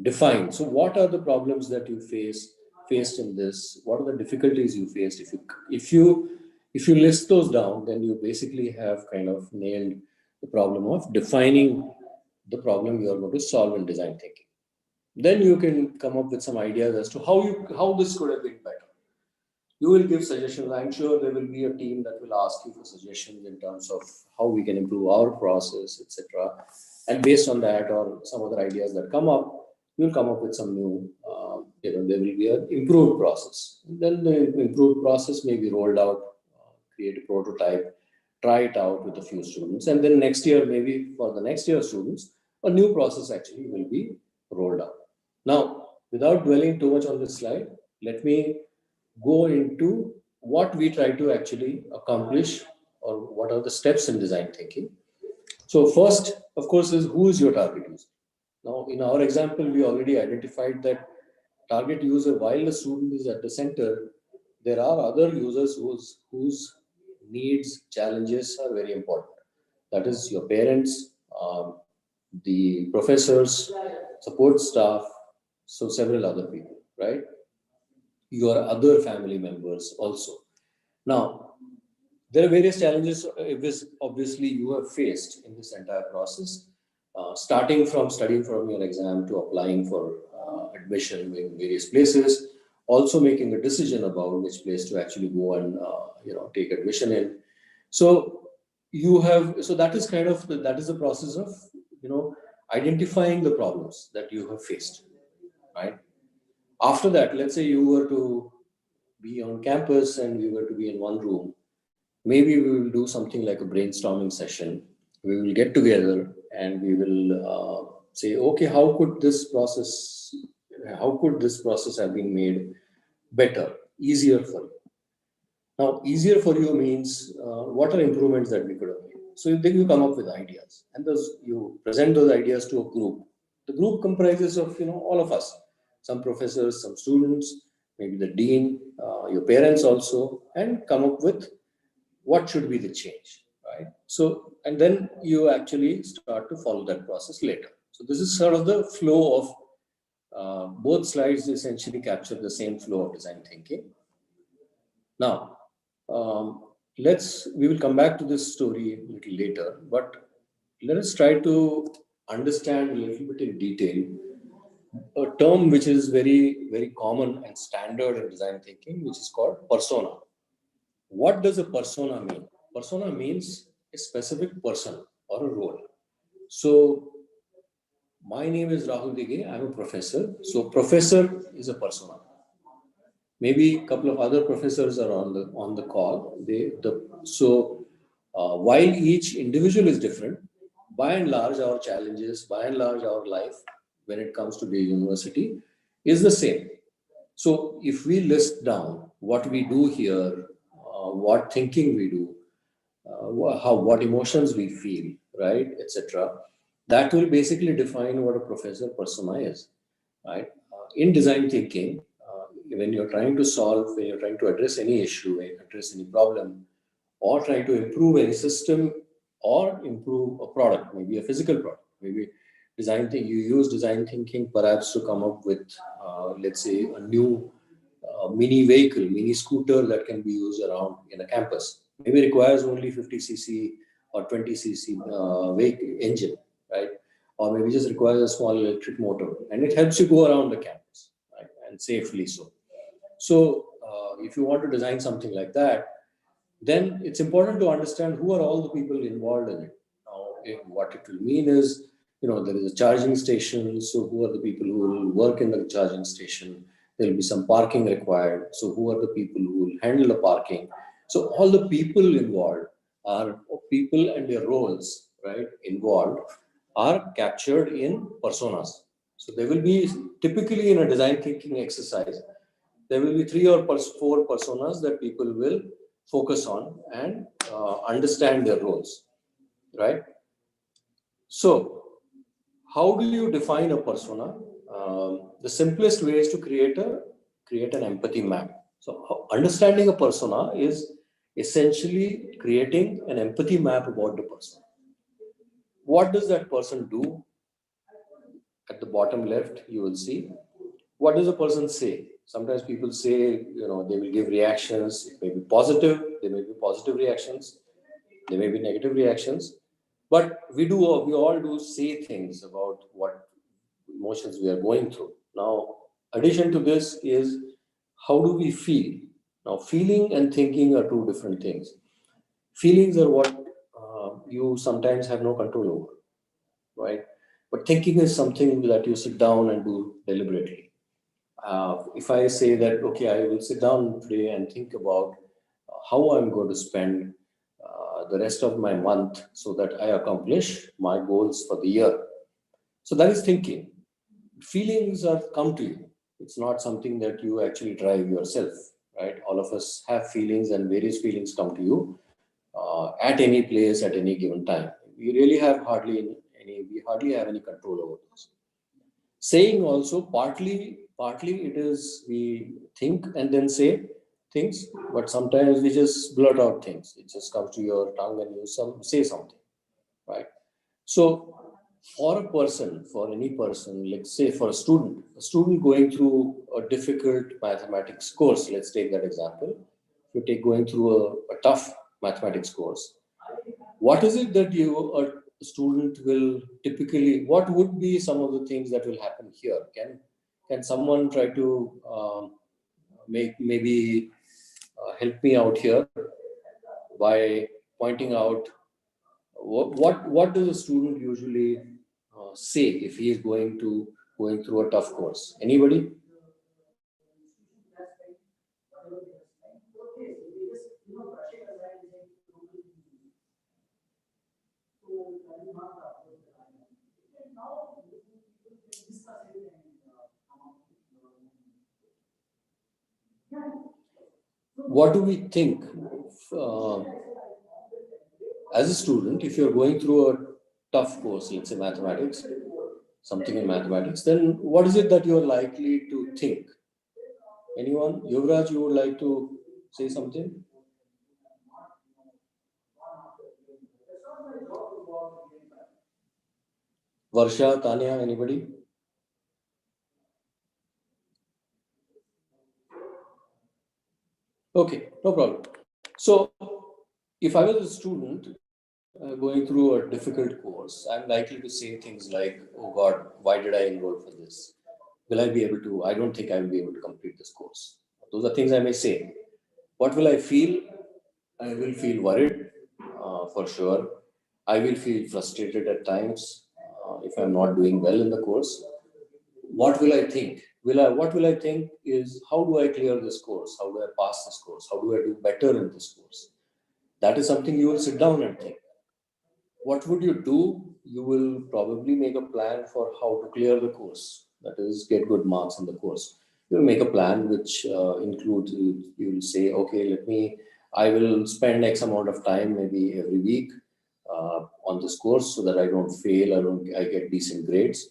define. So, what are the problems that you faced in this? What are the difficulties you faced? If you list those down, then you basically have kind of nailed the problem of defining the problem you are going to solve in design thinking. Then you can come up with some ideas as to how this could have been better. You will give suggestions. I'm sure there will be a team that will ask you for suggestions in terms of how we can improve our process, etc. And based on that or some other ideas that come up, you'll come up with some new, there will be an improved process. And then the improved process may be rolled out, create a prototype, try it out with a few students. And then next year, maybe for the next year students, a new process actually will be rolled out. Now, without dwelling too much on this slide, let me go into what we try to actually accomplish or what are the steps in design thinking. So first, of course, is who is your target user? Now, in our example, we already identified that target user, while the student is at the center, there are other users whose needs, challenges are very important. That is your parents, the professors, support staff, so several other people, right? your other family members also. Now, there are various challenges obviously you have faced in this entire process, starting from studying from your exam to applying for admission in various places, also making a decision about which place to actually go and take admission in. So that is kind of that is the process of identifying the problems that you have faced, right? After that, let's say you were to be on campus and we were to be in one room. Maybe we will do something like a brainstorming session. We will get together and we will say, okay, how could this process have been made better, easier for you? Now, easier for you means what are improvements that we could have made? So then you come up with ideas, and you present those ideas to a group. The group comprises of all of us, some professors, some students, maybe the dean, your parents also, and come up with what should be the change, right? So, and then you actually start to follow that process later. So this is sort of the flow of both slides essentially capture the same flow of design thinking. Now, we will come back to this story a little later, but let us try to understand a little bit in detail a term which is very, very common and standard in design thinking, which is called persona. What does a persona mean? Persona means a specific person or a role. So, my name is Rahul Dige. I'm a professor. So, professor is a persona. Maybe a couple of other professors are on the call. While each individual is different, by and large, our challenges, by and large, our life, when it comes to the university, is the same. So, if we list down what we do here, what thinking we do, what emotions we feel, right, etc., that will basically define what a professor persona is, right? In design thinking, when you're trying to address any issue, address any problem, or trying to improve any system or improve a product, maybe a physical product, maybe you use design thinking perhaps to come up with, let's say, a new mini vehicle, mini scooter that can be used around in a campus. Maybe requires only 50cc or 20cc vehicle engine, right? Or maybe just requires a small electric motor, and it helps you go around the campus, right? And safely so. So, if you want to design something like that, then it's important to understand who are all the people involved in it. Now, what it will mean is, there is a charging station. So, who are the people who will work in the charging station? There will be some parking required. So, who are the people who will handle the parking? So, all the people involved are people and their roles, right? Involved are captured in personas. So, there will be typically in a design thinking exercise, there will be 3 or 4 personas that people will focus on and understand their roles, right? So, how do you define a persona? The simplest way is to create an empathy map. So, understanding a persona is essentially creating an empathy map about the person. What does that person do? At the bottom left, you will see what does a person say. Sometimes people say, they will give reactions. It may be positive. There may be positive reactions. There may be negative reactions. But we all do say things about what emotions we are going through. Now, addition to this is how do we feel? Now, feeling and thinking are two different things. Feelings are what you sometimes have no control over, right? But thinking is something that you sit down and do deliberately. If I say that, okay, I will sit down today and think about how I'm going to spend the rest of my month so that I accomplish my goals for the year. So that is thinking. Feelings are come to you. It's not something that you actually drive yourself, right? All of us have feelings, and various feelings come to you at any place at any given time. We really have hardly have any control over those. Saying also partly it is we think and then say things, but sometimes we just blurt out things. It just comes to your tongue and you say something, right? So for a person, for any person, let's say for a student going through a difficult mathematics course, let's take that example. If you take going through a tough mathematics course, what is it that a student will typically, what would be some of the things that will happen here? Can someone try to maybe help me out here by pointing out what does a student usually say if he is going through a tough course? Anybody? What do we think as a student, if you're going through a tough course, let's say mathematics, something in mathematics, then what is it that you're likely to think? Anyone? Yuvraj, you would like to say something? Varsha, Tanya, anybody? Okay, no problem. So, if I was a student going through a difficult course, I'm likely to say things like, oh God, why did I enroll for this? Will I be able to? I don't think I will be able to complete this course. Those are things I may say. What will I feel? I will feel worried for sure. I will feel frustrated at times if I'm not doing well in the course. What will I think? What will I think is, how do I clear this course? How do I pass this course? How do I do better in this course? That is something you will sit down and think. What would you do? You will probably make a plan for how to clear the course. That is, get good marks in the course. You will make a plan which includes, you will say, okay, I will spend X amount of time, maybe every week, on this course so that I don't fail, I get decent grades,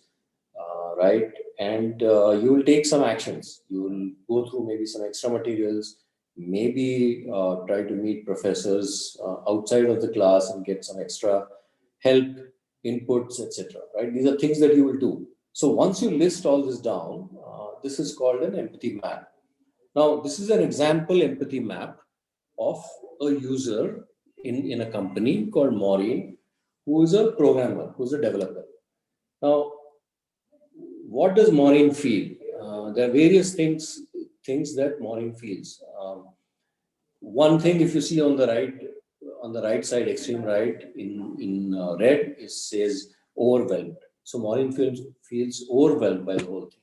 right? And you will take some actions. You will go through maybe some extra materials, maybe try to meet professors outside of the class and get some extra help, inputs, etc. Right? These are things that you will do. So once you list all this down, this is called an empathy map. Now, this is an example empathy map of a user in a company called Maureen, who is a programmer, who is a developer. Now, what does Maureen feel? There are various things that Maureen feels. One thing, if you see on the right side, extreme right, in red, it says overwhelmed. So Maureen feels overwhelmed by the whole thing.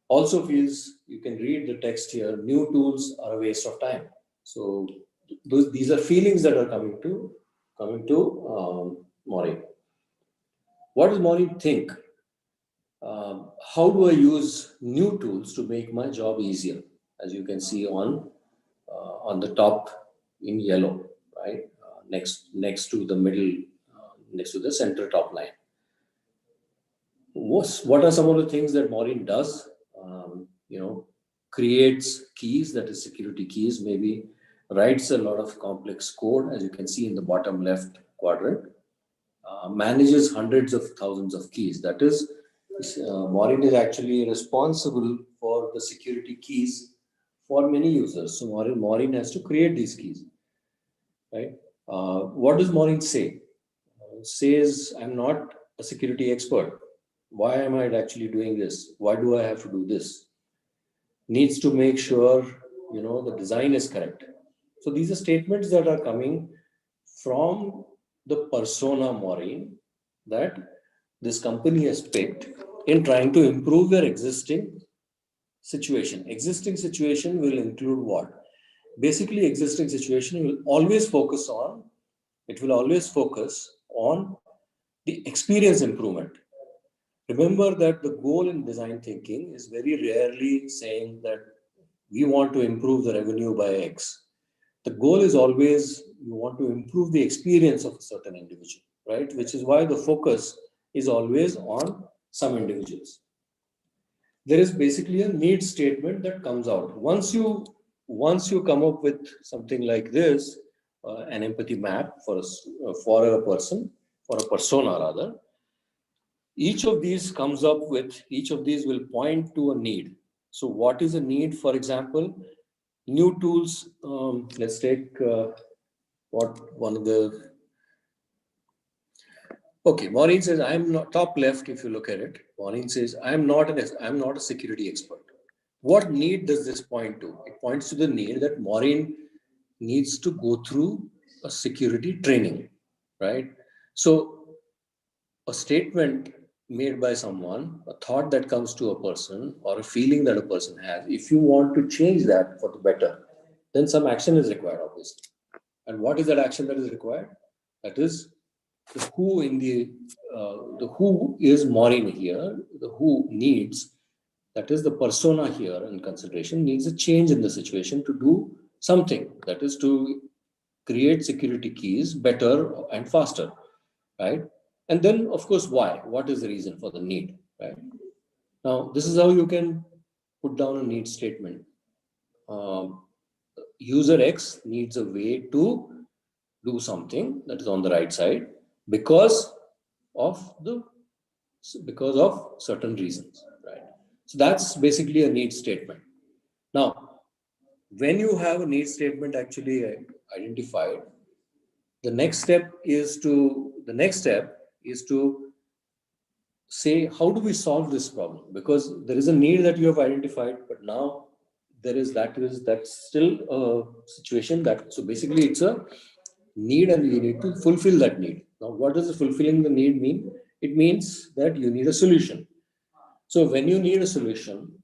Also feels, you can read the text here, new tools are a waste of time. So these are feelings that are coming to Maureen. What does Maureen think? How do I use new tools to make my job easier? As you can see on the top in yellow, right? Next to the middle, next to the center top line. What are some of the things that Maureen does? Creates keys, that is security keys, maybe writes a lot of complex code, as you can see in the bottom left quadrant, manages hundreds of thousands of keys. That is, Maureen is actually responsible for the security keys for many users. So Maureen has to create these keys, right? What does Maureen say? Says, I'm not a security expert. Why am I actually doing this? Why do I have to do this? Needs to make sure, the design is correct. So these are statements that are coming from the persona Maureen that this company has picked in trying to improve their existing situation. Existing situation will include what? Basically, existing situation will always focus on the experience improvement. Remember that the goal in design thinking is very rarely saying that we want to improve the revenue by X. The goal is always, you want to improve the experience of a certain individual, right? Which is why the focus is always on some individuals. There is basically a need statement that comes out. Once you come up with something like this, an empathy map for a person, for a persona rather, each of these will point to a need. So what is a need? For example, new tools. Let's take one of the. Okay, Maureen says, I'm not, top left, if you look at it, Maureen says, I'm not a security expert. What need does this point to? It points to the need that Maureen needs to go through a security training, right? So a statement made by someone, a thought that comes to a person or a feeling that a person has, if you want to change that for the better, then some action is required, obviously. And what is that action that is required? That is the who in the who is Maureen here, the who needs, that is the persona here in consideration, needs a change in the situation to do something, that is to create security keys better and faster, right? And then, of course, why? What is the reason for the need, right? Now, this is how you can put down a need statement. User X needs a way to do something that is on the right side because of certain reasons, right? So that's basically a need statement. Now, when you have a need statement actually identified, the next step is to say, how do we solve this problem? Because there is a need that you have identified, but now that's still a situation that, so basically it's a need and you need to fulfill that need. Now, what does fulfilling the need mean? It means that you need a solution. So when you need a solution,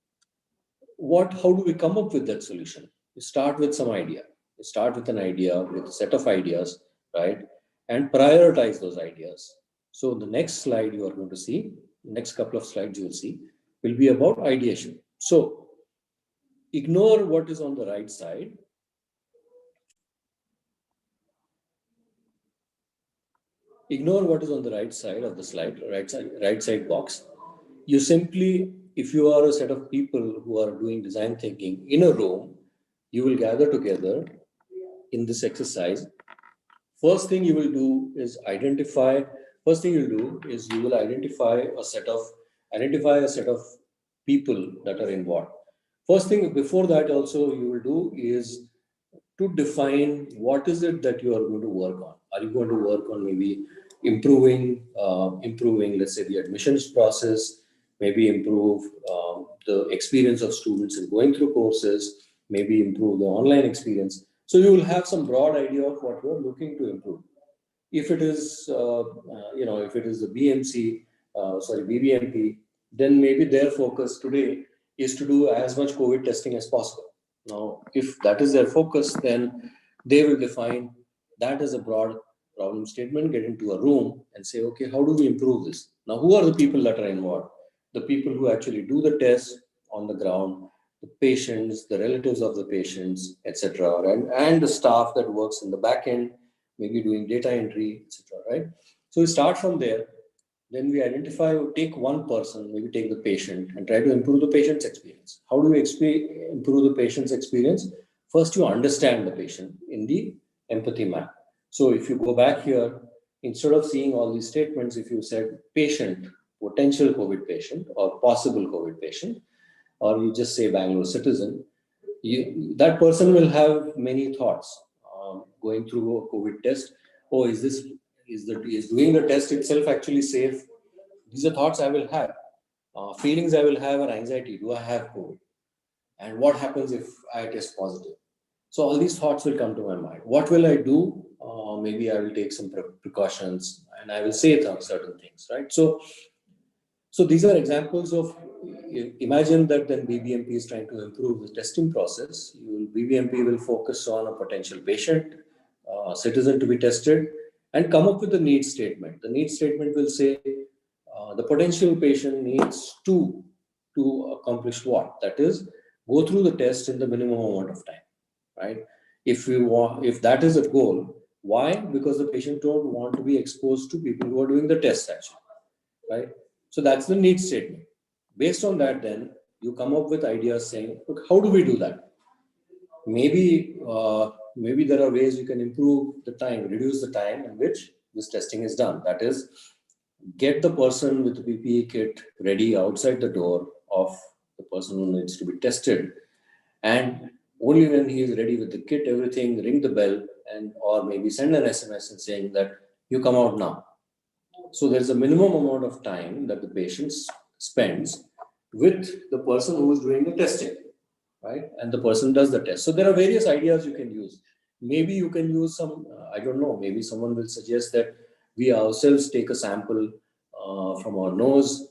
how do we come up with that solution? You start with some idea. You start with an idea, with a set of ideas, right? And prioritize those ideas. So the next slide you are going to see, next couple of slides you will see, will be about ideation. So ignore what is on the right side. Ignore what is on the right side of the slide, right side box. You simply, if you are a set of people who are doing design thinking in a room, you will gather together in this exercise. First thing you will do is identify a set of people that are involved. First thing before that also you will do is to define what is it that you are going to work on. Are you going to work on maybe improving, let's say, the admissions process, maybe improve the experience of students in going through courses, maybe improve the online experience. So you will have some broad idea of what you are looking to improve. If it is, if it is the BBMP, then maybe their focus today is to do as much COVID testing as possible. Now, if that is their focus, then they will define that as a broad problem statement, get into a room and say, okay, how do we improve this? Now, who are the people that are involved? The people who actually do the test on the ground, the patients, the relatives of the patients, etc., and the staff that works in the back end, maybe doing data entry, etc., right? So we start from there. Then we take one person, maybe take the patient, and try to improve the patient's experience. How do we improve the patient's experience? First, you understand the patient in the empathy map. So if you go back here, instead of seeing all these statements, if you said patient, potential COVID patient, or possible COVID patient, or you just say Bangalore citizen, that person will have many thoughts going through a COVID test. Oh, is doing the test itself actually safe? These are thoughts I will have. Feelings I will have are anxiety. Do I have COVID? And what happens if I test positive? So all these thoughts will come to my mind. What will I do? Maybe I will take some precautions and I will say certain things, right? So these are examples of, imagine that then BBMP is trying to improve the testing process. BBMP will focus on a potential patient, citizen to be tested, and come up with a need statement. The need statement will say the potential patient needs to accomplish what? That is, go through the test in the minimum amount of time, right? If that is a goal, why? Because the patient don't want to be exposed to people who are doing the test actually, right? So that's the need statement. Based on that, then you come up with ideas saying, look, how do we do that? Maybe there are ways you can improve the time, reduce the time in which this testing is done. That is, get the person with the PPE kit ready outside the door of the person who needs to be tested, and only when he is ready with the kit, everything, ring the bell, and or maybe send an SMS and saying that you come out now. So there's a minimum amount of time that the patient spends with the person who is doing the testing, right? And the person does the test. So there are various ideas you can use. Maybe you can use some, I don't know, maybe someone will suggest that we ourselves take a sample from our nose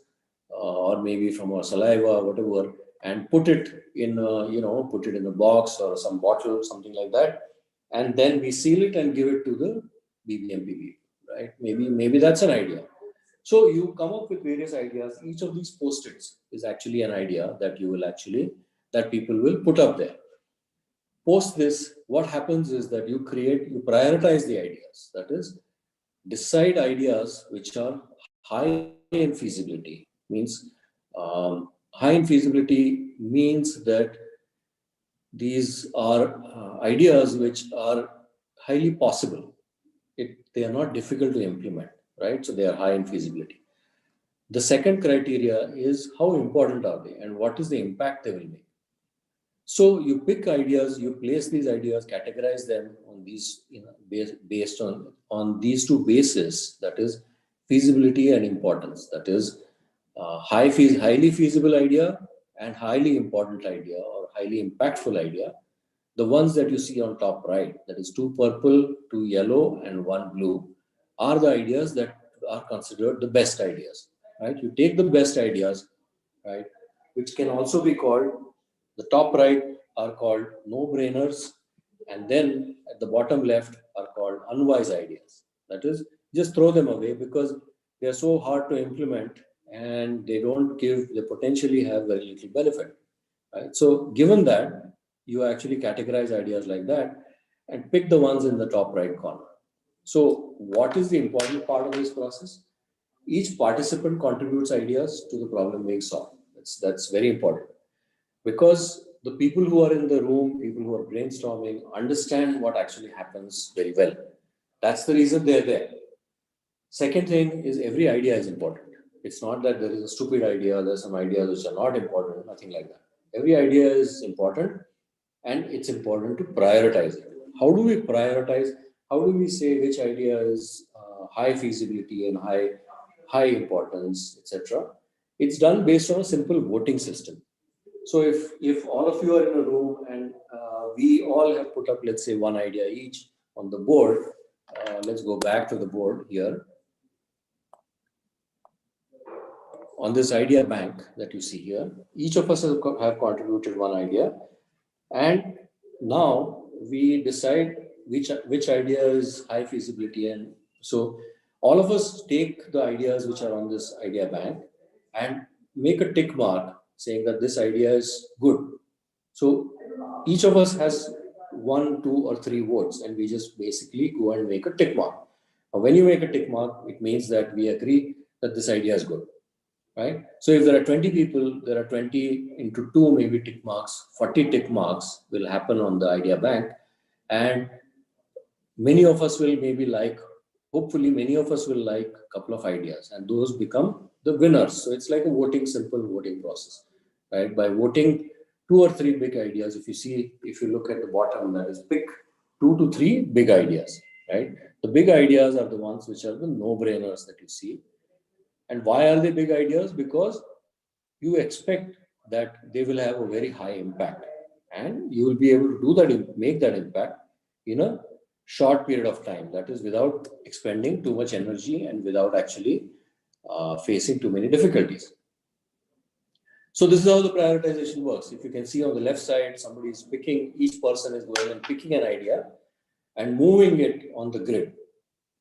or maybe from our saliva, whatever, and put it in, put it in a box or some bottle, something like that. And then we seal it and give it to the BBMP people, right? Maybe that's an idea. So you come up with various ideas. Each of these post-its is actually an idea that you will actually, that people will put up there. Post this, what happens is that you prioritize the ideas. That is, decide ideas which are high in feasibility. Means high in feasibility means that these are ideas which are highly possible. They are not difficult to implement, right? So they are high in feasibility. The second criteria is how important are they and what is the impact they will make. So you pick ideas, you place these ideas, categorize them on these, based on these two bases, that is feasibility and importance. That is highly feasible idea and highly important idea or highly impactful idea. The ones that you see on top right, that is 2 purple, 2 yellow, and 1 blue, are the ideas that are considered the best ideas, right? You take the best ideas, right, which can also be called, the top right are called no-brainers, and then at the bottom left are called unwise ideas. That is, just throw them away because they are so hard to implement and they potentially have very little benefit, right? So given that, you actually categorize ideas like that and pick the ones in the top right corner. So what is the important part of this process? Each participant contributes ideas to the problem being solved. That's very important, because the people who are in the room, people who are brainstorming, understand what actually happens very well. That's the reason they're there. Second thing is, every idea is important. It's not that there is a stupid idea, there's some ideas which are not important, nothing like that. Every idea is important, and it's important to prioritize it. How do we prioritize? How do we say which idea is high feasibility and high importance, etc.? It's done based on a simple voting system. So if all of you are in a room and we all have put up, let's say, one idea each on the board, let's go back to the board here. On this idea bank that you see here, each of us have contributed one idea, and now we decide which idea is high feasibility. And so all of us take the ideas which are on this idea bank and make a tick mark saying that this idea is good. So each of us has 1, 2, or 3 votes, and we just basically go and make a tick mark. Now, when you make a tick mark, it means that we agree that this idea is good, right? So if there are 20 people, there are 20 into 2, maybe tick marks, 40 tick marks will happen on the idea bank. And many of us will hopefully many of us will like a couple of ideas, and those become the winners. So it's like a simple voting process, right? By voting 2 or 3 big ideas, if you look at the bottom, that is, pick 2 to 3 big ideas, right? The big ideas are the ones which are the no-brainers that you see. And why are they big ideas? Because you expect that they will have a very high impact, and you will be able to make that impact in a short period of time. That is, without expending too much energy and without actually facing too many difficulties. So this is how the prioritization works. If you can see on the left side, each person is going and picking an idea and moving it on the grid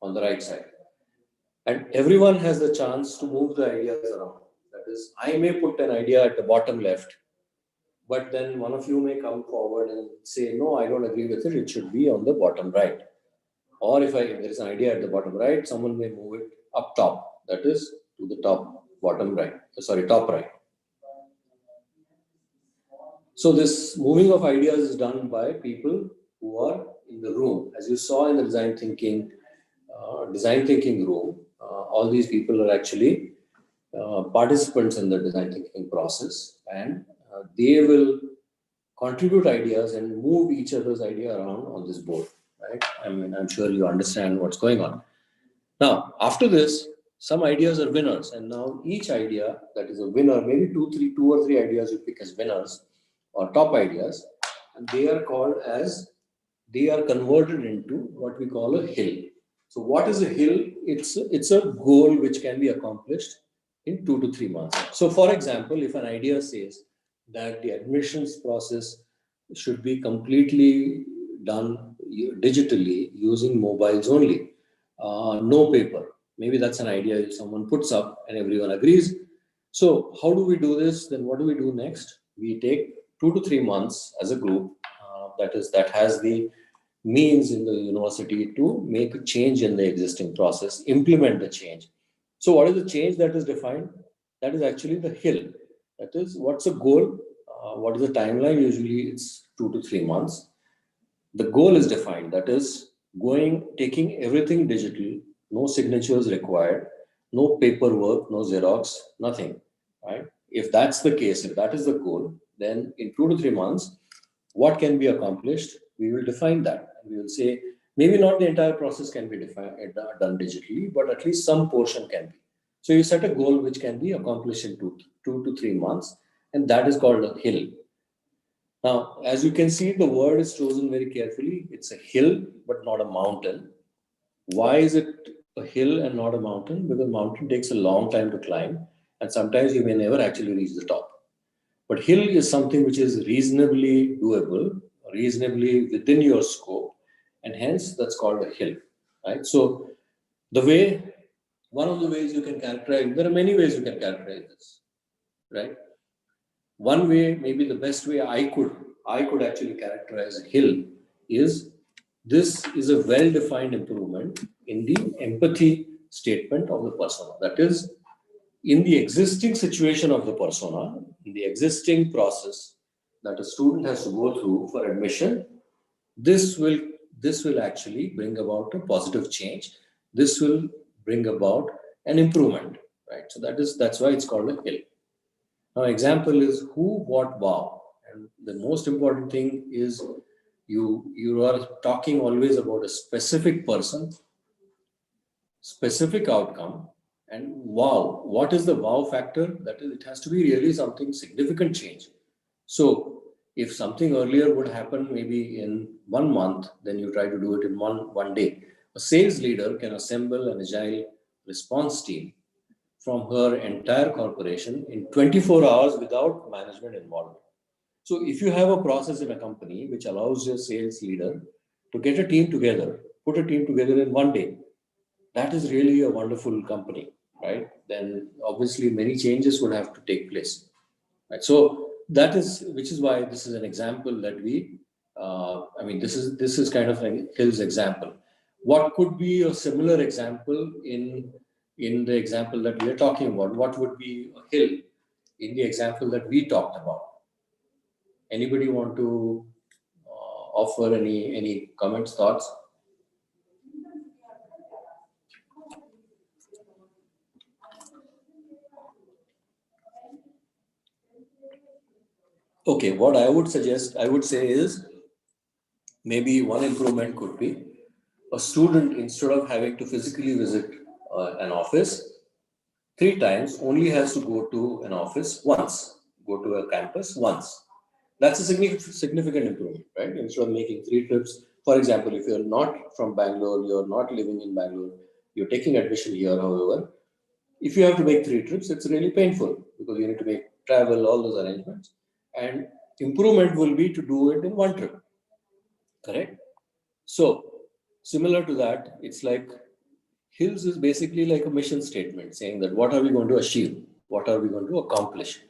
on the right side. And everyone has the chance to move the ideas around. That is, I may put an idea at the bottom left, but then one of you may come forward and say, no, I don't agree with it. It should be on the bottom right. Or if there is an idea at the bottom right, someone may move it up top. That is, to the top right. So this moving of ideas is done by people who are in the room. As you saw in the design thinking room, all these people are actually participants in the design thinking process, and they will contribute ideas and move each other's idea around on this board, right? I mean, I'm sure you understand what's going on. Now, after this, some ideas are winners, and now each idea that is a winner, maybe two or three ideas you pick as winners or top ideas, and they are converted into what we call a hill. So what is a hill? It's a goal which can be accomplished in 2 to 3 months. So for example, if an idea says that the admissions process should be completely done digitally using mobiles only, no paper. Maybe that's an idea someone puts up and everyone agrees. So how do we do this? Then what do we do next? We take 2 to 3 months as a group that has the means in the university to make a change in the existing process, implement the change. So what is the change that is defined? That is actually the hill. That is, what's the goal? What is the timeline? Usually it's 2 to 3 months. The goal is defined. That is taking everything digital, no signatures required, no paperwork, no Xerox, nothing, right? If that's the case, if that is the goal, then in 2 to 3 months, what can be accomplished? We will define that. We will say, maybe not the entire process can be done digitally, but at least some portion can be. So you set a goal which can be accomplished in 2 to 3 months, and that is called a hill. Now, as you can see, the word is chosen very carefully. It's a hill, but not a mountain. Why is it a hill and not a mountain? Because mountain takes a long time to climb, and sometimes you may never actually reach the top. But hill is something which is reasonably doable, reasonably within your scope, and hence that's called a hill, right? So one of the ways you can characterize, there are many ways you can characterize this, right? One way, maybe the best way I could actually characterize a hill is, this is a well-defined improvement in the empathy statement of the persona. That is, in the existing situation of the persona, in the existing process that a student has to go through for admission, this will actually bring about a positive change. This will bring about an improvement, right? So that's why it's called a hill. Now, example is who, what, wow. And the most important thing is you are talking always about a specific person, specific outcome, and wow. What is the wow factor? That is, it has to be really something significant change. So if something earlier would happen maybe in 1 month, then you try to do it in one day. A sales leader can assemble an agile response team from her entire corporation in 24 hours without management involvement. So if you have a process in a company which allows your sales leader to get a team together, put a team together in 1 day, that is really a wonderful company, right? Then obviously many changes would have to take place, right? So which is why this is an example that this is kind of a Hill's example. What could be a similar example in the example that we are talking about? What would be a hill in the example that we talked about? Anybody want to offer any comments, thoughts? Okay, what I would say is, maybe one improvement could be a student, instead of having to physically visit an office 3 times, only has to go to an office once, go to a campus once. That's a significant improvement, right? Instead of making 3 trips, for example, if you're not from Bangalore, you're not living in Bangalore, you're taking admission here, however, if you have to make 3 trips, it's really painful because you need to make travel, all those arrangements. And improvement will be to do it in 1 trip, correct? So similar to that, it's like Hills is basically like a mission statement saying that what are we going to achieve? What are we going to accomplish?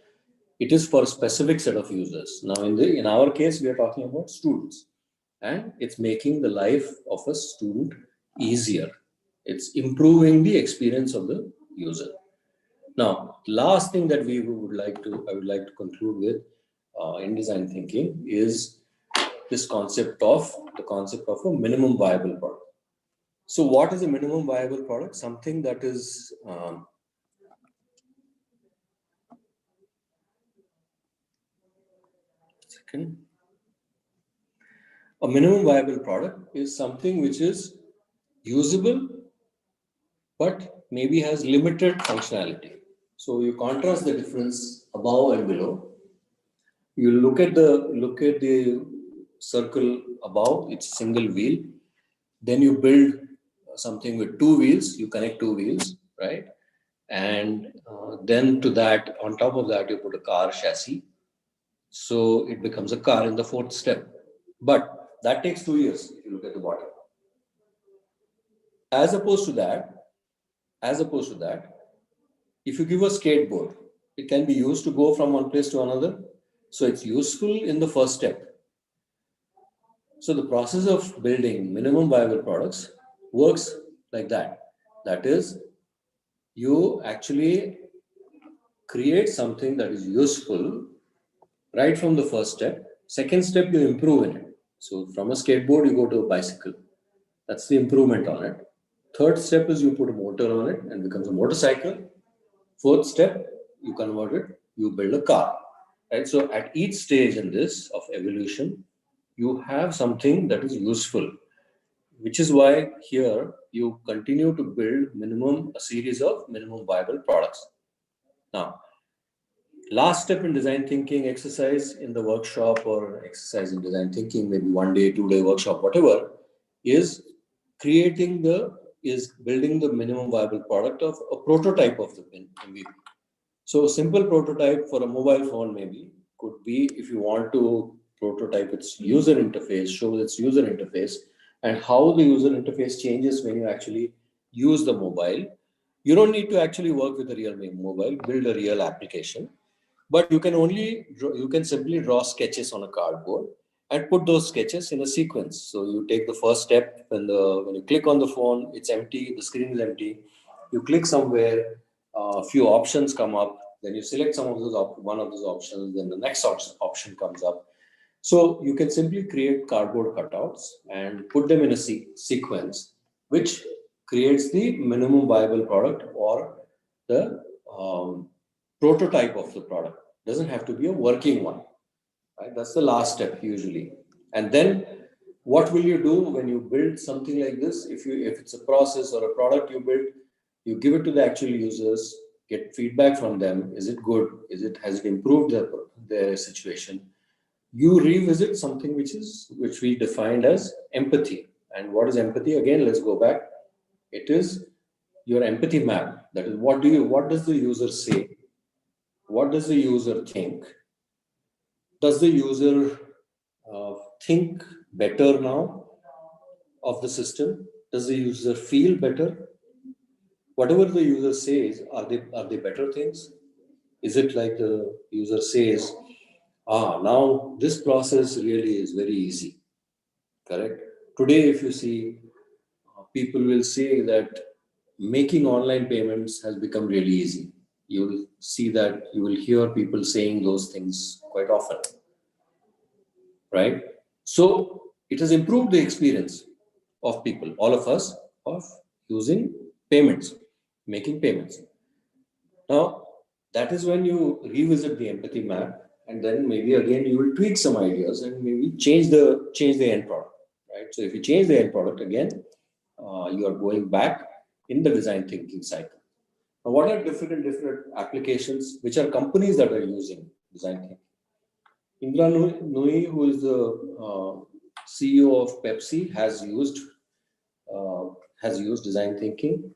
It is for a specific set of users. Now, in our case, we are talking about students, and it's making the life of a student easier. It's improving the experience of the user. Now, last thing that I would like to conclude with in design thinking is the concept of a minimum viable product. So what is a minimum viable product? Something that is a minimum viable product is something which is usable but maybe has limited functionality. So you contrast the difference above and below. You look at the circle above, it's a single wheel. Then you build something with two wheels, you connect two wheels, right? And then to that, on top of that, you put a car chassis. So it becomes a car in the fourth step. But that takes 2 years if you look at the bottom. As opposed to that, if you give a skateboard, it can be used to go from one place to another. So it's useful in the first step. So the process of building minimum viable products works like that. That is, you actually create something that is useful right from the first step. Second step, you improve in it. So from a skateboard, you go to a bicycle. That's the improvement on it. Third step is you put a motor on it and becomes a motorcycle. Fourth step, you convert it, you build a car. Right? So at each stage in this of evolution, you have something that is useful, which is why here you continue to build a series of minimum viable products. Now, last step in design thinking exercise in the workshop or exercise in design thinking, maybe 1 day, 2 day workshop, whatever, is building the minimum viable product of a prototype of the MVP. So a simple prototype for a mobile phone maybe could be, if you want to prototype its user interface, show its user interface and how the user interface changes when you actually use the mobile. You don't need to actually work with a real mobile, build a real application, but you can simply draw sketches on a cardboard and put those sketches in a sequence. So you take the first step when you click on the phone, it's empty, the screen is empty. You click somewhere, a few options come up, then you select one of those options, then the next option comes up. So you can simply create cardboard cutouts and put them in a sequence, which creates the minimum viable product or the prototype of the product. Doesn't have to be a working one. Right? That's the last step usually. And then what will you do when you build something like this? If it's a process or a product you build, you give it to the actual users, get feedback from them. Is it good? Has it improved their situation? You revisit something which we defined as empathy. And what is empathy? Again, let's go back. It is your empathy map. That is, what does the user say? What does the user think? Does the user think better now of the system? Does the user feel better? Whatever the user says, are they better things? Is it like the user says, now this process really is very easy, correct? Today, if you see, people will say that making online payments has become really easy. You will see that, you will hear people saying those things quite often, right? So it has improved the experience of people, all of us, of using payments, making payments. Now, that is when you revisit the empathy map, and then maybe again you will tweak some ideas and maybe change the end product, right? So if you change the end product again, you are going back in the design thinking cycle. Now, what are different applications? Which are companies that are using design thinking? Indra Nooyi, who is the CEO of Pepsi, has used design thinking.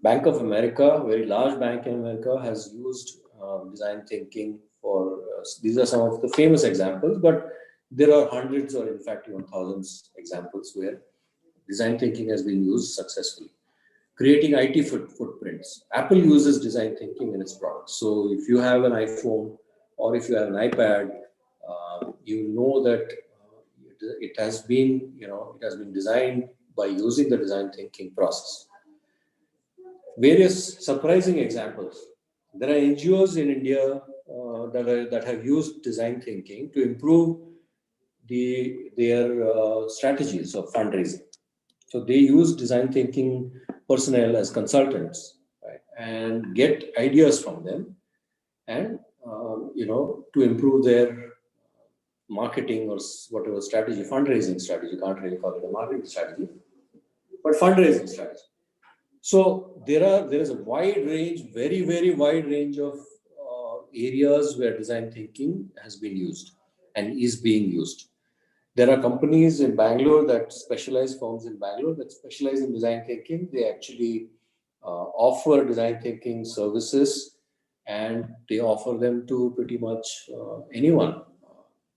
Bank of America, a very large bank in America, has used design thinking for, these are some of the famous examples, but there are hundreds or in fact even thousands examples where design thinking has been used successfully. Creating IT footprints. Apple uses design thinking in its products. So if you have an iPhone or if you have an iPad, you know that it has been designed by using the design thinking process. Various surprising examples. There are NGOs in India that have used design thinking to improve their strategies of fundraising. So they use design thinking personnel as consultants, right, and get ideas from them, and to improve their marketing or whatever strategy, fundraising strategy. Can't really call it a marketing strategy, but fundraising strategy. So there is a wide range, very, very wide range of areas where design thinking has been used and is being used. There are companies in Bangalore that specialize, firms in Bangalore that specialize in design thinking. They actually offer design thinking services, and they offer them to pretty much anyone,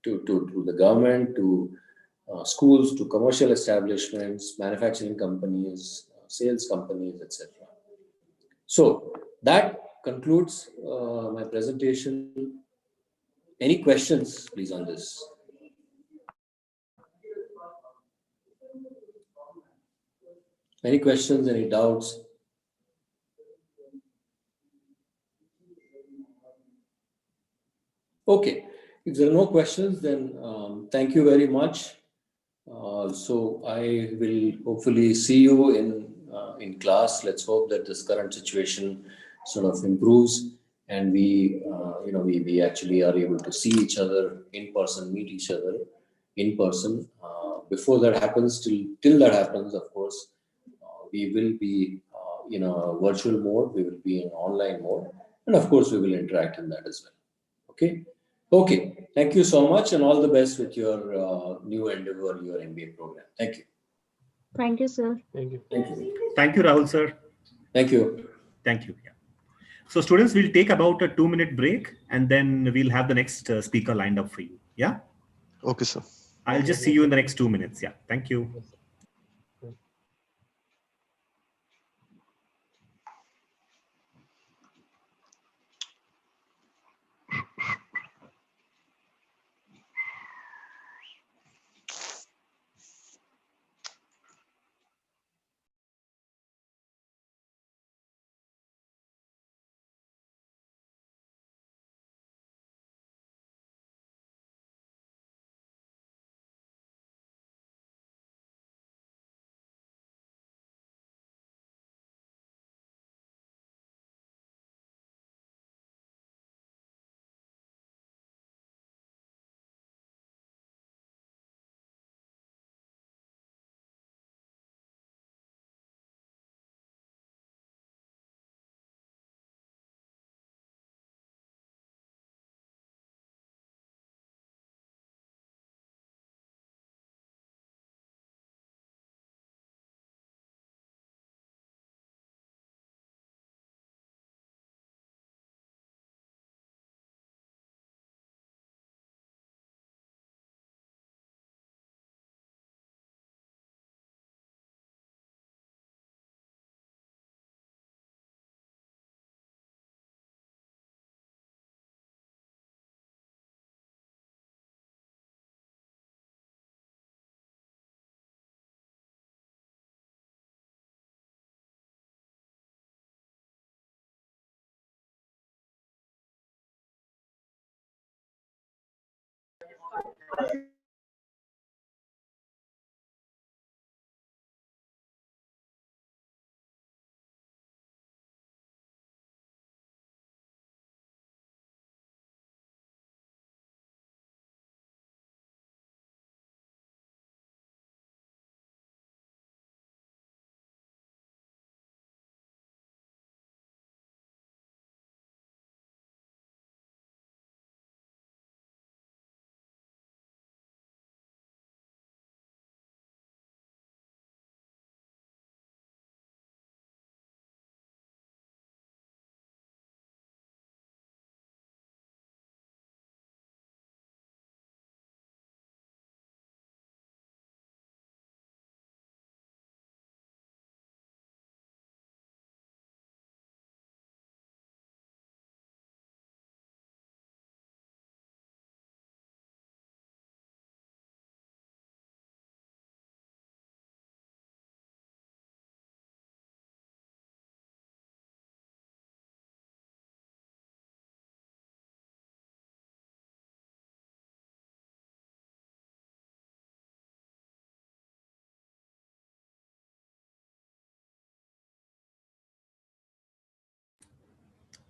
to the government, to schools, to commercial establishments, manufacturing companies, sales companies, etc. So that concludes my presentation. Any questions, please, on this? Any questions, any doubts? Okay, if there are no questions, then thank you very much. So I will hopefully see you in class. Let's hope that this current situation sort of improves, and we actually are able to see each other in person, meet each other in person. Before that happens, till that happens, of course, we will be in a virtual mode. We will be in online mode, and of course, we will interact in that as well. Okay. Okay. Thank you so much, and all the best with your new endeavor, your MBA program. Thank you. Thank you, sir. Thank you. Thank you. Thank you, Rahul sir. Thank you. Thank you. Yeah. So students, we'll take about a 2-minute break, and then we'll have the next speaker lined up for you. Yeah. Okay, sir. I'll just see you in the next 2 minutes. Yeah. Thank you.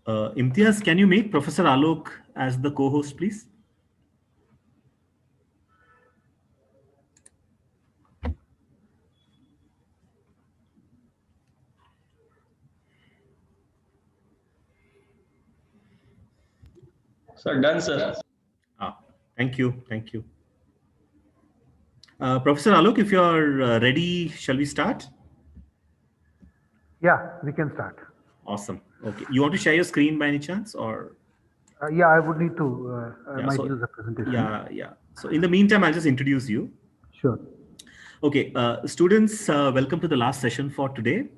Imtiaz, can you make Professor Alok as the co-host, please? Sir, done, sir. Thank you. Thank you. Professor Alok, if you are ready, shall we start? Yeah, we can start. Awesome. Okay. You want to share your screen by any chance, or? Yeah, I would need to. I might use a presentation. Yeah. So in the meantime, I'll just introduce you. Sure. Okay, students, welcome to the last session for today.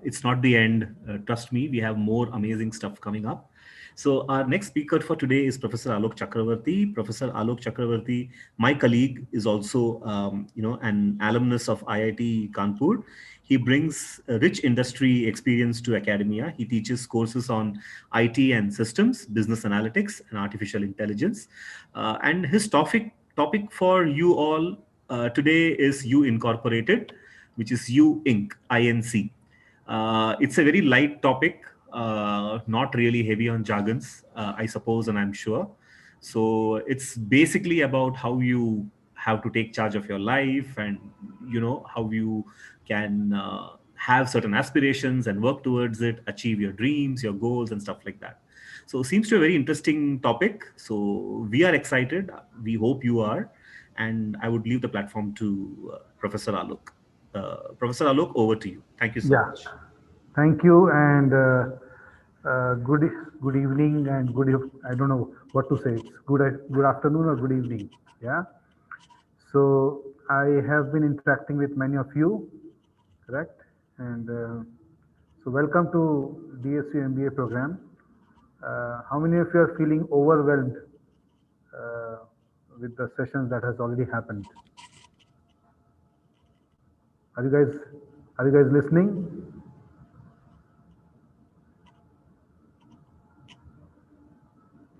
It's not the end. Trust me, we have more amazing stuff coming up. So our next speaker for today is Professor Alok Chakravarti. Professor Alok Chakravarti, my colleague, is also an alumnus of IIT Kanpur. He brings a rich industry experience to academia. He teaches courses on IT and systems, business analytics, and artificial intelligence. And his topic for you all today is U Incorporated, which is U Inc. INC. It's a very light topic, not really heavy on jargons, I suppose, and I'm sure. So it's basically about how you have to take charge of your life, and how you can have certain aspirations and work towards it, achieve your dreams, your goals, and stuff like that. So it seems to be a very interesting topic. So we are excited. We hope you are. And I would leave the platform to Professor Alok. Professor Alok, over to you. Thank you so much. Thank you, and good evening, and I don't know what to say. It's good afternoon or good evening. Yeah. So I have been interacting with many of you, correct? And so welcome to DSU MBA program. How many of you are feeling overwhelmed with the sessions that has already happened? Are you guys listening?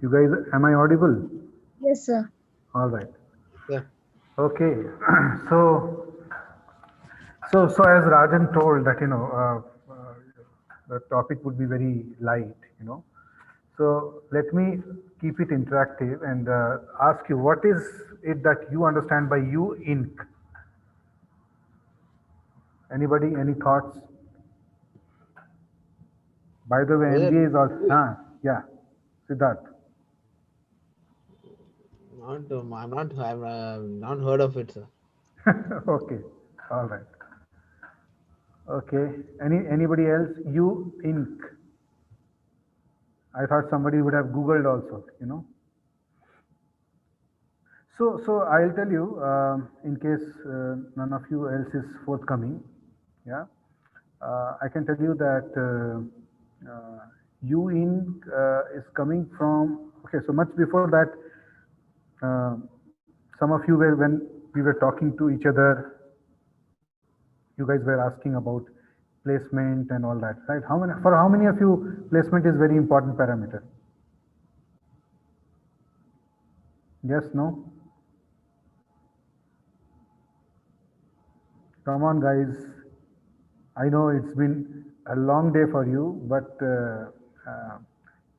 You guys, am I audible? Yes, sir. All right. Yeah. Okay. So as Rajan told that the topic would be very light. So let me keep it interactive and ask you, what is it that you understand by U Inc? Anybody? Any thoughts? By the way, MBA is also yeah. Siddharth. I've not heard of it, sir. Okay. All right. Okay. Anybody else? U Inc. I thought somebody would have Googled also, So I'll tell you, in case none of you else is forthcoming, yeah, I can tell you that U Inc. Is coming from, okay, so much before that, some of you were, when we were talking to each other, you guys were asking about placement and all that, right? For how many of you placement is very important parameter? Yes, no? Come on, guys. I know it's been a long day for you, but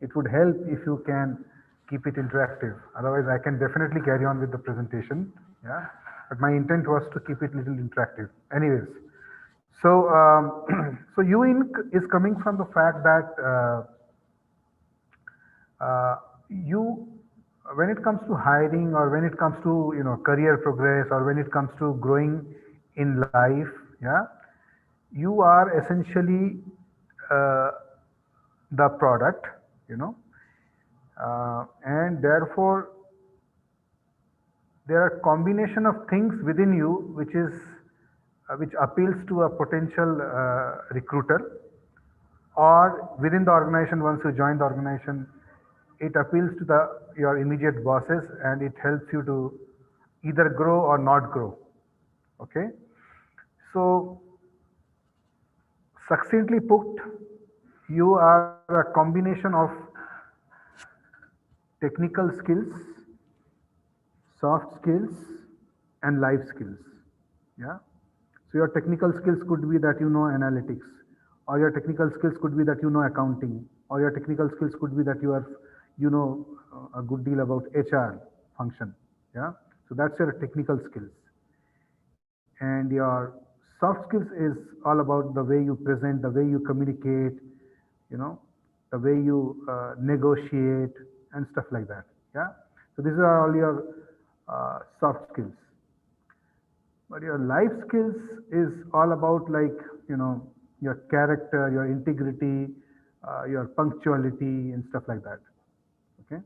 it would help if you can keep it interactive. Otherwise, I can definitely carry on with the presentation. Yeah, but my intent was to keep it a little interactive. Anyways, so so U Inc. is coming from the fact that you, when it comes to hiring, or when it comes to career progress, or when it comes to growing in life, yeah, you are essentially the product, and therefore there are combination of things within you which appeals to a potential recruiter, or within the organization. Once you join the organization, it appeals to your immediate bosses, and it helps you to either grow or not grow. Okay, so succinctly put, you are a combination of technical skills, soft skills, and life skills. Yeah. So your technical skills could be that you know analytics, or your technical skills could be that you know accounting, or your technical skills could be that you know a good deal about HR function. Yeah, so that's your technical skills. And your soft skills is all about the way you present, the way you communicate, you know, the way you negotiate and stuff like that. Yeah, so these are all your soft skills. But your life skills is all about, like, you know, your character, your integrity, your punctuality and stuff like that. Okay.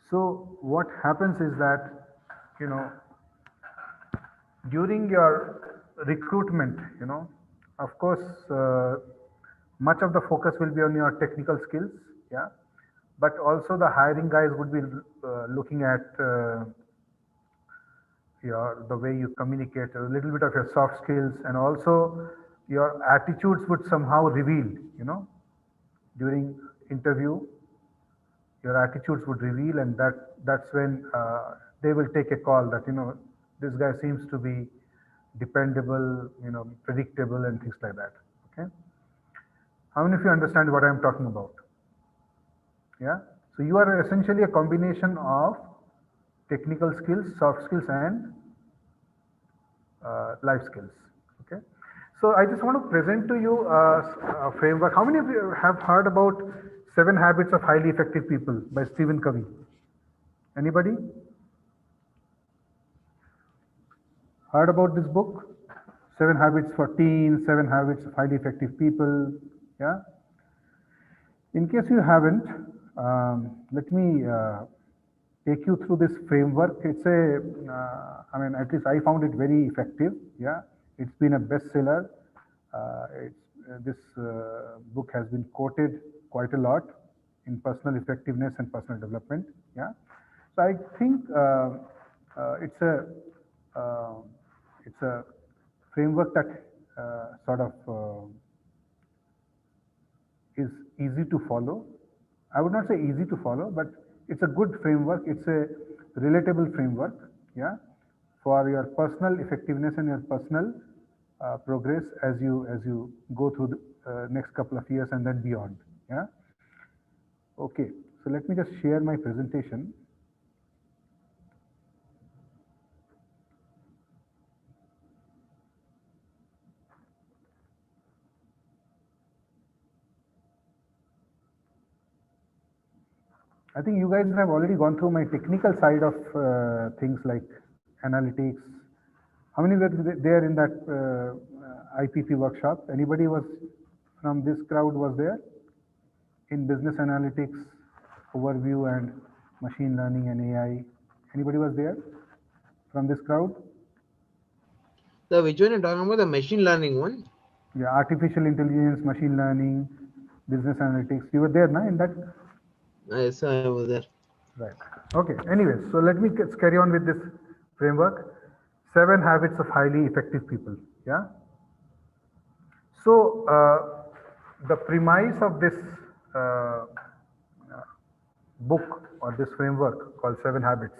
So what happens is that, you know, during your recruitment, you know, of course, much of the focus will be on your technical skills. Yeah. But also the hiring guys would be looking at your the way you communicate, a little bit of your soft skills, and also your attitudes would somehow reveal, you know, during interview, your attitudes would reveal, and that's when they will take a call that, you know, this guy seems to be dependable, you know, predictable and things like that. Okay. How many of you understand what I'm talking about? Yeah. So you are essentially a combination of technical skills, soft skills, and life skills. Okay. So I just want to present to you a framework. How many of you have heard about 7 Habits of Highly Effective People by Stephen Covey? Anybody heard about this book? 7 Habits for Teens, 7 Habits of Highly Effective People. Yeah. In case you haven't, let me take you through this framework. It's I mean, at least I found it very effective. Yeah, it's been a bestseller. This book has been quoted quite a lot in personal effectiveness and personal development. Yeah, so I think it's a uh, it's a framework that sort of is easy to follow. I would not say easy to follow, but it's a good framework. It's a relatable framework, yeah, for your personal effectiveness and your personal progress as you go through the next couple of years and then beyond. Yeah. Okay. So let me just share my presentation. I think you guys have already gone through my technical side of things like analytics. How many were there in that IPP workshop? Anybody was from this crowd was there in business analytics overview and machine learning and AI? Anybody was there from this crowd? The which one you're talking about? The machine learning one? Yeah, artificial intelligence, machine learning, business analytics. You were there, na, in that? Yes, I was there. Right. Okay. Anyways, so let me carry on with this framework. 7 Habits of Highly Effective People. Yeah. So the premise of this book or this framework called 7 Habits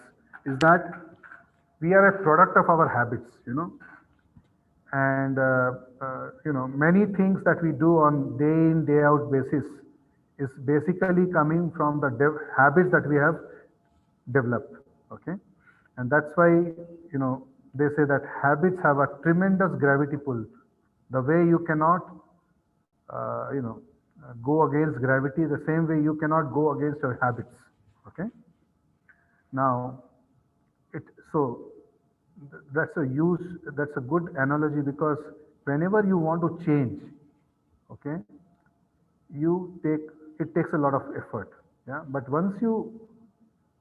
is that we are a product of our habits, you know, and you know, many things that we do on day in day out basis is basically coming from the habits that we have developed. Okay, and that's why, you know, they say that habits have a tremendous gravity pull. The way you cannot you know, go against gravity, the same way you cannot go against your habits. Okay, now it so that's a good analogy, because whenever you want to change, okay, you take it takes a lot of effort. Yeah, but once you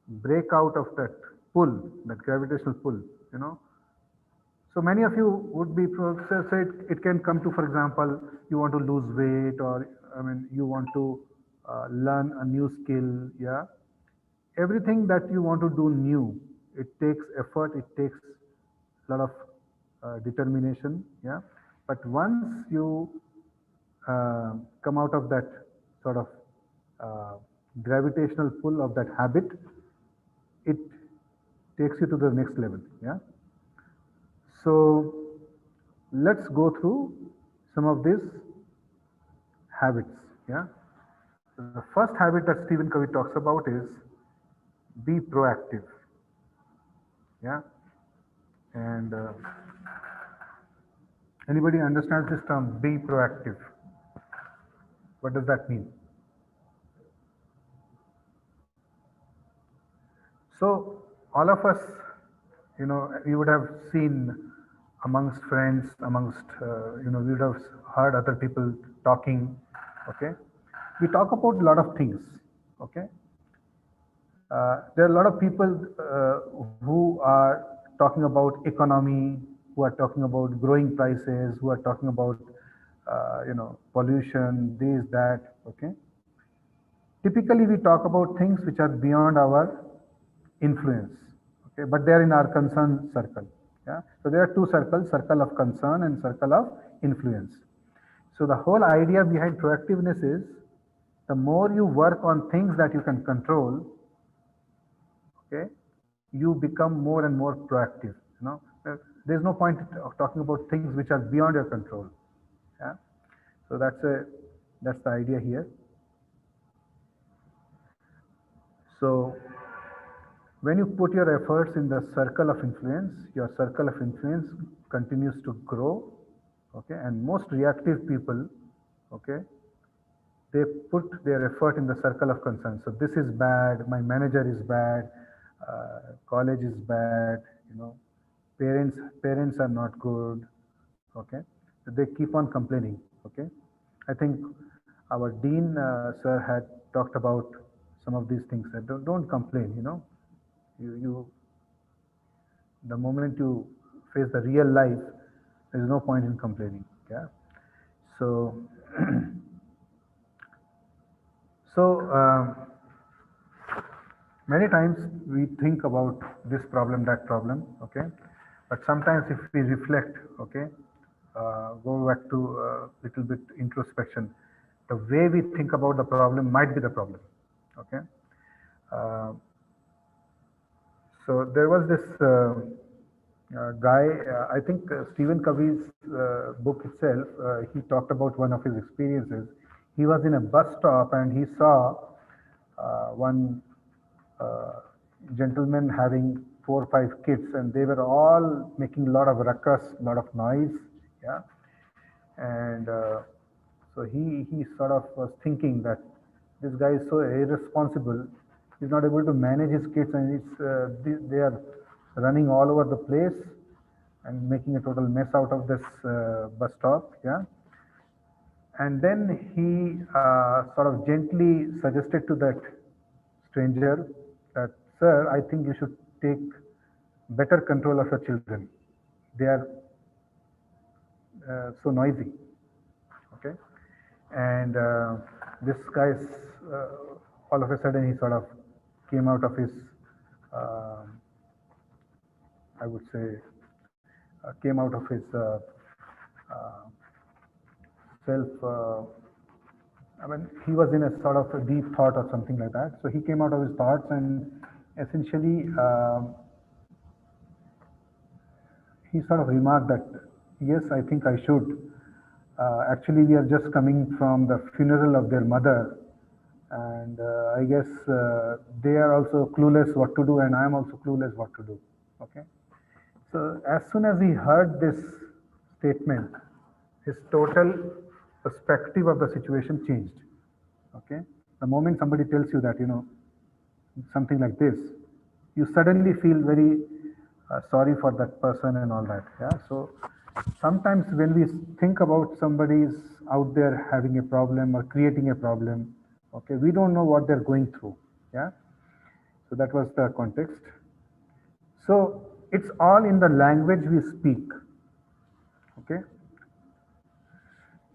break out of that pull, that gravitational pull, you know, so many of you would be say it can come to, for example, you want to lose weight, or I mean, you want to learn a new skill. Yeah, everything that you want to do new, it takes effort, it takes a lot of determination. Yeah, but once you come out of that sort of uh, gravitational pull of that habit, it takes you to the next level. Yeah, so let's go through some of these habits. Yeah. The first habit that Stephen Covey talks about is be proactive. Yeah. And anybody understands this term, be proactive? What does that mean? So all of us, you would have seen amongst friends, amongst, we would have heard other people talking. Okay. We talk about a lot of things. Okay. There are a lot of people who are talking about economy, who are talking about growing prices, who are talking about, pollution, this, that. Okay. Typically, we talk about things which are beyond our influence. Okay, but they are in our concern circle. Yeah. So there are two circles: circle of concern and circle of influence. So the whole idea behind proactiveness is the more you work on things that you can control, okay, you become more and more proactive. There's no point of talking about things which are beyond your control. Yeah. So that's the idea here. So when you put your efforts in the circle of influence, your circle of influence continues to grow. Okay, and most reactive people, okay, they put their effort in the circle of concern. So this is bad, my manager is bad, college is bad, parents are not good. Okay, so they keep on complaining. Okay, I think our dean sir had talked about some of these things. That don't complain. You the moment you face the real life, there is no point in complaining. Yeah. So so many times we think about this problem, that problem. Okay, but sometimes if we reflect, okay, go back to a little bit introspection, the way we think about the problem might be the problem. Okay. uh, so there was this guy, I think Stephen Covey's book itself, he talked about one of his experiences. He was in a bus stop and he saw one uh, gentleman having 4 or 5 kids, and they were all making a lot of ruckus, a lot of noise. Yeah. And so he sort of was thinking that this guy is so irresponsible. He's not able to manage his kids, and they are running all over the place and making a total mess out of this bus stop. Yeah. And then he sort of gently suggested to that stranger that, sir, I think you should take better control of your children. They are so noisy. Okay. And this guy's all of a sudden he sort of came out of his, uh, I would say, came out of his uh, self. I mean, he was in a sort of a deep thought or something like that. So he came out of his thoughts and essentially he sort of remarked that, yes, I think I should. Actually, we are just coming from the funeral of their mother, and I guess they are also clueless what to do, and I am also clueless what to do. Okay. So as soon as he heard this statement, his total perspective of the situation changed. Okay. The moment somebody tells you that, something like this, you suddenly feel very sorry for that person and all that. Yeah. So sometimes when we think about somebody's out there having a problem or creating a problem, okay, we don't know what they're going through. Yeah. So that was the context. So it's all in the language we speak. Okay.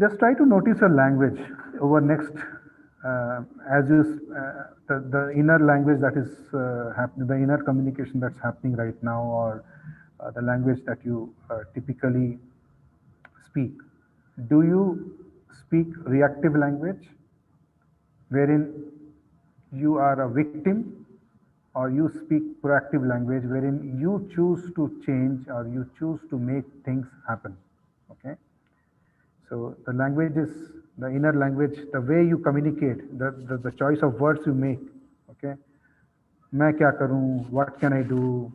Just try to notice your language over next, as you, the inner language that is happening, the inner communication that's happening right now, or the language that you typically speak. Do you speak reactive language, wherein you are a victim, or you speak proactive language, wherein you choose to change or you choose to make things happen? Okay. So the language is the inner language, the way you communicate, the choice of words you make. Okay, मैं क्या करूं, what can I do,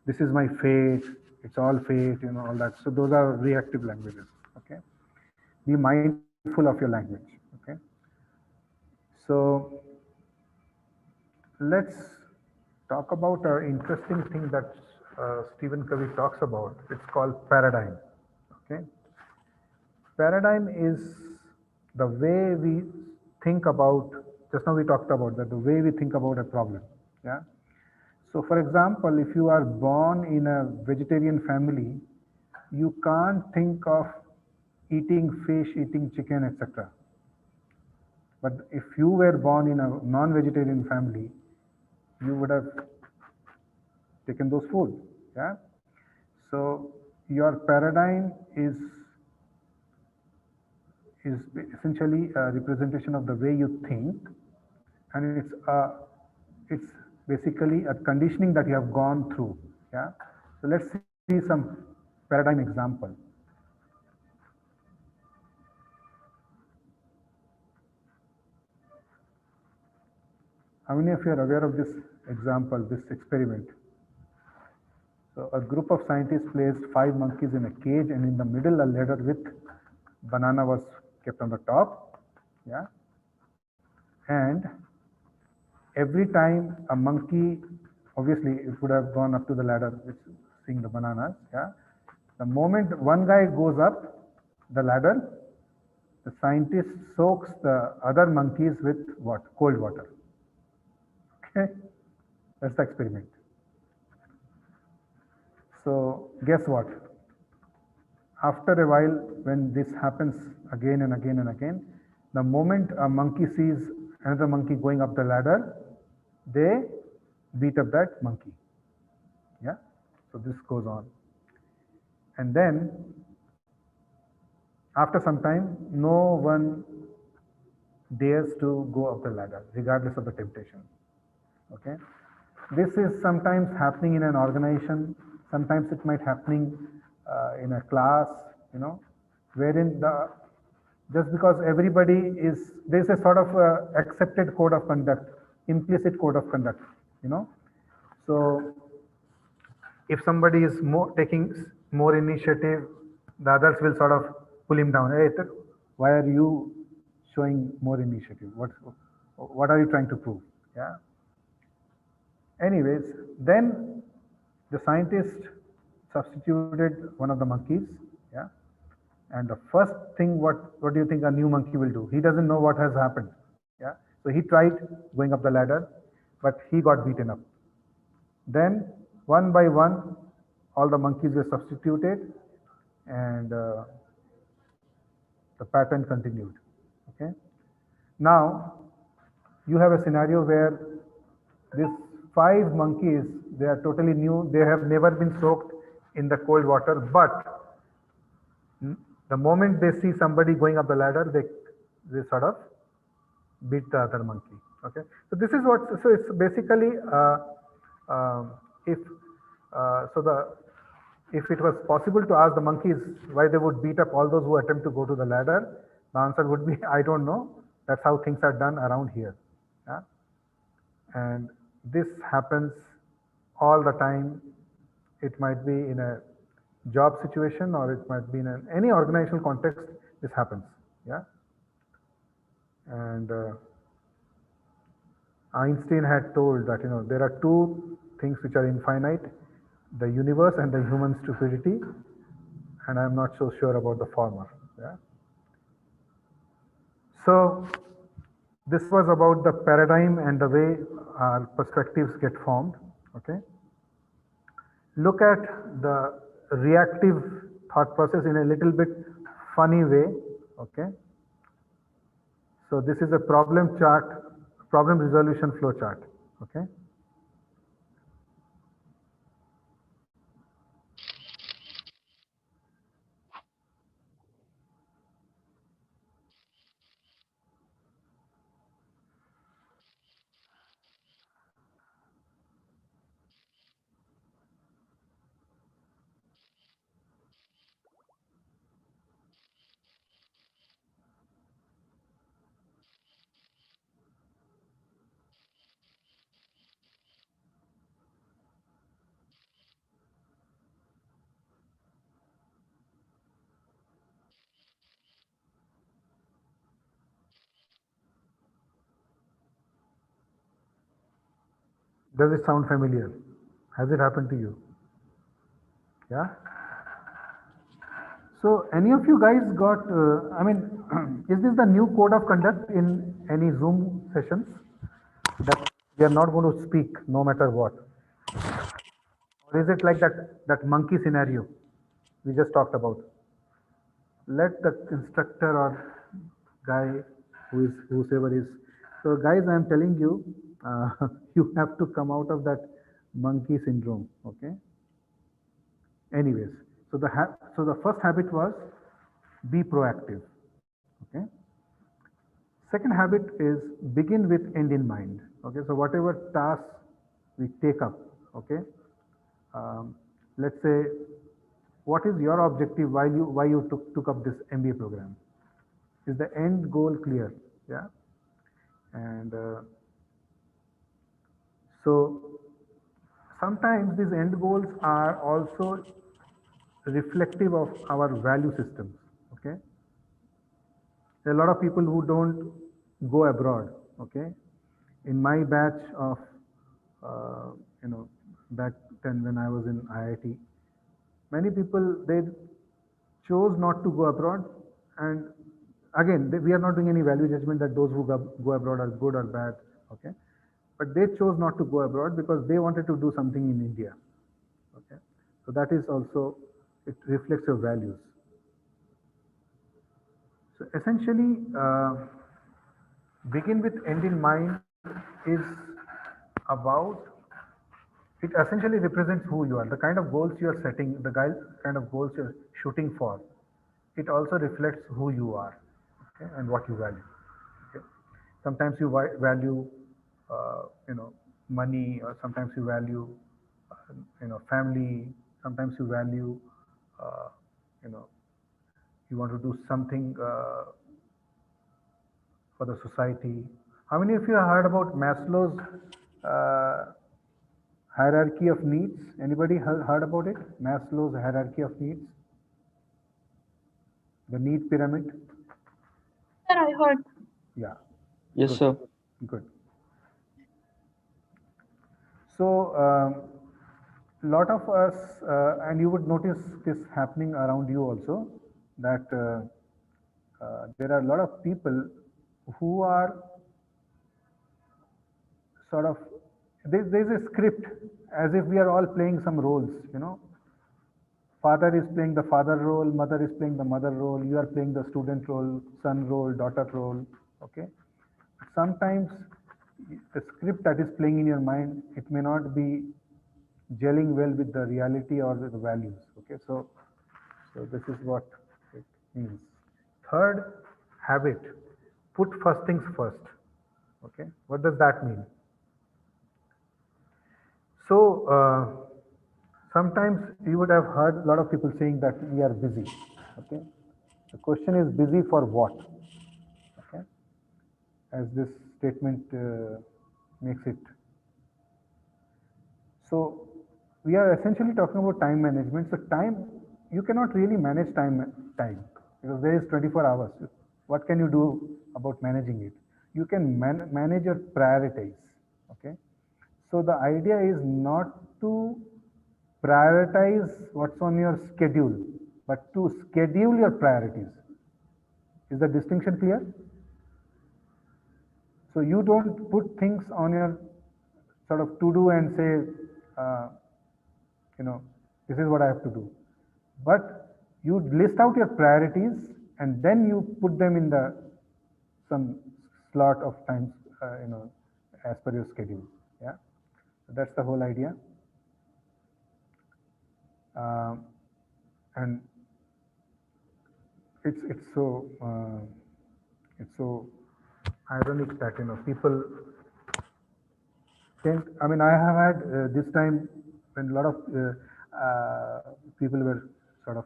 this is my fate, it's all fate, all that. So those are reactive languages. Okay, be mindful of your language. Okay, so let's talk about an interesting thing that Stephen Covey talks about. It's called paradigm. Okay, paradigm is the way we think about. Just now we talked about that, the way we think about a problem. Yeah. So, for example, if you are born in a vegetarian family, you can't think of eating fish, eating chicken, etc. But if you were born in a non-vegetarian family, you would have taken those food. Yeah. So your paradigm is essentially a representation of the way you think, and it's basically a conditioning that you have gone through. Yeah. So let's see some paradigm example. How many of you are aware of this example, this experiment? So a group of scientists placed 5 monkeys in a cage, and in the middle a ladder with banana was kept on the top. Yeah. And every time a monkey, obviously it would have gone up to the ladder, which seeing the bananas. Yeah. The moment one guy goes up the ladder, the scientist soaks the other monkeys with what? Cold water. Okay, that's the experiment. So guess what? After a while, when this happens again and again and again, the moment a monkey sees another monkey going up the ladder, they beat up that monkey. Yeah. So this goes on. And then after some time, no one dares to go up the ladder, regardless of the temptation. Okay. This is sometimes happening in an organization. Sometimes it might happening in a class, wherein just because everybody there's a sort of accepted code of conduct, implicit code of conduct, So if somebody is taking more initiative, the others will sort of pull him down. Hey, why are you showing more initiative? What are you trying to prove? Yeah. Anyways, then the scientist substituted one of the monkeys. Yeah. And the first thing, what do you think a new monkey will do? He doesn't know what has happened. Yeah. So he tried going up the ladder, but he got beaten up. Then one by one, all the monkeys were substituted, and the pattern continued. Okay. Now you have a scenario where these 5 monkeys, they are totally new. They have never been soaked in the cold water, but the moment they see somebody going up the ladder, they sort of beat the other monkey. Okay, so this is what. So it's basically if if it was possible to ask the monkeys why they would beat up all those who attempt to go to the ladder, the answer would be I don't know. That's how things are done around here. Yeah? And this happens all the time. It might be in a job situation, or it might be in any organizational context. This happens. Yeah. And Einstein had told that there are 2 things which are infinite: the universe and the human stupidity. And I'm not so sure about the former. Yeah. So this was about the paradigm and the way our perspectives get formed. Okay. Look at the reactive thought process in a little bit funny way. Okay. So this is a problem chart, problem resolution flow chart. Okay. Does it sound familiar? Has it happened to you? Yeah. So any of you guys got, I mean, is this the new code of conduct in any Zoom sessions? That we are not going to speak no matter what? Or is it like that monkey scenario we just talked about? Let the instructor or guy whosoever is. So guys, I am telling you, you have to come out of that monkey syndrome. Okay. Anyways, so the first habit was be proactive. Okay. Second habit is begin with end in mind. Okay. So whatever task we take up. Okay. Let's say, what is your objective? Why you took up this MBA program? Is the end goal clear? Yeah. And so sometimes these end goals are also reflective of our value systems. Okay. There are a lot of people who don't go abroad. Okay. In my batch of, uh, you know, back then when I was in IIT, many people, they chose not to go abroad. And again, we are not doing any value judgment that those who go abroad are good or bad. Okay. But they chose not to go abroad because they wanted to do something in India. Okay. So that is also, it reflects your values. So essentially, begin with end in mind is about, it essentially represents who you are, the kind of goals you are setting, the kind of goals you're shooting for. It also reflects who you are, okay, and what you value. Okay. Sometimes you value, money, or sometimes you value, family. Sometimes you value, uh, you know, you want to do something for the society. How many of you have heard about Maslow's uh, hierarchy of needs? Anybody heard about it? Maslow's hierarchy of needs, the need pyramid. Sir, I heard. Yeah. Yes, Good. sir. Good. So, lot of us, and you would notice this happening around you also, that there are a lot of people who are sort of, there's a script, as if we are all playing some roles, Father is playing the father role, mother is playing the mother role, you are playing the student role, son role, daughter role. Okay. Sometimes the script that is playing in your mind, it may not be gelling well with the reality or the values. Okay. So this is what it means. Third habit, put first things first. Okay. What does that mean? So, sometimes you would have heard a lot of people saying that we are busy. Okay. The question is, busy for what? Okay. As this statement makes it. So we are essentially talking about time management. So time, you cannot really manage time because there is 24 hours. What can you do about managing it? You can manage your priorities. Okay. So the idea is not to prioritize what's on your schedule, but to schedule your priorities. Is the distinction clear? So you don't put things on your sort of to do and say, uh, this is what I have to do. But you list out your priorities and then you put them in some slot of times, as per your schedule. Yeah, so that's the whole idea. And it's so ironic that people tend. I mean, I have had this time when a lot of people were sort of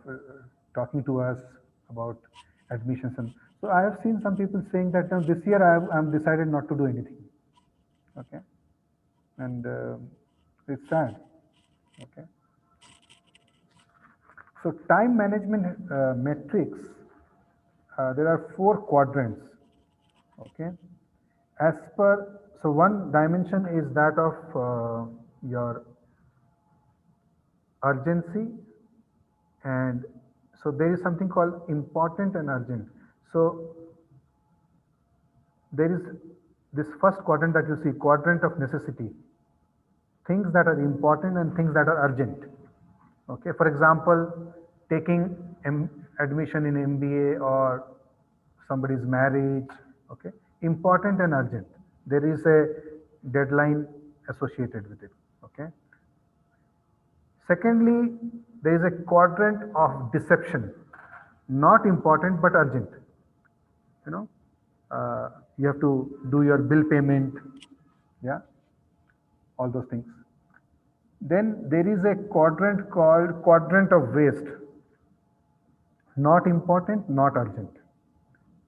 talking to us about admissions, and so I have seen some people saying that this year I'm decided not to do anything. Okay, and it's sad. Okay. So time management metrics, there are 4 quadrants. Okay. As per so one dimension is that of your urgency, and so there is something called important and urgent. So there is this first quadrant that you see, quadrant of necessity, things that are important and things that are urgent. Okay, for example, taking admission in MBA or somebody's marriage, okay, important and urgent. There is a deadline associated with it, okay. Secondly, there is a quadrant of deception, not important but urgent. You know, you have to do your bill payment, yeah, all those things. Then there is a quadrant called quadrant of waste, not important, not urgent.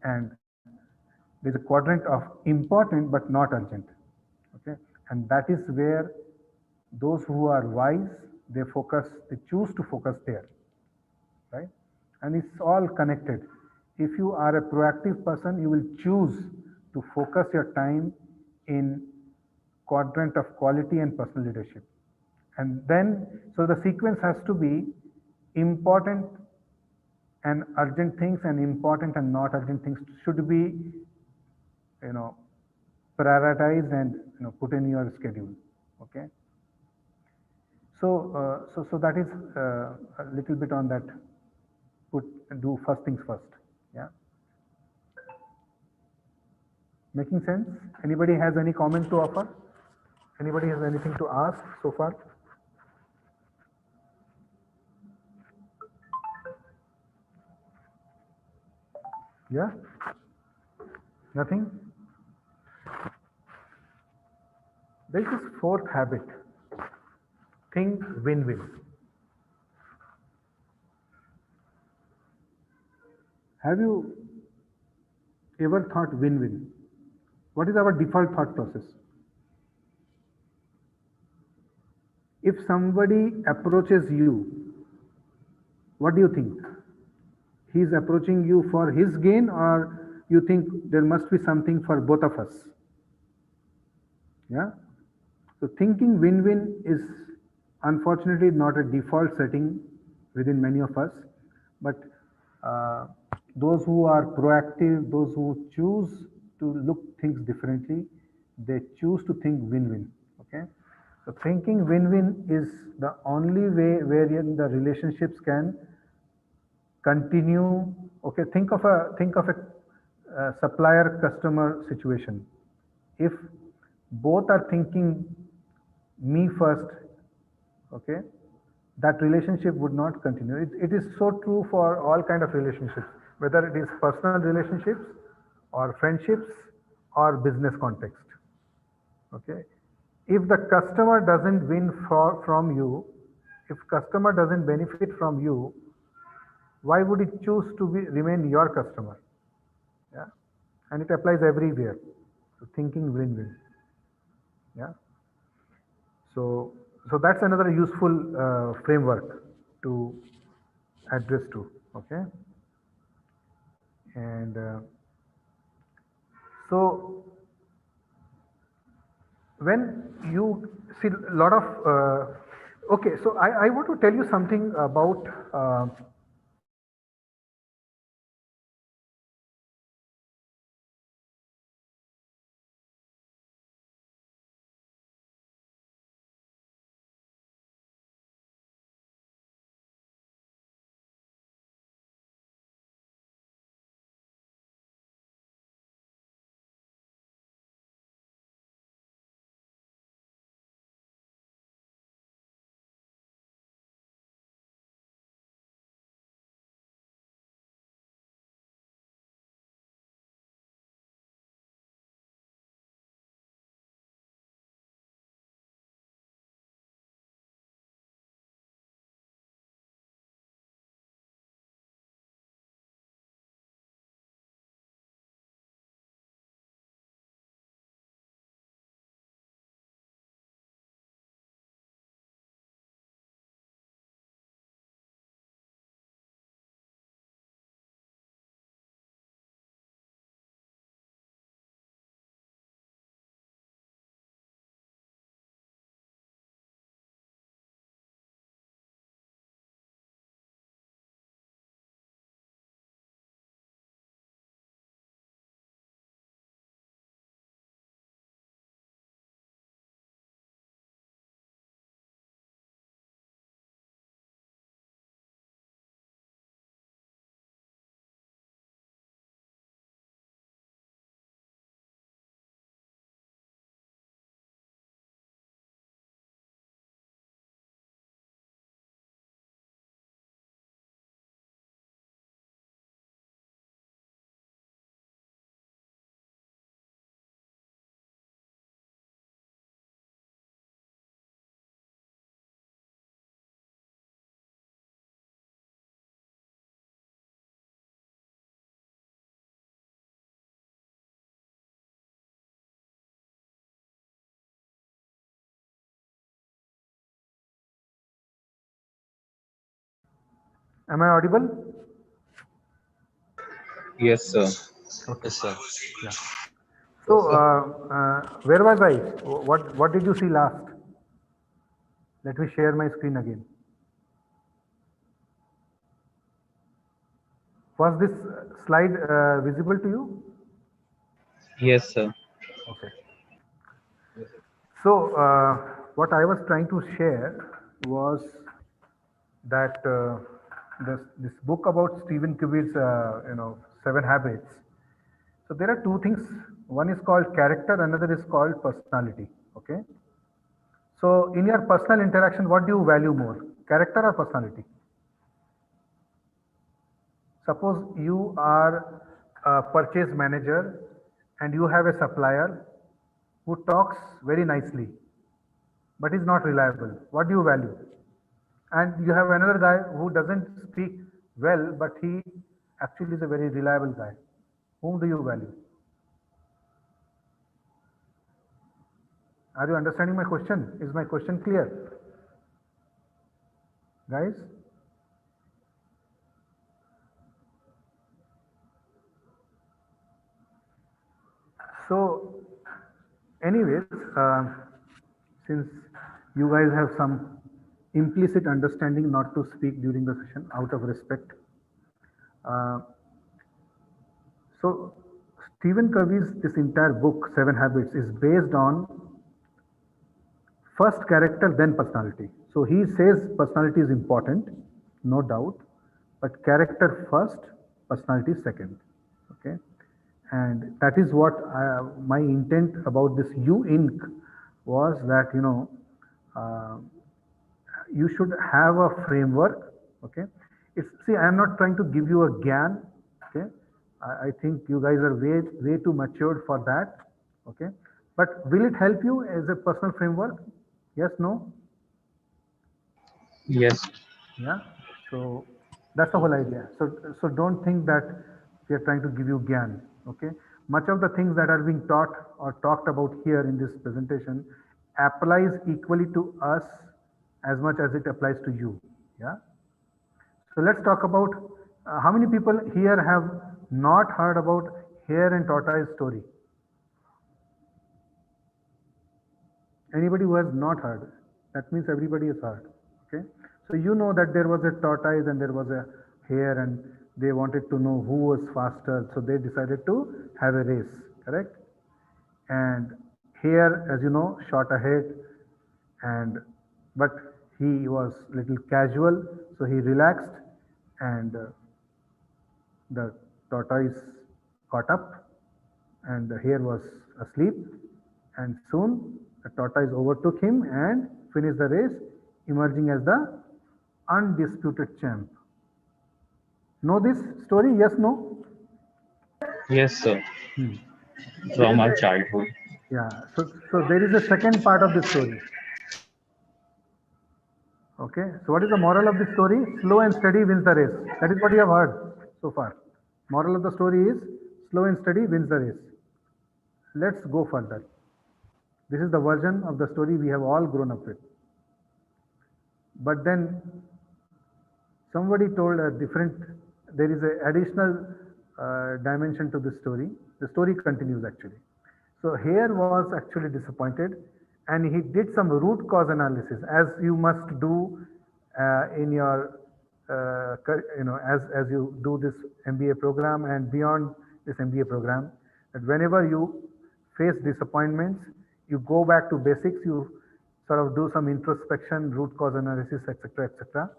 And there's a quadrant of important but not urgent. Okay, and that is where those who are wise, they choose to focus there, right? And it's all connected. If you are a proactive person, you will choose to focus your time in quadrant of quality and personal leadership. And then, so the sequence has to be important and urgent things, and important and not urgent things should be, you know, prioritized and, you know, put in your schedule. Okay. So that is a little bit on that. Do first things first. Yeah. Making sense? Anybody has any comment to offer? Anybody has anything to ask so far? Yeah? Nothing? There is this fourth habit. Think win-win. Have you ever thought win-win? What is our default thought process? If somebody approaches you, what do you think? He's approaching you for his gain, or you think there must be something for both of us? Yeah? So thinking win-win is unfortunately not a default setting within many of us, but uh, those who are proactive, those who choose to look things differently, they choose to think win-win. Okay, so thinking win-win is the only way wherein the relationships can continue. Okay, think of a supplier customer situation. If both are thinking me first, okay, that relationship would not continue. It is so true for all kind of relationships, whether it is personal relationships or friendships or business context. Okay, if the customer doesn't win from you, if customer doesn't benefit from you, why would it choose to remain your customer? Yeah, and it applies everywhere. So thinking win-win. Yeah. So that's another useful framework to address to. Okay, and so when you see a lot of okay, so I want to tell you something about Am I audible? Yes, sir. Okay. Yes, sir. Yeah. So, where was I? What did you see last? Let me share my screen again. Was this slide visible to you? Yes, sir. Okay. So, what I was trying to share was that this book about Stephen Covey's, 7 Habits. So there are two things. One is called character, another is called personality. Okay. So in your personal interaction, what do you value more, character or personality? Suppose you are a purchase manager and you have a supplier who talks very nicely but is not reliable. What do you value? And you have another guy who doesn't speak well, but he actually is a very reliable guy. Whom do you value? Are you understanding my question? Is my question clear? Guys? So, anyways, since you guys have some implicit understanding not to speak during the session out of respect. So Stephen Covey's this entire book, 7 Habits, is based on first character, then personality. So he says personality is important, no doubt, but character first, personality second. Okay, and that is what my intent about this U Inc. was that uh, you should have a framework. Okay, it's see I am not trying to give you a gyan. Okay, I think you guys are way too matured for that. Okay, but will it help you as a personal framework? Yes, no? Yes. Yeah. So that's the whole idea. So don't think that we are trying to give you gyan. Okay. Much of the things that are being taught or talked about here in this presentation applies equally to us as much as it applies to you. Yeah. So let's talk about how many people here have not heard about hare and tortoise story. Anybody who has not heard, that means everybody has heard. Okay, so you know that there was a tortoise and there was a hare, and they wanted to know who was faster, so they decided to have a race. Correct? And hare, as you know, shot ahead, and but he was little casual, so he relaxed, and the tortoise caught up, and the hare was asleep, and soon the tortoise overtook him and finished the race, emerging as the undisputed champ. Know this story? Yes, no? Yes, sir. There From is our a, childhood. yeah, so there is a second part of the story. Okay, so what is the moral of the story? Slow and steady wins the race. That is what you have heard so far. Moral of the story is slow and steady wins the race. Let's go further. This is the version of the story we have all grown up with. But then somebody told a different, there is an additional dimension to the story. The story continues actually. So Hare was actually disappointed and he did some root cause analysis, as you must do in your, as you do this MBA program and beyond this MBA program, that whenever you face disappointments, you go back to basics, you sort of do some introspection, root cause analysis, etc., etc.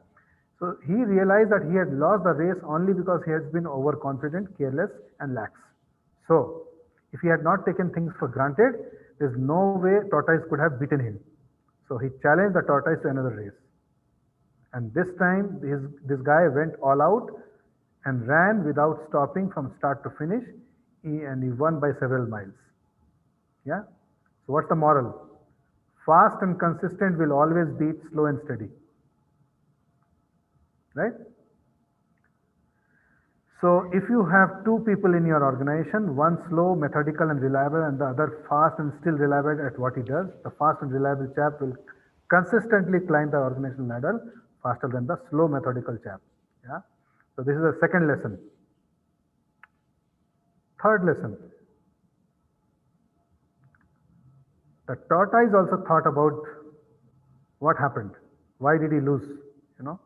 So he realized that he had lost the race only because he has been overconfident, careless, and lax. So if he had not taken things for granted, there's no way tortoise could have beaten him. So he challenged the tortoise to another race. And this time, this guy went all out and ran without stopping from start to finish, and he won by several miles. Yeah. So what's the moral? Fast and consistent will always beat slow and steady. Right? So if you have two people in your organization, one slow, methodical and reliable and the other fast and still reliable at what he does, the fast and reliable chap will consistently climb the organizational ladder faster than the slow, methodical chap. Yeah. So this is the second lesson. Third lesson. The tortoise also thought about what happened. Why did he lose? You know.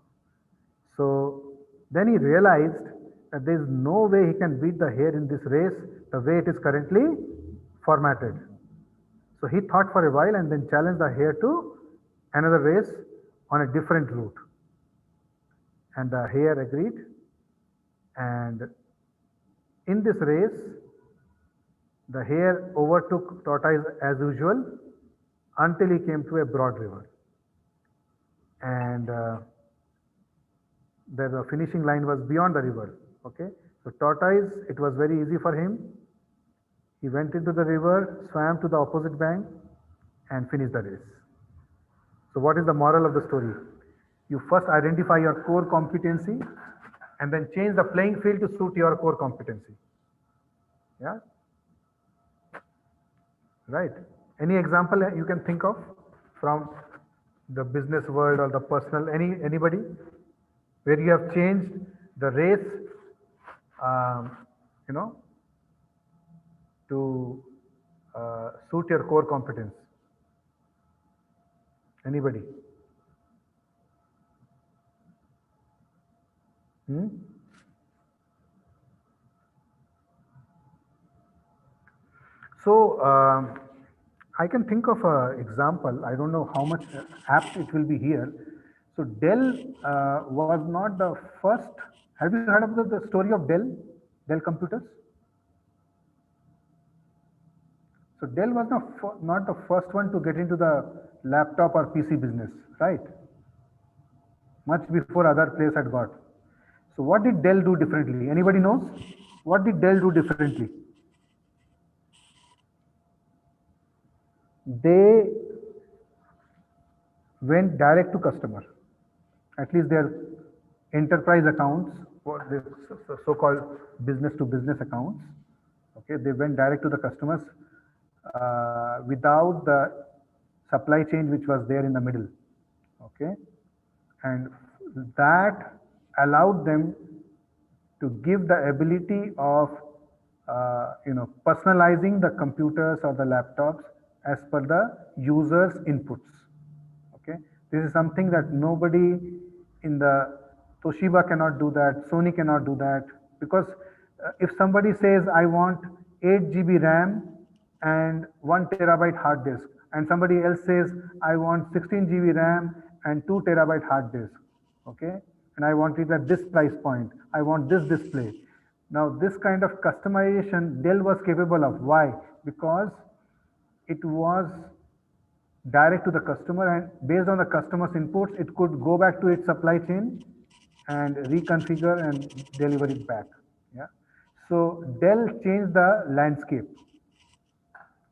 So then he realized that there is no way he can beat the hare in this race the way it is currently formatted. So he thought for a while and then challenged the hare to another race on a different route. And the hare agreed. And in this race, the hare overtook tortoise as usual until he came to a broad river. And the finishing line was beyond the river. Okay, so tortoise, it was very easy for him. He went into the river, swam to the opposite bank, and finished the race. So what is the moral of the story? You first identify your core competency and then change the playing field to suit your core competency. Yeah, right. Any example you can think of from the business world or the personal, anybody where you have changed the race, you know, to suit your core competence? Anybody? So I can think of an example. I don't know how much apt it will be here. So Dell was not the first. Have you heard of the story of Dell computers? So Dell was not the first one to get into the laptop or PC business, right? Much before other players had got. So what did Dell do differently? Anybody knows? What did Dell do differently? They went direct to customer. At least their enterprise accounts, what the so-called business-to-business accounts. Okay, they went direct to the customers without the supply chain which was there in the middle. Okay, and that allowed them to give the ability of personalizing the computers or the laptops as per the user's inputs. Okay, this is something that nobody in the Toshiba cannot do that, Sony cannot do that, because if somebody says I want 8 GB RAM and 1 terabyte hard disk, and somebody else says I want 16 GB RAM and 2 terabyte hard disk, okay, and I want it at this price point, I want this display. Now this kind of customization Dell was capable of. Why? Because it was direct to the customer, and based on the customer's inputs, it could go back to its supply chain and reconfigure and deliver it back. Yeah. So Dell changed the landscape.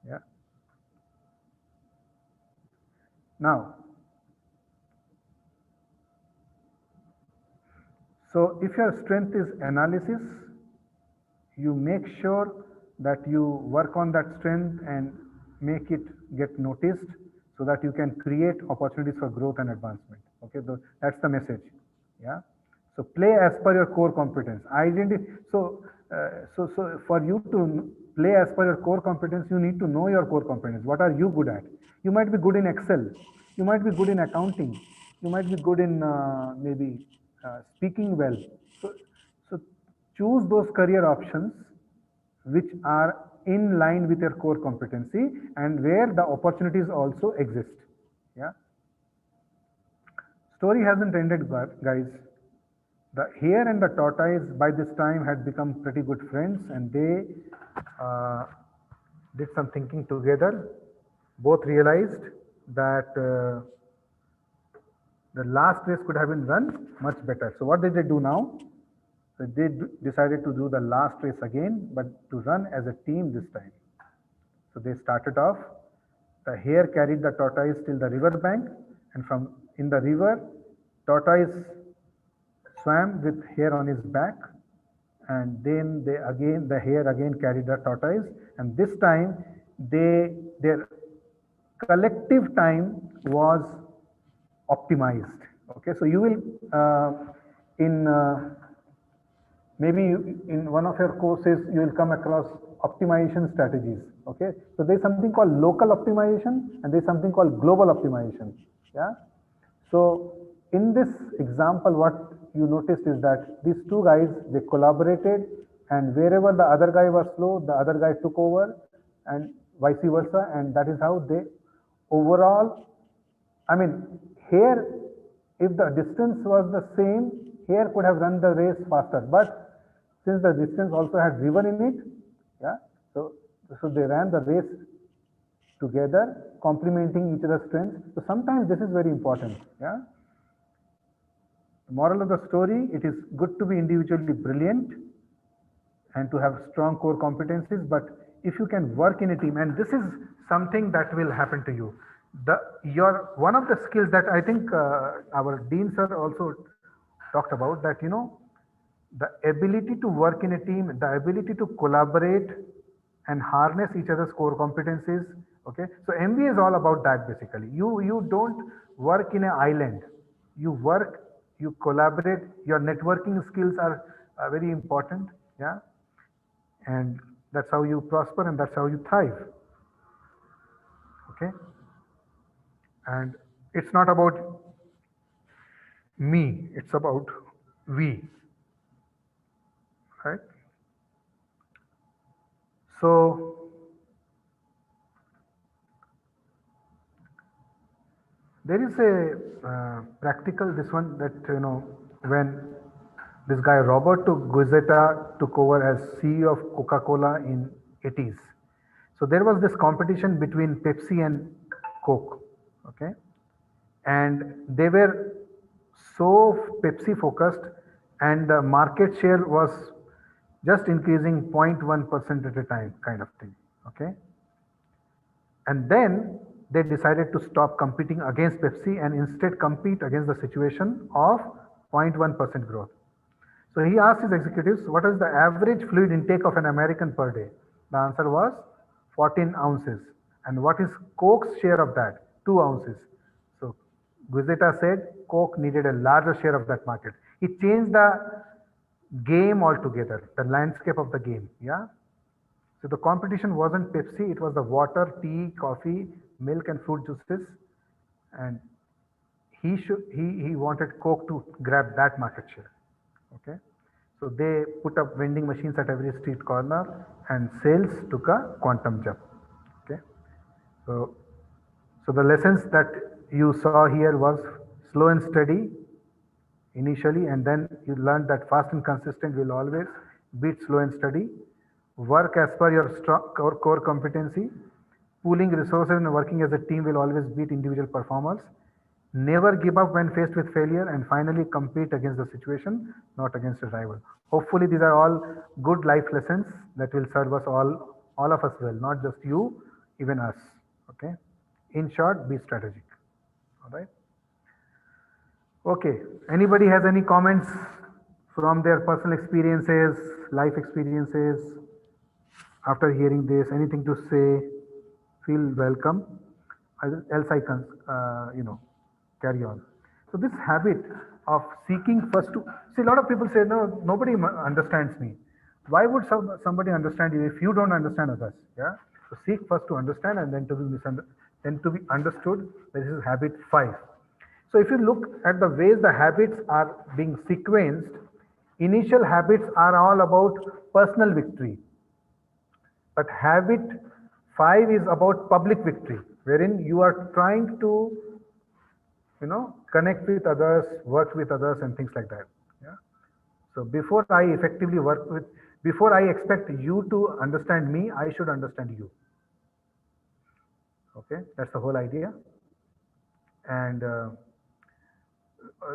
Yeah. Now, so if your strength is analysis, you make sure that you work on that strength and make it get noticed so that you can create opportunities for growth and advancement. Okay, that's the message. Yeah. So play as per your core competence. So for you to play as per your core competence, you need to know your core competence. What are you good at? You might be good in Excel. You might be good in accounting. You might be good in maybe speaking well. So choose those career options which are in line with your core competency and where the opportunities also exist. Yeah. Story hasn't ended, guys. The hare and the tortoise by this time had become pretty good friends, and they did some thinking together. Both realized that the last race could have been run much better. So what did they do now? So they decided to do the last race again, but to run as a team this time. So they started off. The hare carried the tortoise till the river bank, and from in the river, tortoise swam with hare on his back, and then the hare again carried the tortoise, and this time their collective time was optimized. Okay, so you will in maybe in one of your courses, you will come across optimization strategies. Okay, so there's something called local optimization and there's something called global optimization. Yeah. So in this example, what you noticed is that these two guys, they collaborated, and wherever the other guy was slow, the other guy took over, and vice versa. And that is how they overall, I mean, here, if the distance was the same, here could have run the race faster. But since the distance also had driven in it, yeah, so they ran the race together, complementing each other's strengths. So sometimes this is very important. Yeah. The moral of the story: it is good to be individually brilliant and to have strong core competencies, but if you can work in a team, and this is something that will happen to you, your one of the skills that I think our dean sir also talked about, that the ability to work in a team, the ability to collaborate and harness each other's core competencies. Okay, so MBA is all about that. Basically, you don't work in an island. You work, you collaborate. Your networking skills are very important. Yeah, and that's how you prosper and that's how you thrive. Okay, and it's not about me, it's about we, right? So there is a practical, this one, that when this guy Roberto Guizetta took over as CEO of Coca-Cola in 80s. So there was this competition between Pepsi and Coke, okay? And they were so Pepsi focused, and the market share was just increasing 0.1% at a time, kind of thing, okay? And then they decided to stop competing against Pepsi and instead compete against the situation of 0.1% growth. So he asked his executives, what is the average fluid intake of an American per day? The answer was 14 ounces. And what is Coke's share of that? 2 ounces. So Guizetta said Coke needed a larger share of that market. He changed the game altogether, the landscape of the game. Yeah. So the competition wasn't Pepsi, it was the water, tea, coffee, milk, and fruit juices. And he wanted Coke to grab that market share. Okay, so they put up vending machines at every street corner, and sales took a quantum jump. Okay, so the lessons that you saw here was slow and steady initially, and then you learned that fast and consistent will always beat slow and steady. Work as per your strong core competency. Pooling resources and working as a team will always beat individual performers. Never give up when faced with failure, and finally compete against the situation, not against a rival. Hopefully these are all good life lessons that will serve us all of us well, not just you, even us. Okay. In short, be strategic. All right. Okay. Anybody has any comments from their personal experiences, life experiences? After hearing this, anything to say, feel welcome. Else I can, carry on. So this habit of seeking first to see, a lot of people say, no, nobody understands me. Why would somebody understand you if you don't understand others? Yeah. So seek first to understand and then to be understood. This is habit 5. So if you look at the ways the habits are being sequenced, initial habits are all about personal victory. But habit 5 is about public victory, wherein you are trying to, connect with others, work with others, and things like that. Yeah. So before I effectively before I expect you to understand me, I should understand you. Okay, that's the whole idea. And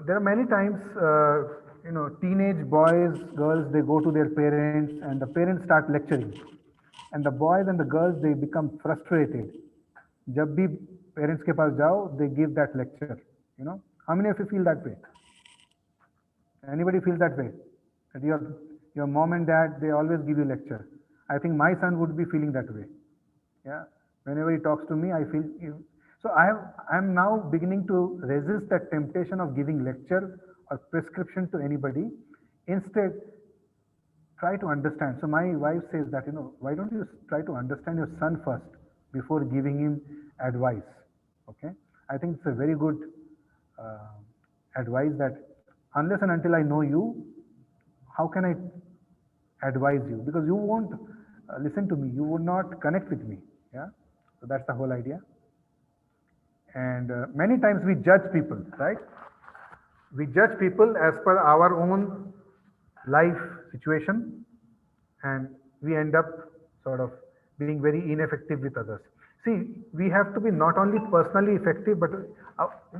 there are many times, teenage boys, girls, they go to their parents, and the parents start lecturing. And the boys and the girls, they become frustrated. Jab bhi parents ke paas jao, they give that lecture. How many of you feel that way? Anybody feel that way? That your mom and dad, they always give you lecture. I think my son would be feeling that way. Yeah. Whenever he talks to me, I feel. So I'm now beginning to resist that temptation of giving lecture or prescription to anybody. Instead, try to understand. So my wife says that, why don't you try to understand your son first before giving him advice? Okay. I think it's a very good uh, advice that unless and until I know you, how can I advise you? Because you won't listen to me. You would not connect with me. Yeah. So that's the whole idea. And many times we judge people, right? We judge people as per our own life situation, and we end up sort of being very ineffective with others. See, we have to be not only personally effective, but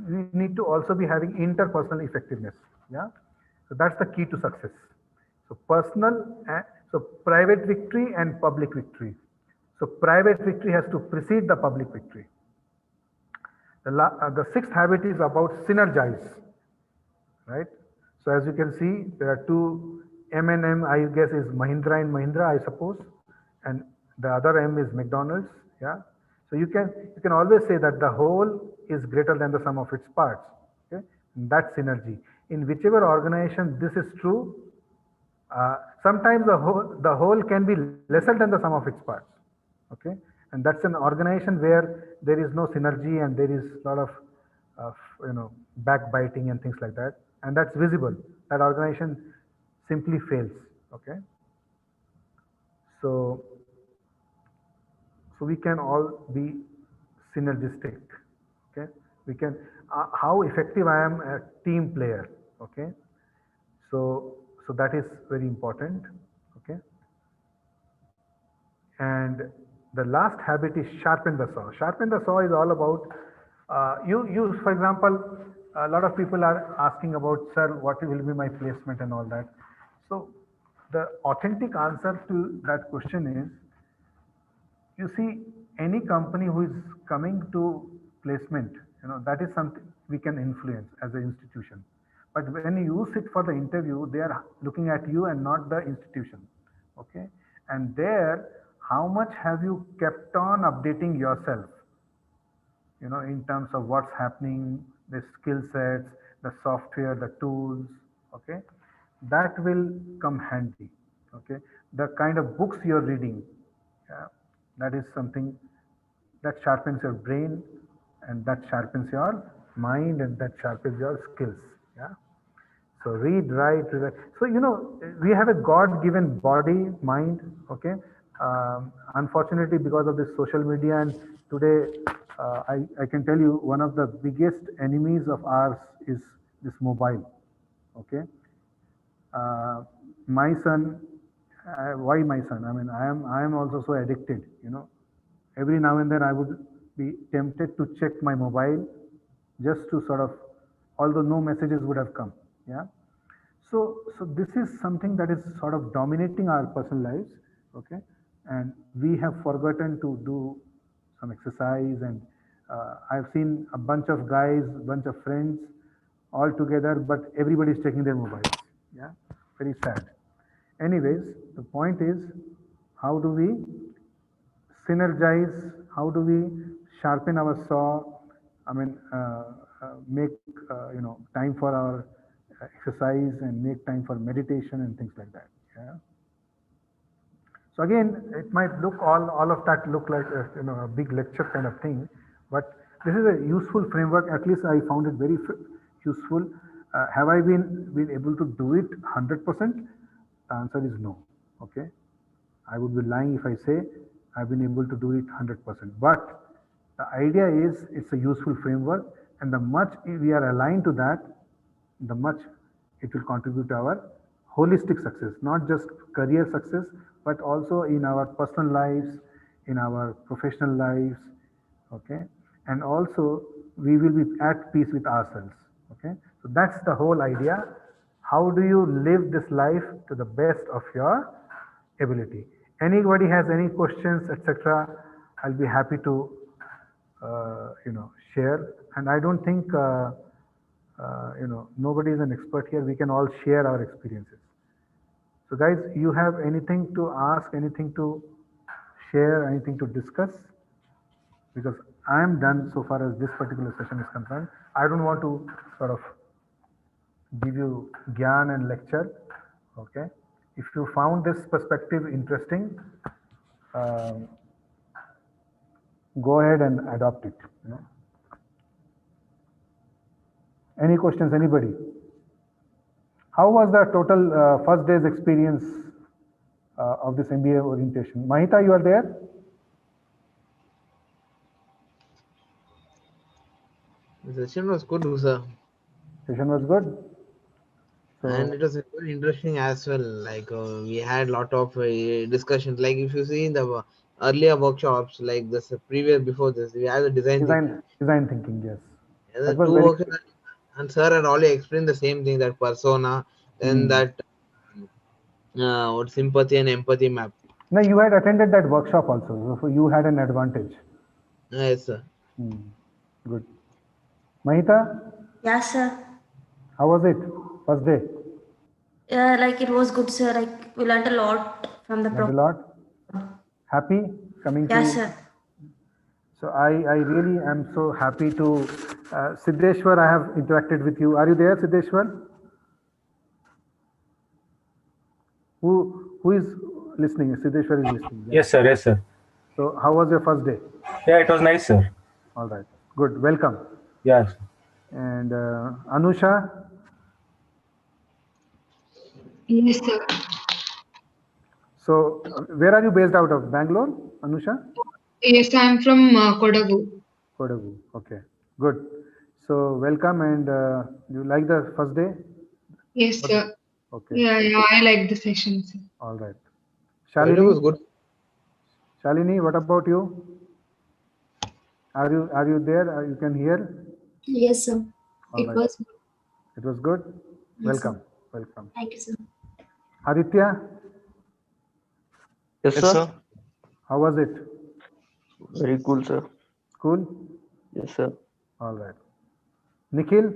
we need to also be having interpersonal effectiveness. Yeah, so that's the key to success. So so private victory and public victory. So private victory has to precede the public victory. The sixth habit is about synergize, right? So as you can see, there are two M&M, I guess is Mahindra and Mahindra, I suppose, and the other M is McDonald's. Yeah. So you can always say that the whole is greater than the sum of its parts. Okay, and that's synergy. In whichever organization this is true, sometimes the whole can be lesser than the sum of its parts. Okay, and that's an organization where there is no synergy and there is a lot of backbiting and things like that, and that's visible. That organization simply fails. Okay, so we can all be synergistic. Okay, we can how effective I am a team player. Okay, so that is very important. Okay, and the last habit is sharpen the saw. Sharpen the saw is all about you for example, a lot of people are asking about, sir, what will be my placement and all that. So the authentic answer to that question is, you see, any company who is coming to placement, that is something we can influence as an institution. But when you sit for the interview, they are looking at you and not the institution. Okay. And there, how much have you kept on updating yourself? In terms of what's happening, the skill sets, the software, the tools. Okay. That will come handy. Okay. The kind of books you're reading. Yeah, that is something that sharpens your brain, and that sharpens your mind, and that sharpens your skills. Yeah. So read, write, read. So we have a God-given body, mind. Okay. Unfortunately, because of this social media, and today I can tell you one of the biggest enemies of ours is this mobile. Okay. My son, why my son? I mean, I am also so addicted. Every now and then I would be tempted to check my mobile just to sort of, although no messages would have come. Yeah. So this is something that is sort of dominating our personal lives. Okay. And we have forgotten to do some exercise, and I've seen a bunch of guys, bunch of friends all together, but everybody's checking their mobiles. Yeah. Very sad. Anyways, the point is, how do we synergize? How do we sharpen our saw? I mean, make time for our exercise and make time for meditation and things like that. Yeah. So again, it might look all of that look like a big lecture kind of thing, but this is a useful framework. At least I found it very useful. Have I been able to do it 100%? The answer is no. Okay. I would be lying if I say I've been able to do it 100%. But the idea is it's a useful framework, and the much we are aligned to that, the much it will contribute to our holistic success, not just career success, but also in our personal lives, in our professional lives. Okay. And also we will be at peace with ourselves. Okay. So that's the whole idea. How do you live this life to the best of your ability? Anybody has any questions, etc., I'll be happy to share. And I don't think nobody is an expert here. We can all share our experiences. So guys, you have anything to ask, anything to share, anything to discuss? Because I am done so far as this particular session is concerned. I don't want to sort of give you gyan and lecture. Okay. If you found this perspective interesting, go ahead and adopt it. Any questions, anybody? How was the total first day's experience of this MBA orientation? Mahita, you are there? The session was good, sir. Session was good. So, And it was very interesting as well. Like we had a lot of discussions. Like if you see in the earlier workshops, like this previous before this, we had a design thinking. Design thinking, yes. And That the was two very workshops, and sir had already explained the same thing, that persona, then that what sympathy and empathy map. No, you had attended that workshop also, so you had an advantage. Yes, sir. Good. Mahita? Yes, sir. How was it? First day? Yeah, like it was good, sir. Like we learned a lot from the Learned a lot? Happy coming to? Yes, sir. So I really am so happy to, Siddheshwar, I have interacted with you. Are you there, Siddheshwar? Who is listening? Siddheshwar is listening. Yeah. Yes, sir. Yes, sir. So how was your first day? Yeah, it was nice, sir. All right. Good. Welcome. Yes. And Anusha? Yes, sir. So where are you based out of? Bangalore, Anusha? Yes, I'm from Kodagu. Kodagu. Okay. Good. So welcome, and you like the first day? Yes, sir. Okay. Yeah, I like the session, sir. All right. It was good. Shalini, what about you? Are you there? You can hear? Yes, sir. All It right. was. It was good. Yes, Welcome. sir. Welcome. Thank you, sir. Aditya, Yes, sir. how was it? Very cool, sir. Cool? Yes, sir. All right. Nikhil?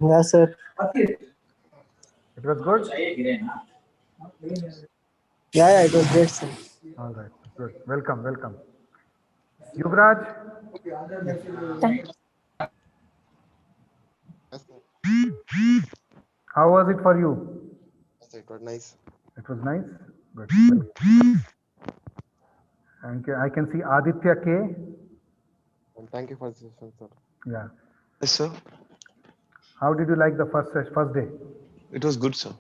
Yes, sir. It was good? Yeah, it was great, sir. All right. Good. Welcome. Welcome. Yuvraj? How was it for you? It was nice. It was nice? Good. Thank you. I can see Aditya K. And thank you for the session, sir. Yeah. Yes, sir. How did you like the first day? It was good, sir.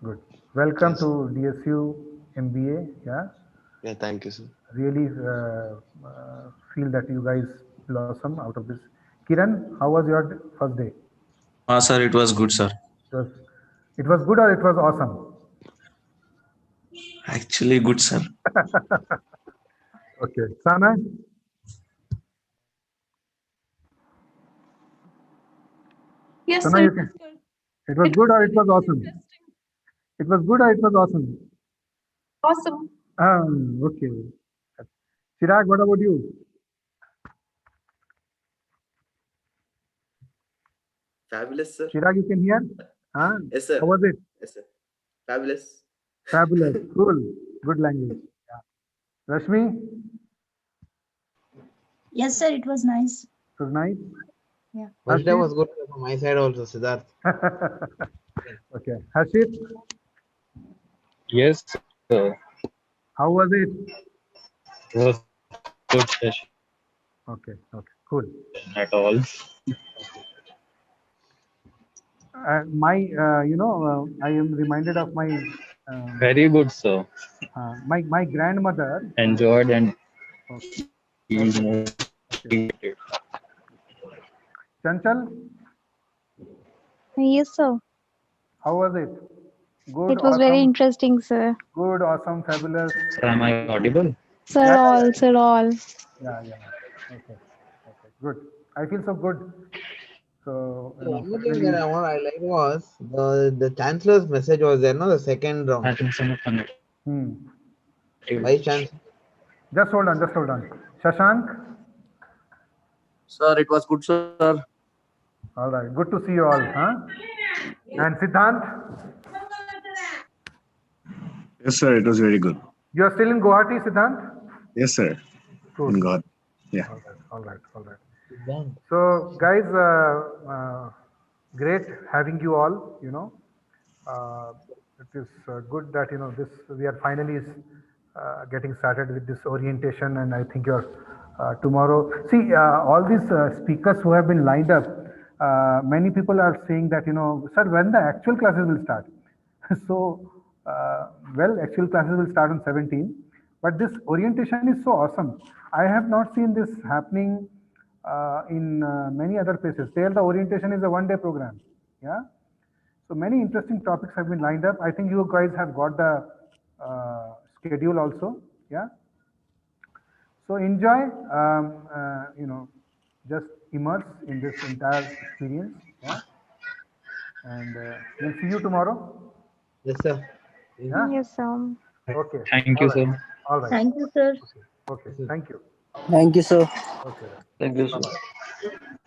Good. Welcome Yes. to DSU MBA. Yeah. Yeah, thank you, sir. Really feel that you guys blossom out of this. Kiran, how was your first day? Sir, it was good, sir. It was good or it was awesome? Actually good, sir. Okay. Sana? Yes, Sana, sir. you can. It was good or it was awesome? It was good or it was awesome? Awesome. Okay. Chirag, what about you? Fabulous, sir. Chirag, you can hear? Yes, sir. How was it? Yes, sir. Fabulous. Fabulous. Cool. Good language. Yeah. Rashmi? Yes, sir. It was nice. It was nice. Yeah. First day was good from my side also, Siddharth. Okay. Harshit? Yes, sir. How was it? It was good session. Okay. Okay. Cool. At all. I am reminded of my Very good, sir. my grandmother. Enjoyed and feel motivated. Chanchal? Yes, sir. How was it? Good, It was awesome, very interesting, sir. good, awesome, fabulous. Sir, am I audible? Sir, Yeah, all, sir, all. Yeah. Okay. Good. I feel so good. So, So one more thing that I like was the chancellor's message was there, no? The second round. Vice chancellor. Just hold on. Shashank? Sir, it was good, sir. All right. Good to see you all. Huh? And Siddhant? Yes, sir. It was very good. You are still in Guwahati, Siddhant? Yes, sir. Good. In God. Yeah. All right. So, guys, great having you all. It is good that this we are finally getting started with this orientation, and I think you're tomorrow. See, all these speakers who have been lined up. Many people are saying that sir, when the actual classes will start. So, well, actual classes will start on 17, but this orientation is so awesome. I have not seen this happening in many other places. There, the orientation is a one-day program. Yeah. So many interesting topics have been lined up. I think you guys have got the schedule also. Yeah. So enjoy. Just immerse in this entire experience. Yeah. And we'll see you tomorrow. Yes, sir. Yeah. Yes, Okay. Thank All you, right. sir. All right. thank you, sir. Okay. Thank you. Thank you, sir. Okay. Thank you, Bye sir. bye.